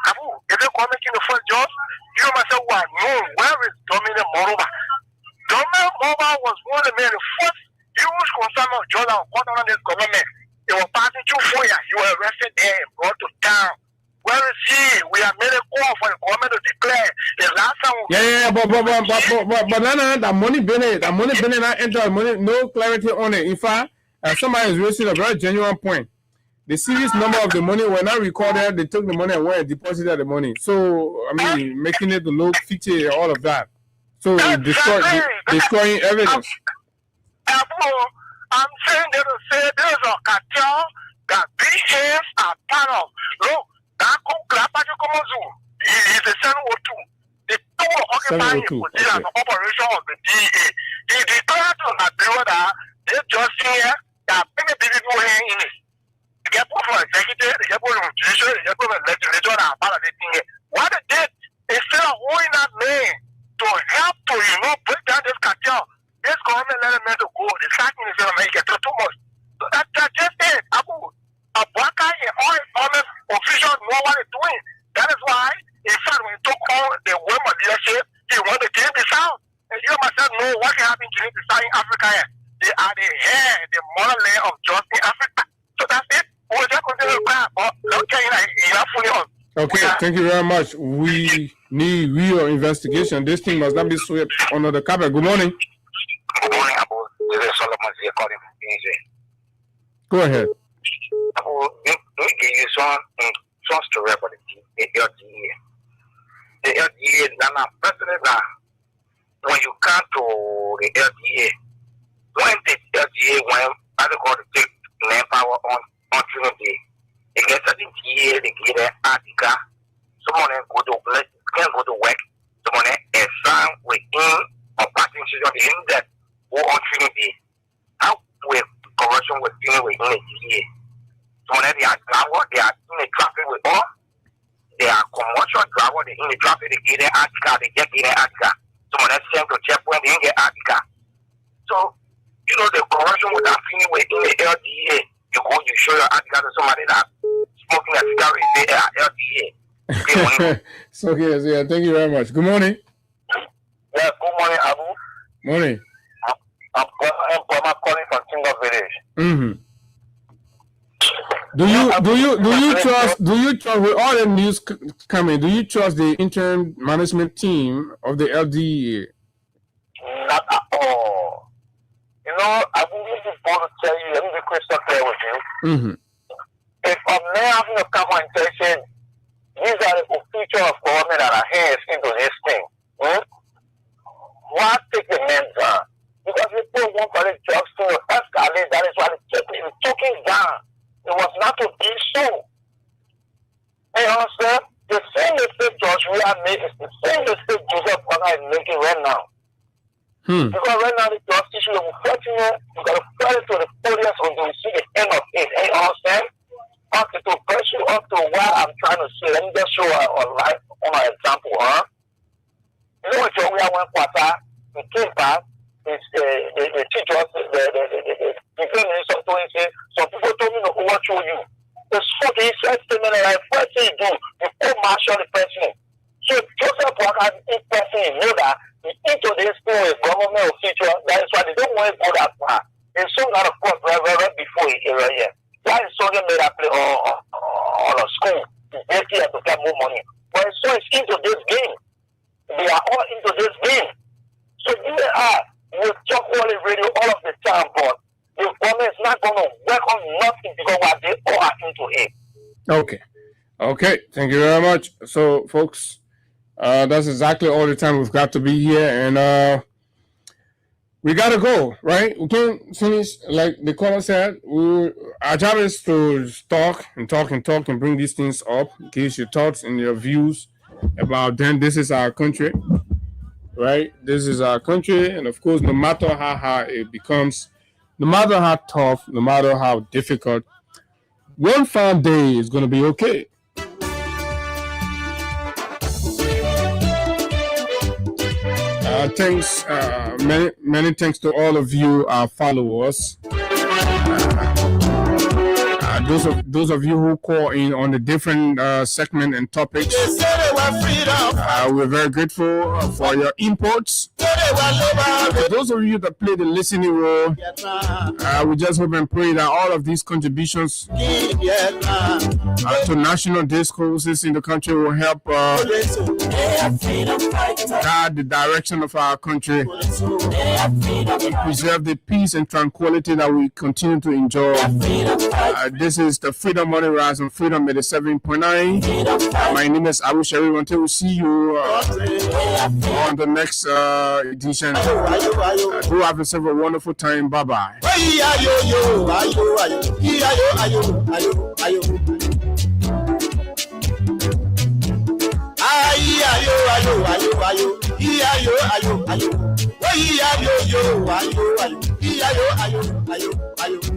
Abu, if they government can fight justice, you myself who are known where is Dominic Moroba. Dominic Moroba was one of the first huge concern of Jordan on this government. They were passing through 4 years. You were arrested there and brought to town. Where is he? We have made a call for the government to declare the last time. But that money Bennett, not enter money, no clarity on it. In fact, somebody is raising a very genuine point. The serious number of the money were not recorded. They took the money and went and deposited the money. So, I mean, making it to look fishy, all of that. So, destroying evidence. I'm saying they will say there's a cartel that these hands are part of. Look, that is the 702. The two occupying position of operation of the DA. They declared to the bureau that they just here that many people hang in it. They get put for executive, they get put for judicial, they get put for legislature that are part of the thing. What they did, instead of holding that man to help to, break down this cartel, this government let them to go. The sacking is going to make it too much. So that's just it. Abuaka and all government officials know what they're doing. That is why, in fact, when he took on the women leadership, he wanted to give this out. And you myself know what can happen to the South in Africa. They are the hair, the moral layer of justice in Africa. So that's it. We'll just continue to cry, but okay, thank you very much. We need real investigation. This thing must not be swept under the carpet. Good morning. Good morning, Abu. This is Solomon here calling from PJ. Go ahead. Abu, let me give you some story about the LDA. The LDA, President, when you come to the LDA, when the LDA went, I don't want to take manpower on Trinity, They get certain year, they get an article. Someone go to can go to work. Someone exam within or passing season in that who on Trinity. How with corruption with dealing within a year. Someone they are driver, they are in the traffic with all. They are commercial driver, they in the traffic, they get an article, they get an article. Someone that's sent to checkpoint, they get article. So, you know, the corruption with that feeling within the LDA. You go, you show your article to somebody that smoking a cigarette, they are LDA. So yes, yeah, thank you very much. Good morning. Yeah, good morning, Abu. Morning. I'm calling from Tingo Village. Mm-hmm. Do you trust with all the news coming? Do you trust the interim management team of the LDA? Not at all. You know, I really just want to tell you, let me be crystal clear with you. Mm-hmm. If I'm now having a conversation, these are the officials of government that are hands into this thing. Why take the men down? Because we put one for the jobs to escalate, that is why they took it down. It was not to be so. You understand? The same mistake George Weah made is the same mistake Joseph Boakai is making right now. Because right now the justice issue is unfortunate. You got to put it to the podium until you see the end of it. You understand? Okay, to pursue up to what I'm trying to say, let me just show a live on an example, You know what George Weah went quarter, he came back, the teachers, the minister told him, say, some people told me to overthrow you. The sport he said statement like first thing you do, you go marshal the person. So Joseph Boakai is person, you know that into this thing with government official, that is why they don't want to go that far. They sold out of course right before it era here. Why is Soldier made a play on a school? They have to get more money. But so it's into this game. They are all into this game. So they are, we talk on the radio all of the time, but the government is not going to work on nothing because what they all are into it. Okay. Thank you very much. So, folks, that's exactly all the time we've got to be here, and we gotta go, right? We can't finish like the caller said. Our job is to talk and bring these things up, give your thoughts and your views about them. This is our country, right? This is our country, and of course, no matter how hard it becomes, no matter how tough, no matter how difficult, one fine day is gonna be okay. Thanks, many thanks to all of you, our followers. Those of you who call in on the different segment and topics, we're very grateful for your inputs. For those of you that play the listening role, we just hope and pray that all of these contributions to national discourses in the country will help guide the direction of our country, preserve the peace and tranquility that we continue to enjoy. This is the Freedom Money Rise on Freedom 87.9. My name is Abu Sharif. Until we see you on the next edition, do have yourself a wonderful time. Bye bye. Ayo.